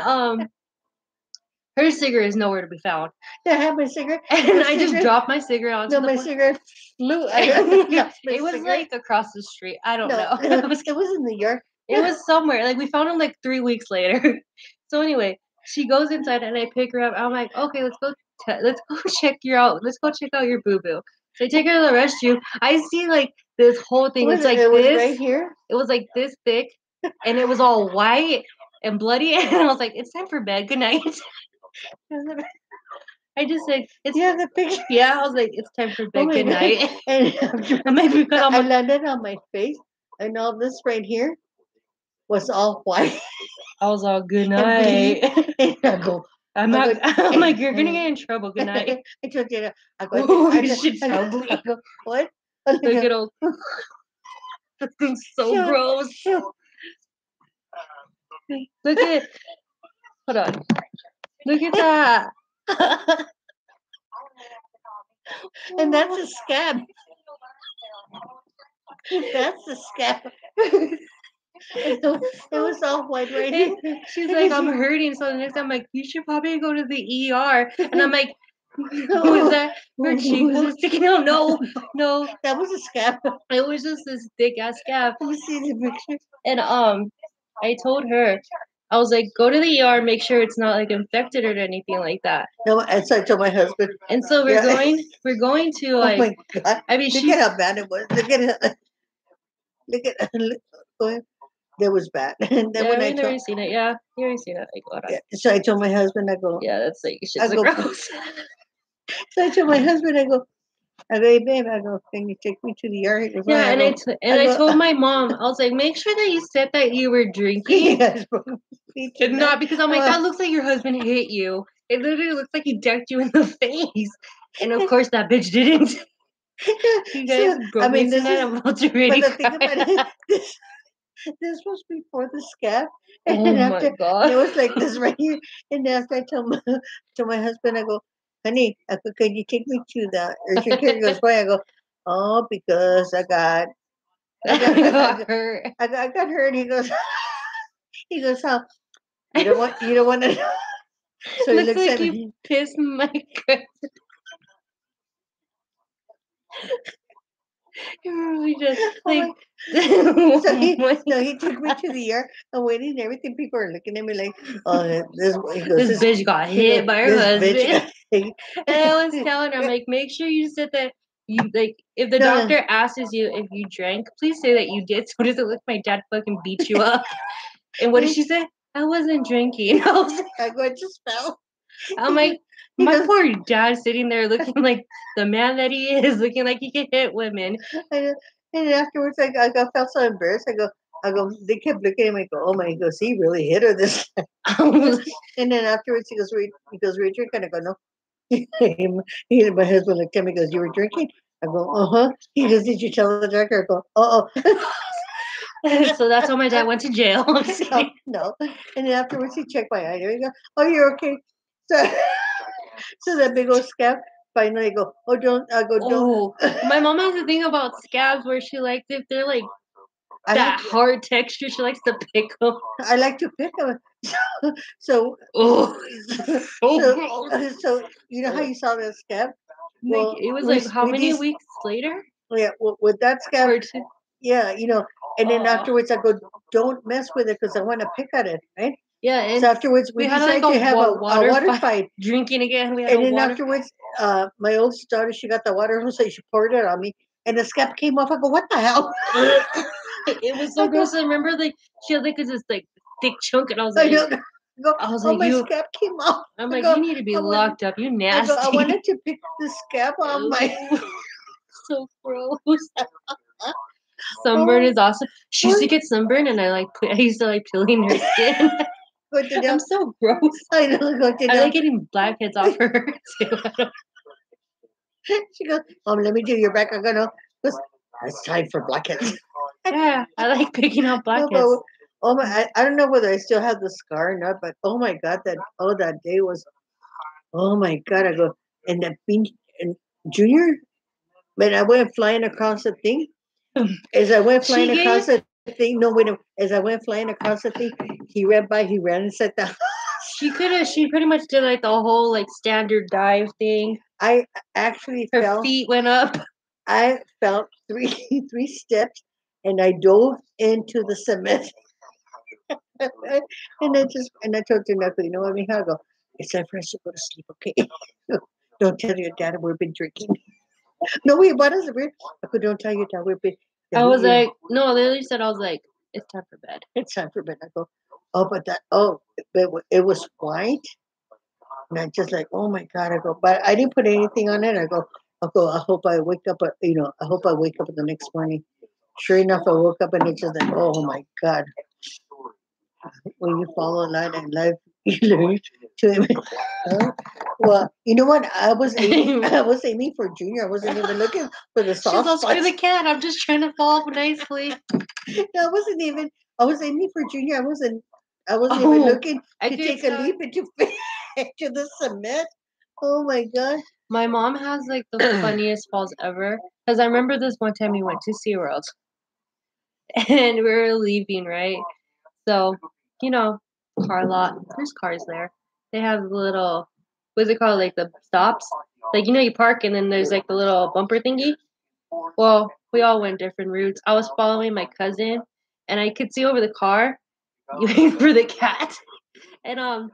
her cigarette is nowhere to be found. I have my cigarette, and I just dropped my cigarette onto my cigarette flew. It was like across the street. I don't know. It was in New York. It was somewhere. Like we found him like 3 weeks later. So anyway, she goes inside and I pick her up. I'm like, okay, let's go check out your boo boo. So I take her to the restroom. I see like this whole thing. It's like it this. Was right here. It was like this thick, and it was all white and bloody. And I was like, it's time for bed. Good night. I just said, it's the picture. Yeah, I was like, it's time for bed. Good night. And I landed on my face, and all this right here was all white. I was all good night. And I go, I'm like, you're gonna get in trouble. Good night. I told you, I go, what? Look at old. This thing's so gross. Look at. Hold on. Look at that. And that's a scab. That's a scab. It was all white right here. She's like, I'm hurting. So the next time I'm like, you should probably go to the ER. And I'm like, who is that? Her cheek was sticking out. No. That was a scab. It was just this thick ass scab. Let me see the picture. And I told her, I was like, go to the ER, make sure it's not like infected or anything like that. No, and so I told my husband. And so we're going to like. Oh my god! I mean, look at how bad it was. Look at that was bad. And then when I already seen it. Yeah, you already seen it. So I told my husband, I go. Yeah, that's like shit's gross. So I told my husband, I go, hey babe, I go, can you take me to the ER? He goes, yeah, and I told my mom, I was like, make sure that you said that you were drinking. Yes, not because I'm like, that looks like your husband hit you. It literally looks like he decked you in the face. And of course that bitch didn't. You guys broke me tonight. I'm about to really cry. This was before the scab. And my god. It was like this right here. And after I told my husband, I go, honey, I go, can you take me to the urgent care? He goes, why? I go, oh, because I got I got, got hurt. I got hurt. He goes, how? You don't want to know. So he Looks looks like at me. you pissed my cousin. We just Oh like So he, oh so he took me to the ER. I'm waiting and everything. People are looking at me like, oh, he goes, this bitch got he hit goes, by her this husband. bitch got hit. And I was telling her, I'm like, make sure you said that you like if the No. doctor asks you if you drank, please say that you did. So does it look my dad fucking beat you up? And what did she say? I wasn't drinking. I was like, I go, I just fell. I'm like, He my goes- poor dad sitting there looking like the man that he is, looking like he can hit women. And afterwards, I felt so embarrassed. I go, they kept looking at me. I go, oh my, he goes, he really hit her this time. I was like, And then afterwards, he goes, were you drinking? I go, no. My husband looked at me, goes, you were drinking? I go, uh-huh. He goes, did you tell the doctor? I go, uh-oh. so that's how my dad went to jail. I'm just kidding. No. And then afterwards, he checked my eye. There you go. Oh, you're okay. So, so that big old scab. Finally, I go. Oh, don't. I go. Don't. Oh, my mom has a thing about scabs where she likes if they're like I that like. hard texture, she likes to pick them. I like to pick them. So. Oh, so So, gross. so you know how you saw that scab? Well, Like, it was we- like how we many did- weeks later? Yeah, with that scab. Or two? Yeah, and then Aw. afterwards I go, don't mess with it because I want to pick at it, right? Yeah, and So afterwards we had, decided like, to a have a water water fight. fight. drinking again. We had And a then water. afterwards, my oldest daughter, she got the water hose, so she poured it on me, and the scab came off. I go, what the hell? It was so gross. I remember like she had like this like thick chunk, and I was I like, go, I was oh, like, my you. scab came off. I'm I like, go, you need to be I want- locked up. You I nasty. go, I wanted to pick the scab on my. So gross. Sunburn is awesome. She used to get sunburn, and I used to like peeling her skin. Go to them. I'm so gross. I know, go to I them. like getting blackheads off her too. I don't- She goes, Mom, let me do your back. I go, no. Goes, it's time for blackheads. Yeah, I like picking out No, blackheads. but, oh my, I don't know whether I still have the scar or not, but oh my God, that day was, oh my God, I go, and that bean, and Junior, when I went flying across the thing, as I went She flying gave- across the thing, no, wait, as I went flying across the thing, he ran inside the house. She pretty much did like the whole like standard dive thing. I actually Her fell. feet went up. I felt three steps, and I dove into the cement. and I told Janeko, you know what, Mija? I go, it's time for us to go to sleep, okay? Don't tell your dad we've been drinking. No, wait, what is it? I go, don't tell your dad we've been. I was like, no, I literally said, I was like, it's time for bed. it's time for bed. I go, but it was white. And I just like, oh my God. I go, but I didn't put anything on it. I hope I wake up, I hope I wake up the next morning. Sure enough, I woke up and it's just like, oh my God. When you follow a line in life, you learn to imitate. Huh? Well, you know what? I was aiming for Junior. I wasn't even looking for the She's soft all, screw spots. the cat. I'm just trying to fall off nicely. I wasn't even. I was aiming for Junior. I wasn't even looking I to could take a tell. leap into the cement. Oh my God! My mom has like the funniest falls ever. Because I remember this one time we went to SeaWorld. And we were leaving, right? So, car lot. There's cars there. They have the little, what's it called? Like the stops. Like, you park and then there's like the little bumper thingy. Well, we all went different routes. I was following my cousin and I could see over the car for the cat. And I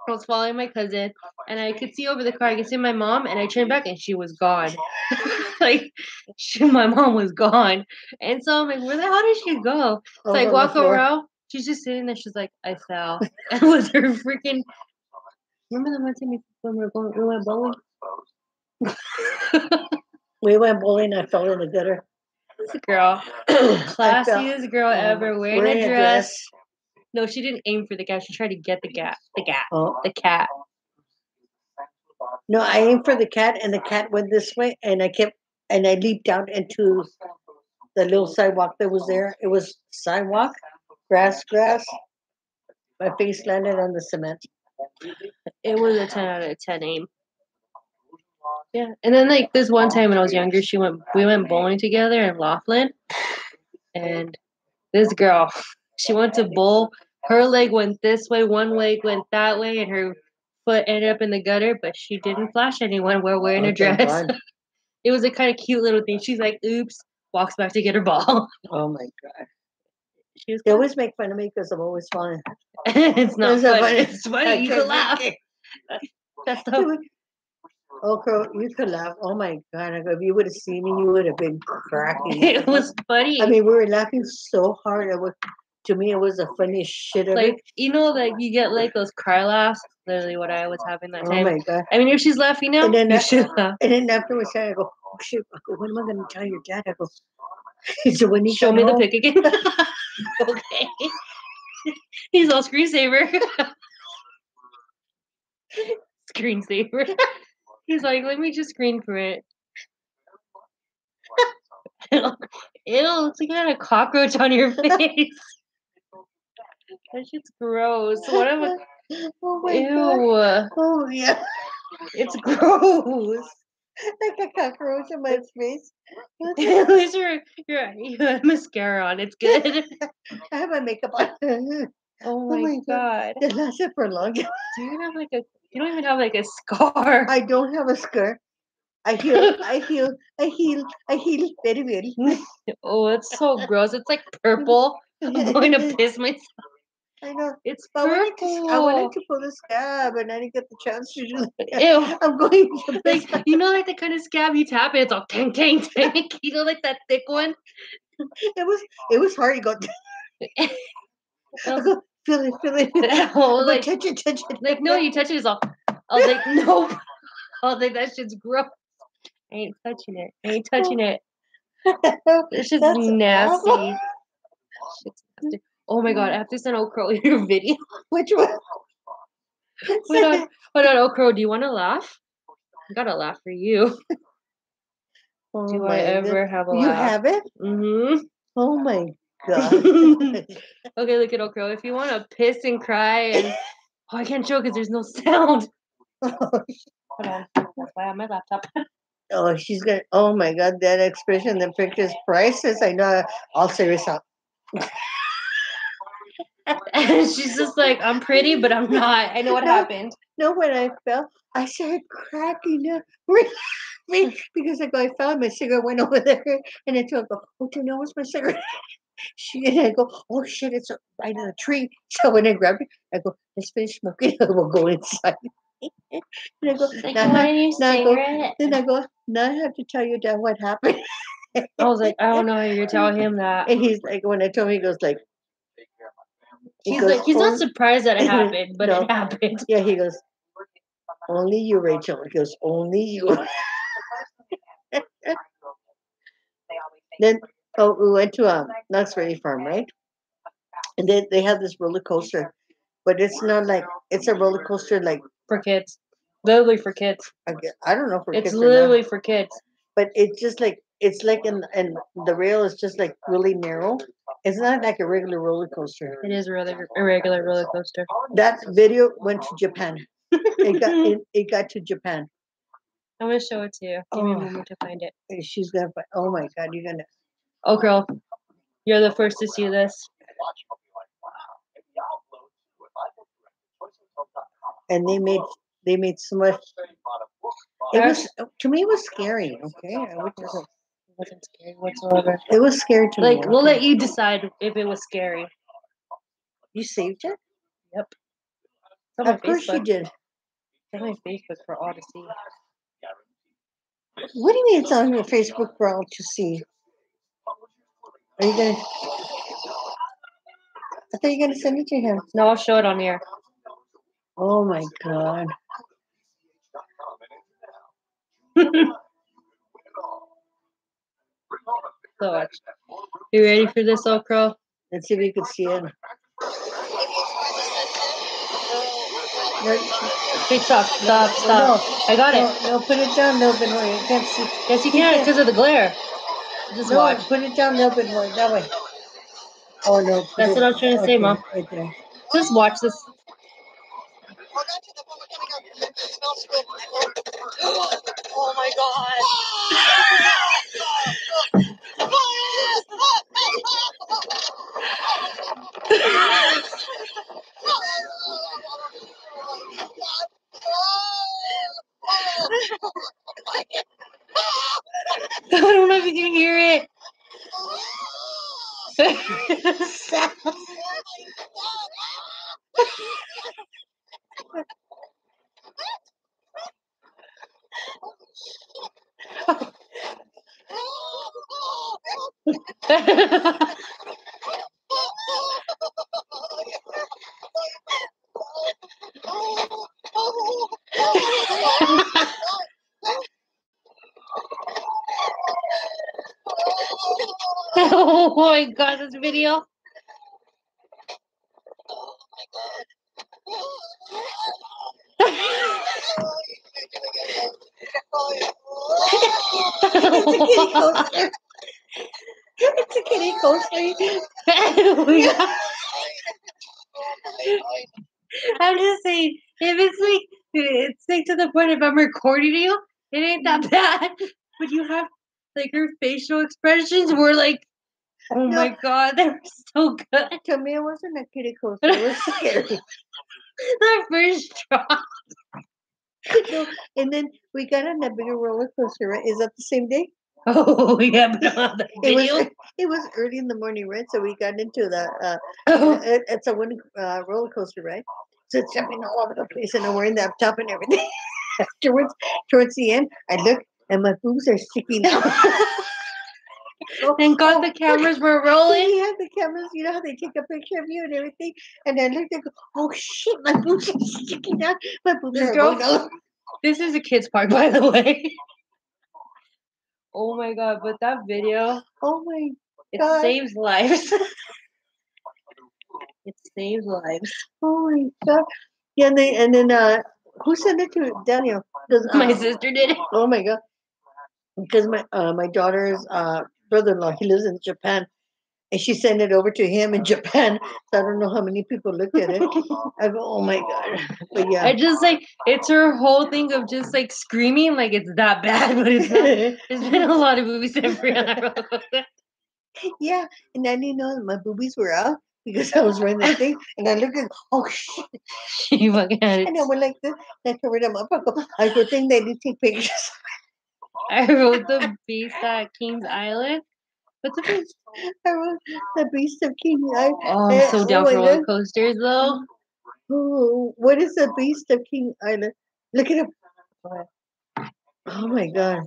was following my cousin and I could see over the car. I could see my mom and I turned back and she was gone. My mom was gone. And so I'm like, where the hell did she go? So I On the walk floor. around. She's just sitting there. She's like, I fell. And with her freaking. Remember the one time when we went bowling? We went bowling. I fell in the gutter. This girl. I fell- Classiest girl ever. Wearing a dress. No, she didn't aim for the cat. She tried to get the cat. Oh. The cat. No, I aimed for the cat, and the cat went this way, and I leaped out into the little sidewalk that was there. It was sidewalk, grass. My face landed on the cement. It was a 10 out of 10 aim. Yeah. And then like this one time when I was younger, we went bowling together in Laughlin. And this girl, she went to bowl. Her leg went this way, one leg went that way, and her foot ended up in the gutter, but she didn't flash anyone while wearing a Oh, thank dress. God. It was a kind of cute little thing. She's like, oops, walks back to get her ball. Oh my God. She was They cool. always make fun of me because I'm always falling. It's not It's not funny. funny. It's funny. I You can't could laugh. take That's it. the Oh, girl, you could laugh. Oh my God. I go, if you would have seen me, you would have been cracking. it was funny. I mean, we were laughing so hard. To me, it was the funniest shit ever. like like you get like those cry laughs. Literally, what I was having that Oh time. my God. I mean, if she's laughing now, And then you that- should laugh. And then afterwards, I go, oh shit. I go, when am I going to tell your dad? I go, so when he Show got me the home- pic again. Okay. He's all screensaver. Screensaver. He's like, let me just screen print. Ew, looks like you had a cockroach on your face. That shit's gross. What am I? Oh my God. Ew. Oh yeah. It's gross. Like a cockroach in my face. At least you have mascara on. It's good. I have my makeup on. Oh my my god. It lasted for long. Do you have like a? You don't even have like a scar. I don't have a skirt. I heal very well. Oh, it's so gross. It's like purple. I'm going to piss myself. I know. It's But I purple. wanted to pull the scab and I didn't get the chance to do that. Ew. I'm going to piss Like like the kind of scab you tap and it's all tang tang tang. Like that thick one. it was hard. You go, I go feel it. Oh, But like touch it. like no, you touch it, it's all. I was like, nope. I was like, that shit's gross. I ain't touching it. I ain't touching it. It's just That's nasty. awful. Shit's nasty. Oh my god, I have to send Okro your video. Which one? Hold on, Okro, do you want to laugh? I gotta laugh for you. Oh Do I my ever God. have a You laugh? have it? Mm-hmm. Oh my God. Okay, look at Okro. If you want to piss and cry and I can't show because there's no sound. Hold on, that's why I have my laptop. Oh, she's gonna. Oh my God, that expression, the picture's priceless. I know. All serious out. And she's just like, I'm pretty, but I'm not. I know what No. happened. No, when I fell, I started cracking up because I found my cigarette, went over there, and I told her, "Oh, do you know what's my cigarette?" And I go, "Oh shit, it's right in the tree." So when I grabbed it, I go, "Let's finish smoking, and we'll go inside." And I go, Like, now you I want have- a new now I go- cigarette? then I go, now I have to tell your dad what happened. I was like, I don't know how you're telling him that. And he's like, when I told him, he goes like, He's like, he's not surprised that it "Oh." happened, but No. it happened. Yeah, he goes, only you, Rachel. He goes, only you. Then, we went to Knott's Berry Farm, right? And they have this roller coaster, but it's not like, it's a roller coaster like, For kids. Literally for kids. I don't know if It's kids or not, literally for kids. but it's just like, it's like, and the rail is just like really narrow. It's not like a regular roller coaster. It is really a regular roller coaster. That video went to Japan. It got to Japan. I'm gonna show it to you. Give me a Oh. moment to find it. And she's gonna, oh my God, you're gonna, Oh, girl, you're the first to see this. and they made so much. It was, to me, it was scary. Okay, It wasn't scary whatsoever. it was scary to me. Like, we'll okay? let you decide if it was scary. You saved it? Yep. It's on my Of course you Facebook. did. It's on my Facebook for all to see. What do you mean it's on your Facebook for all to see? Are you gonna? I thought you were gonna send it to him. No, I'll show it on here. Oh my God. So watch. You ready for this, Okro? Let's see if you can see it. Okay, stop. No, I got it. no, put it down a little bit more. You can't see. Yes, you can because of the glare. Just No, watch. put it down a little bit more. That way. Oh no. put That's it- what I was trying to say, Mom. Right there. Just watch this. Oh my god. Oh my god, this video. It's a kitty coaster. Oh my God. I'm just saying, if it's like to the point if I'm recording you, it ain't that bad. But you have like her facial expressions were like, oh No. my god, they were so good. To me, it wasn't a kitty coaster. It was scary. The first drop. No, and then we got on that bigger roller coaster, right? Is that the same day? Oh yeah, but on the It video. was early in the morning, right? So we got into the Oh, it's a one roller coaster, right? So it's jumping all over the place, and I'm wearing that top and everything. towards the end, I look and my boobs are sticking out. Thank God the cameras were rolling. We had the cameras, you know how they take a picture of you and everything. And I looked and go, oh shit, my boobs are sticking out. My boobs This are girl- going out. This is a kids park, by the way. Oh my god, but that video, Oh my it God. saves lives. It saves lives. Oh my God. Yeah, and then who sent it to Daniel? 'Cause, My sister did it. oh my God. Because my daughter's brother-in-law, he lives in Japan. And she sent it over to him in Japan. So I don't know how many people looked at it. I go, oh my God. But yeah. I just like it's her whole thing of just like screaming like it's that bad, but it's not. There's been a lot of movies that free on that roller coaster. Yeah, and I didn't know my boobies were out because I was wearing that thing, and I looked at, oh shit, She fucking had it. and I went like this, and I covered them up. I go, think they did take pictures. I wrote the beast at Kings Island. What's the beast? I wrote the Beast of King. Oh, I'm so down my for roller God. coasters though. Oh, what is the Beast of King Island? Look at him. Oh my God.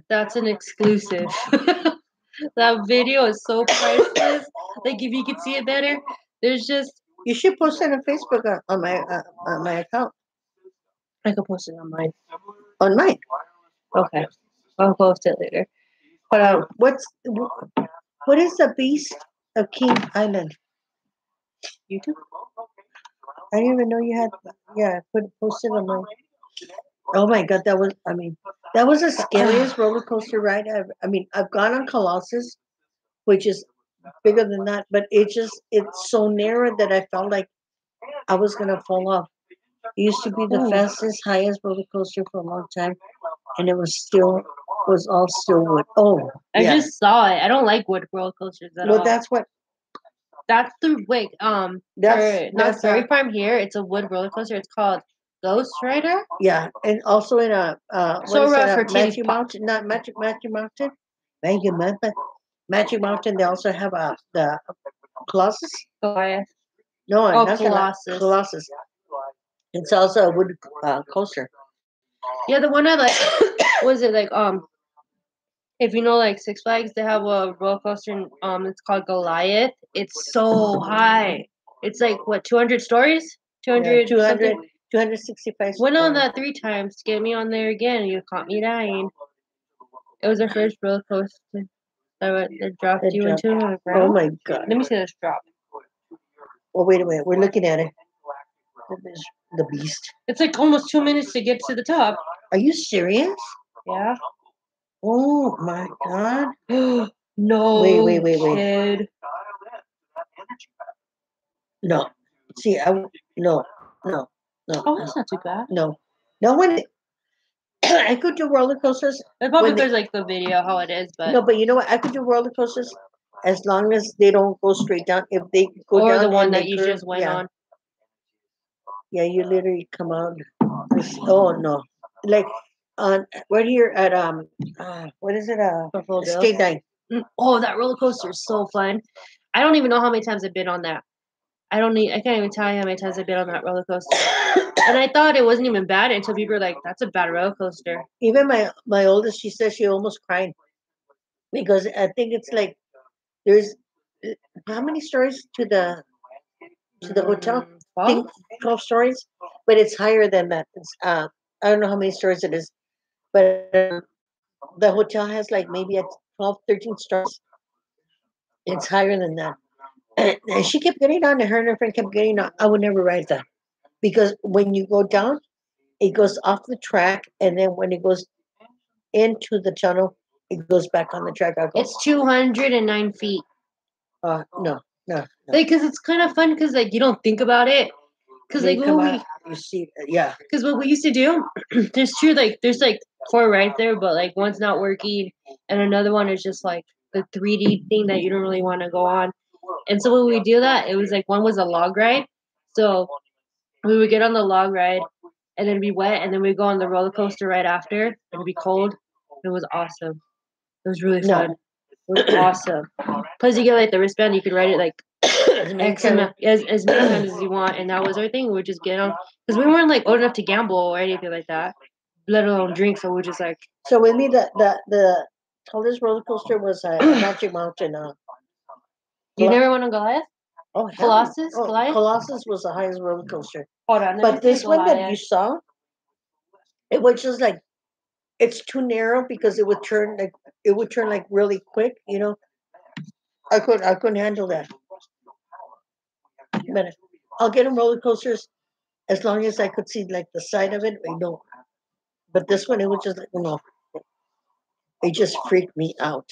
That's an exclusive. That video is so priceless. Like if you could see it better, there's just You should post it on Facebook on my account. I could post it on mine. On mine. Okay, I'll post it later. But What is the Beast of King Island? YouTube. I didn't even know you had. Yeah, posted on mine. Oh my God, that was the scariest roller coaster ride I've gone on Colossus, which is bigger than that, but it's so narrow that I felt like I was gonna fall off. It used to be the Ooh. fastest, highest roller coaster for a long time, and it was all still wood. Oh, I yeah. just saw it. I don't like wood roller coasters at Well, all. that's what. That's the wait. That's Not Fairy Farm here. It's a wood roller coaster. It's called Ghost Rider. Yeah, and also in So rough for titties Magic pop. Mountain, not Magic Mountain, Magic Mountain. They also have the Colossus. Goliath. No, Oh, not Colossus. Colossus. It's also a wood coaster. Yeah, the one I like was it like if you know like Six Flags, they have a roller coaster. It's called Goliath. It's so high. It's like what 200 stories. 200. 265. Went on that 3 times. Get me on there again. You caught me dying. It was our first roller coaster that dropped That you dropped. into the Oh ground. my God. Let me see this drop. Oh, wait a minute. We're looking at it. The Beast. It's like almost 2 minutes to get to the top. Are you serious? Yeah. Oh my God. No. Wait. Kid. No. See, no. Oh, that's not too bad. No. When I could do roller coasters. It's probably when they- because like the video how it is, but No, but you know what? I could do roller coasters as long as they don't go straight down. If they go or down, the one and that they you curve, just went yeah. on. Yeah, you literally come out. Oh no, like on right here at what is it? Buffalo Bill. Skate Night. Oh, that roller coaster is so fun. I don't even know how many times I've been on that. I can't even tell you how many times I've been on that roller coaster. And I thought it wasn't even bad until people were like, "That's a bad roller coaster." Even my oldest, she says she almost cried because I think it's like there's how many stories to the hotel? I 12? think 12 stories, but it's higher than that. It's I don't know how many stories it is, but the hotel has like maybe at 12, 13 stories. It's higher than that. And she kept getting on, and her and her friend kept getting on. I would never ride that because when you go down, it goes off the track, and then when it goes into the tunnel, it goes back on the track. I go, It's 209 feet. no, no, no. Like, cause it's kind of fun, cause like you don't think about it. Cause Then like you come what out, you see, yeah. cause what we used to do, there's like 4 right there, but like one's not working, and another one is just like the 3D thing that you don't really want to go on. And so when we do that, it was like one was a log ride. So we would get on the log ride and then it'd be wet and then we'd go on the roller coaster right after. It'd be cold. It was awesome. It was really No. fun. It was awesome. Plus you get like the wristband, you could ride it like As many X amount, times- as many times as you want, and that was our thing. We would just get on because we weren't like old enough to gamble or anything like that, let alone drink. So we just like So with me, the tallest roller coaster was Magic Mountain. you Colo- never went on Goliath? oh, hell no. Colossus? Oh, Goliath? Colossus was the highest roller coaster. Hold on, let me But see this one that you Goliath. saw, it was just like it's too narrow because it would turn like really quick. I couldn't handle that. But I'll get on roller coasters as long as I could see like the side of it. But this one, it was just like it just freaked me out.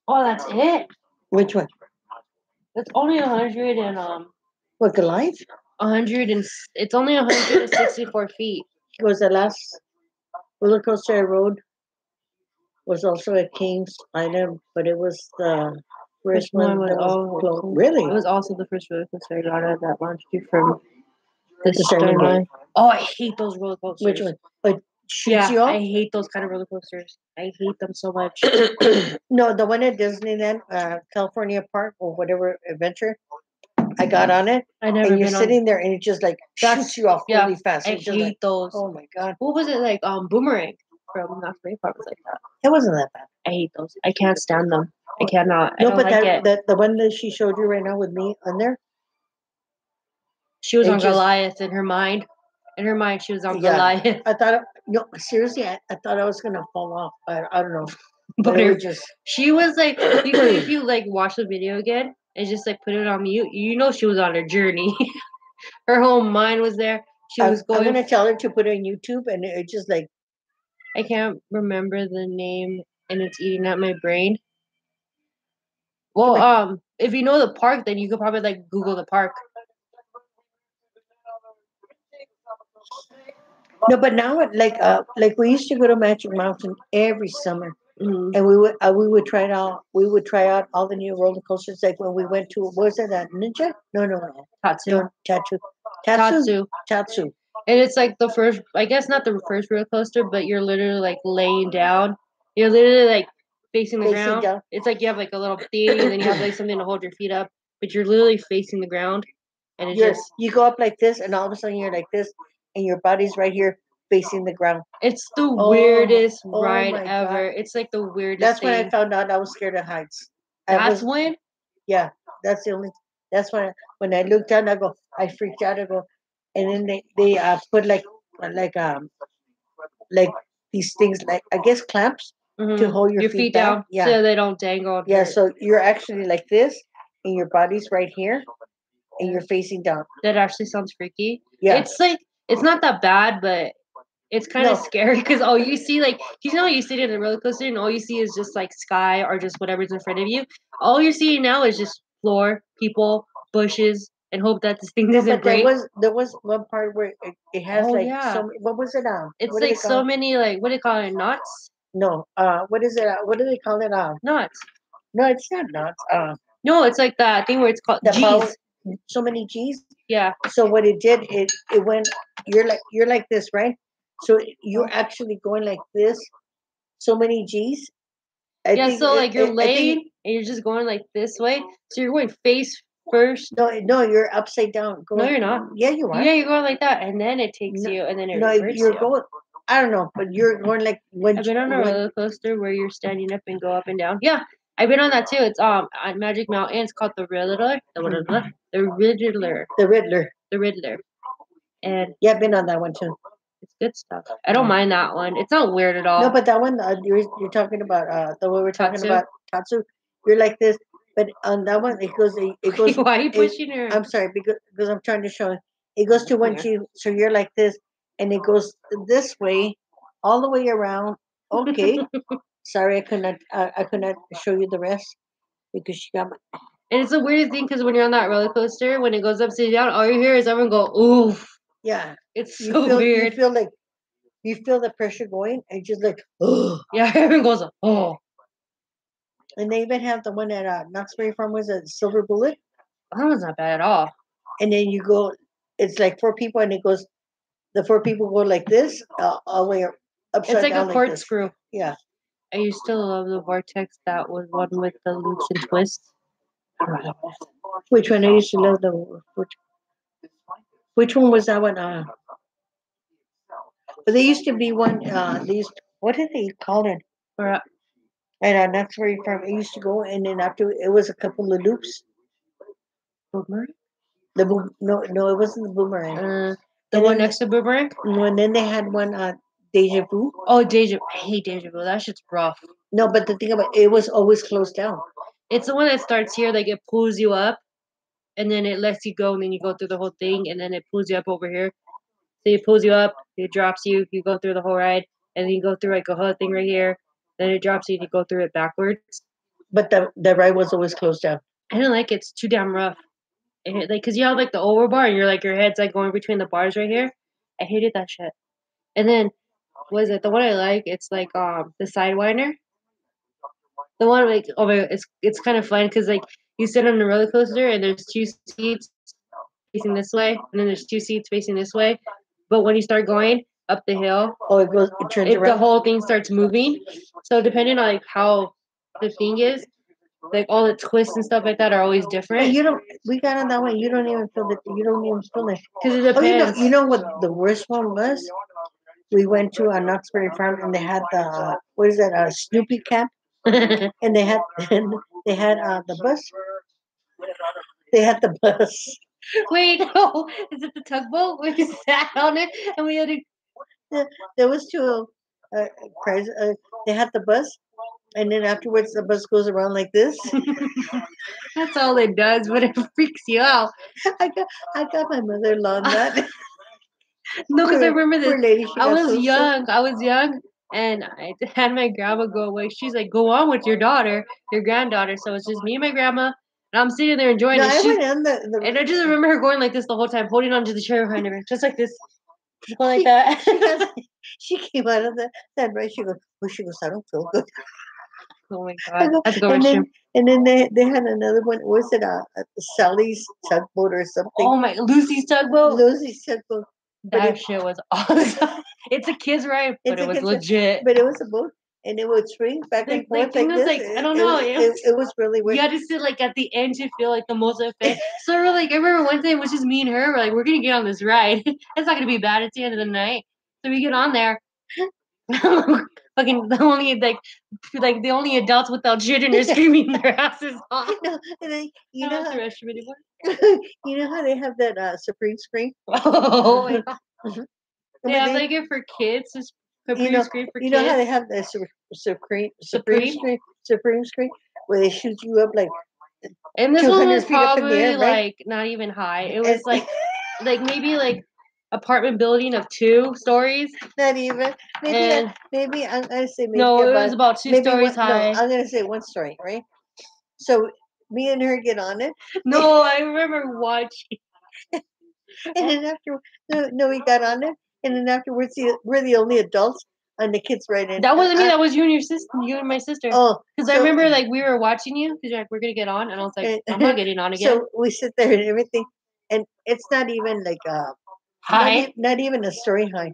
Oh, that's it. Which one? It's only 100 and What Goliath? 100 and it's only 164 feet. Was the last roller coaster I rode was also at Kings Island, but it was the Which first one one was that was oh closed. cool. Really? It was also the first roller coaster I got at that launched you from the The Stern Gate. line. Oh, I hate those roller coasters. Which one? But shoots Yeah, you I off? hate those kind of roller coasters. I hate them so much. No, the one at Disneyland, California Park or whatever adventure. I got on it, I never and you're been on. sitting there, and it just like That's- shoots you off yeah, really fast. I It's just hate like, those. oh my god, What was it like? Boomerang from Knox Bay Park was like that. it wasn't that bad. I hate those. I can't stand them. I cannot. I No, don't but like it. the one that she showed you right now with me on there, She was it on just- Goliath in her mind. In her mind, she was on Yeah. Goliath. I thought, no, seriously, I thought I was gonna fall off. I don't know, But but it her, was just she was like, if you like watch the video again and just like put it on mute, you know she was on a journey. Her whole mind was there. She was I'm going. gonna tell her to put it on YouTube, and it just like I can't remember the name, and it's eating at my brain. Well, if you know the park, then you could probably like Google the park. no, but now like we used to go to Magic Mountain every summer. Mhm. And we would try it out. We would try out all the new roller coasters. Like when we went to what was it that Ninja? No, Tatsu. Tatsu. And it's like the first, I guess not the first roller coaster, but you're literally like laying down. You're literally like facing the Facing ground. down. It's like you have like a little thing, and then you have like something to hold your feet up, but you're literally facing the ground. And it's Yes, just, you go up like this, and all of a sudden you're like this, and your body's right here facing the ground. it's the Oh, weirdest oh ride my ever. God. It's like the weirdest That's thing. when I found out I was scared of heights. I That's was, when yeah. That's the only. That's when I looked down. I go. I freaked out. I go, and then they put like these things like I guess clamps to mhm, hold your feet back. down Yeah. so they don't dangle. and Yeah, hurt. so you're actually like this, and your body's right here, and you're facing down. That actually sounds freaky. Yeah. It's like it's not that bad, but it's kind of No. scary because all you see, like, you know, you sit in a roller coaster and all you see is just like sky or just whatever's in front of you. All you're seeing now is just floor, people, bushes, and hope that this thing No, doesn't but there break. was one part where it has Oh, like yeah. so. What was it? It's what do they like call so it? many, like, what do they call it? Knots? No. What is it? What do they call it? Knots. No, it's not nuts. No, it's like that thing where it's called The power, G's. so many G's. Yeah. So what it did, it went. You're like this, right? So you're actually going like this. So many G's. Yeah, so like you're laying and you're just going like this way. So you're going face first. No, you're upside down. No, you're not. Yeah, you are. Yeah, you're going like that, and then it takes No, you, and then it No, reverses you're you. going. I don't know, but you're going like when. I've been on a roller coaster where you're standing up and go up and down. Yeah, I've been on that too. It's at Magic Mountain. It's called the Riddler. The Riddler. The Riddler. The Riddler. The Riddler. And yeah, I've been on that one too. It's good stuff. I don't mind that one. It's not weird at all. No, but that one you're talking about the one we're talking Tatsu? about Tatsu. You're like this, but on that one it goes. Why are you pushing her? I'm sorry because I'm trying to show it. It goes to one G, so you're like this, and it goes this way, all the way around. Okay, sorry, I could not show you the rest because she got my. And it's a weird thing because when you're on that roller coaster, when it goes upside down, all you hear is everyone go, oof. Yeah, it's so weird. You feel the pressure going, and just like, oh. Yeah, everyone goes, oh. And they even have the one at Knott's Berry Farm was a Silver Bullet. That one's not bad at all. And then you go, it's like 4 people, and it goes, the 4 people go like this, all the way upside down. It's like a corkscrew. Yeah. I used to love the Vortex. That was one with the loops and twists. Which one? I used to love the. Which one was that one? But there used to be one. What did they call it? And that's where you from. It used to go, and then after it was a couple of loops. Boomerang? No, it wasn't the boomerang. The one next to Boomerang? No, and then they had one Deja Vu. Oh, Deja Vu. I hate Deja Vu. That shit's rough. No, but the thing about it was always closed down. It's the one that starts here, like it pulls you up, and then it lets you go, and then you go through the whole thing, and then it pulls you up over here. So it pulls you up, it drops you, you go through the whole ride, and then you go through like a whole thing right here. Then it drops you, and you go through it backwards. But the ride was always closed down. I didn't like it. It's too damn rough. Like, cause you have like the over bar, and you're like your head's like going between the bars right here. I hated that shit. And then, what is it? The one I like, it's like the Sidewinder. The one like it's kind of fun because like you sit on the roller coaster and there's 2 seats facing this way, and then there's 2 seats facing this way. But when you start going up the hill, it turns around. The whole thing starts moving. So depending on like how the thing is, like all the twists and stuff like that are always different. You don't. We got on that one. You don't even feel it. You don't even feel it because it depends. You know what the worst one was? We went to Knott's Berry Farm, and they had the what is that? Snoopy cap, and they had the bus. They had the bus. Wait, no, is it the tugboat? We sat on it and we had to. There was 2 crazy. They had the bus, and then afterwards the bus goes around like this. That's all it does, but it freaks you out. I got my mother-in-law on that. No, because I remember this. Lady, I was young, and I had my grandma go away. She's like, "Go on with your daughter, your granddaughter." So it's just me and my grandma, and I'm sitting there enjoying it. And I just remember her going like this the whole time, holding onto the chair behind her, just like this, just going like that. She came out of that right. She goes, I don't feel good. Oh my god! I have to go and then they had another one. Was it Sally's tugboat or something? Oh my, Lucy's tugboat. Lucy's tugboat. That shit was awesome. It's a kid's ride, but it was legit. But it was a boat, and it would swing back and forth like this. Like, I don't know. It was really weird. You had to sit like at the end to feel like the most effect. So we're like, I remember one time it was just me and her. We're like, we're gonna get on this ride. It's not gonna be bad. It's the end of the night. So we get on there. Fucking the only adults without children are screaming their asses off. You know how they have that Supreme screen? Oh my god. They have like it for kids. Supreme screen for kids. You know how they have the Supreme screen where they shoot you up like. And this one was probably air, right? Like not even high. It was like maybe like apartment building of 2 stories. Not even. Maybe I'm gonna say maybe. No, it was about 2 stories high. No, I'm gonna say 1 story, right? So me and her get on it. No, I remember watching. And then after, we got on it, and then afterwards, we're the only adults and the kids right in. That wasn't me. That was you and your sister. You and my sister. Oh, Because I so- remember like we were watching you because you're like we're gonna get on, and I was like I'm not getting on again. So we sit there and everything, and it's not even like Hi. not even a story high.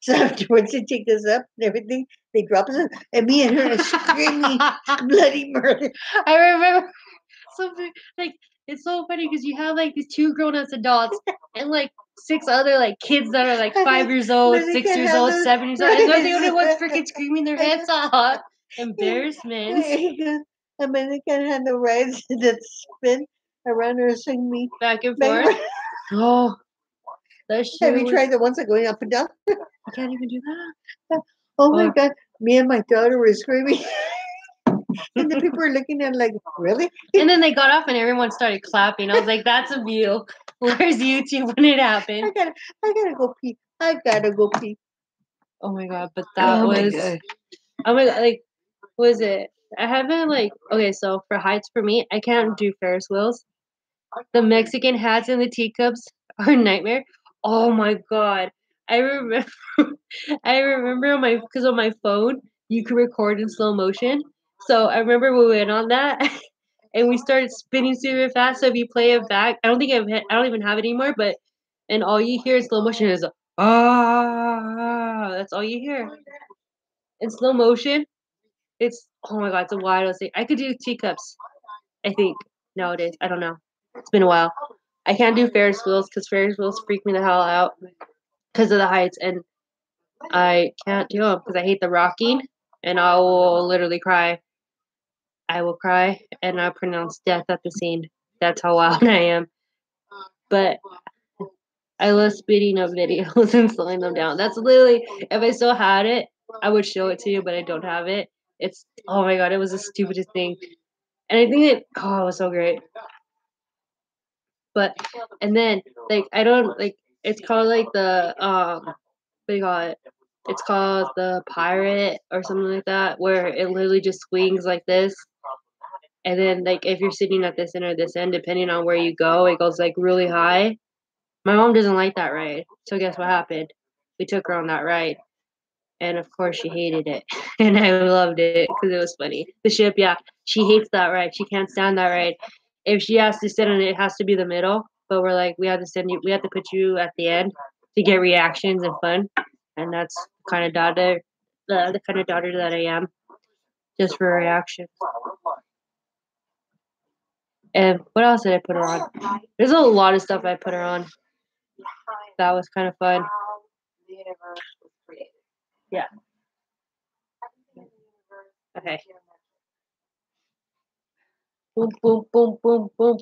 So afterwards, they take us up and everything. They drop us, and me and her are screaming bloody murder. I remember something like it's so funny because you have like these 2 grown-ups adults and like 6 other like kids that are like 5 years old, But they 6 can't years have old, those 7 years old, and they're the only ones toys. freaking screaming their heads off. Embarrassment. I mean, they can't have the rides that spin around her, swing me Back and back and forth. forth. Oh, that shit. Have you was- tried the ones that going up and down? You can't even do that. Oh my Or- god! Me and my daughter were screaming, and the people were looking at like, really? And then they got off and everyone started clapping. I was like, that's a view. Where's YouTube when it I happened? gotta go pee. I gotta go pee. Oh my god, but that Oh my was God. oh my god, like was it? I haven't like okay, so for heights for me, I can't do Ferris wheels. The Mexican hats and the teacups are a nightmare. Oh my god. I remember I remember on my because on my phone you can record in slow motion. So I remember we went on that and we started spinning super fast. So if you play it back, I don't even have it anymore, but and all you hear in slow motion is that's all you hear. In slow motion, it's oh my god, it's a wild thing. I could do teacups, I think, nowadays. I don't know. It's been a while. I can't do Ferris wheels because Ferris wheels freak me the hell out because of the heights, and I can't do them because I hate the rocking, and I will literally cry. I will cry, and I pronounce death at the scene. That's how wild I am. But I love speeding up videos and slowing them down. That's literally, if I still had it, I would show it to you, but I don't have it. It's, oh my god, it was the stupidest thing. And I think it, oh, it was so great. But, and then, like, I don't, like, it's called, like, what do you call it? It's called the pirate or something like that, where it literally just swings like this. And then, like, if you're sitting at this end or this end, depending on where you go, it goes, like, really high. My mom doesn't like that ride. So guess what happened? We took her on that ride. And of course she hated it. And I loved it because it was funny. The ship, yeah. She hates that ride. She can't stand that ride. If she has to sit on it, it has to be the middle. But we're like, we have to put you at the end to get reactions and fun. And that's kind of the kind of daughter that I am. Just for reactions. And what else did I put her on? There's a lot of stuff I put her on. That was kind of fun. Yeah. Okay. Boom, boom, boom, boom, boom.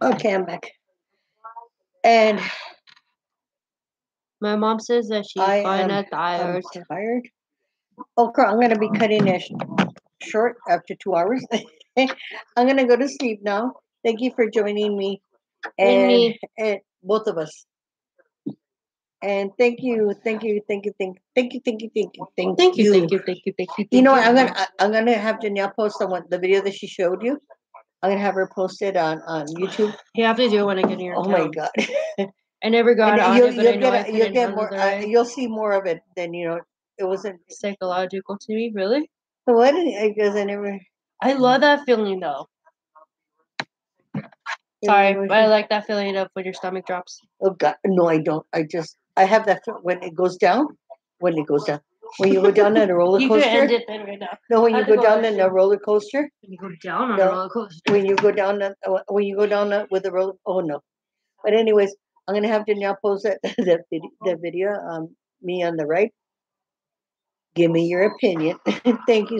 Okay, I'm back. And My mom says that she's I fine am at the I'm hours. tired. Oh, girl, I'm gonna be cutting it short after 2 hours. I'm gonna go to sleep now. Thank you for joining me, And me. and both of us. And thank you. Thank you, thank you. You know what? I'm gonna have Janelle post the video that she showed you. I'm gonna have her post it on YouTube. You have to do it when I get in your Oh my account. god! I never got And on it, but I know I couldn't you'll get handle more. the ride. You'll see more of it than it wasn't. Psychological to me, really. What? Because I never. I love that feeling though. Sorry, but I like that feeling of when your stomach drops. Oh god, no, I don't. I have that when it goes down. When it goes down. When you go down on a roller You could end coaster. it then right now. No, when I you have to go go down to on the a gym. roller coaster. When you go down on No. a roller coaster. When you go down with the roller. Oh no. But anyways, I'm gonna have Danielle post that video. Me on the right. Give me your opinion. Thank you,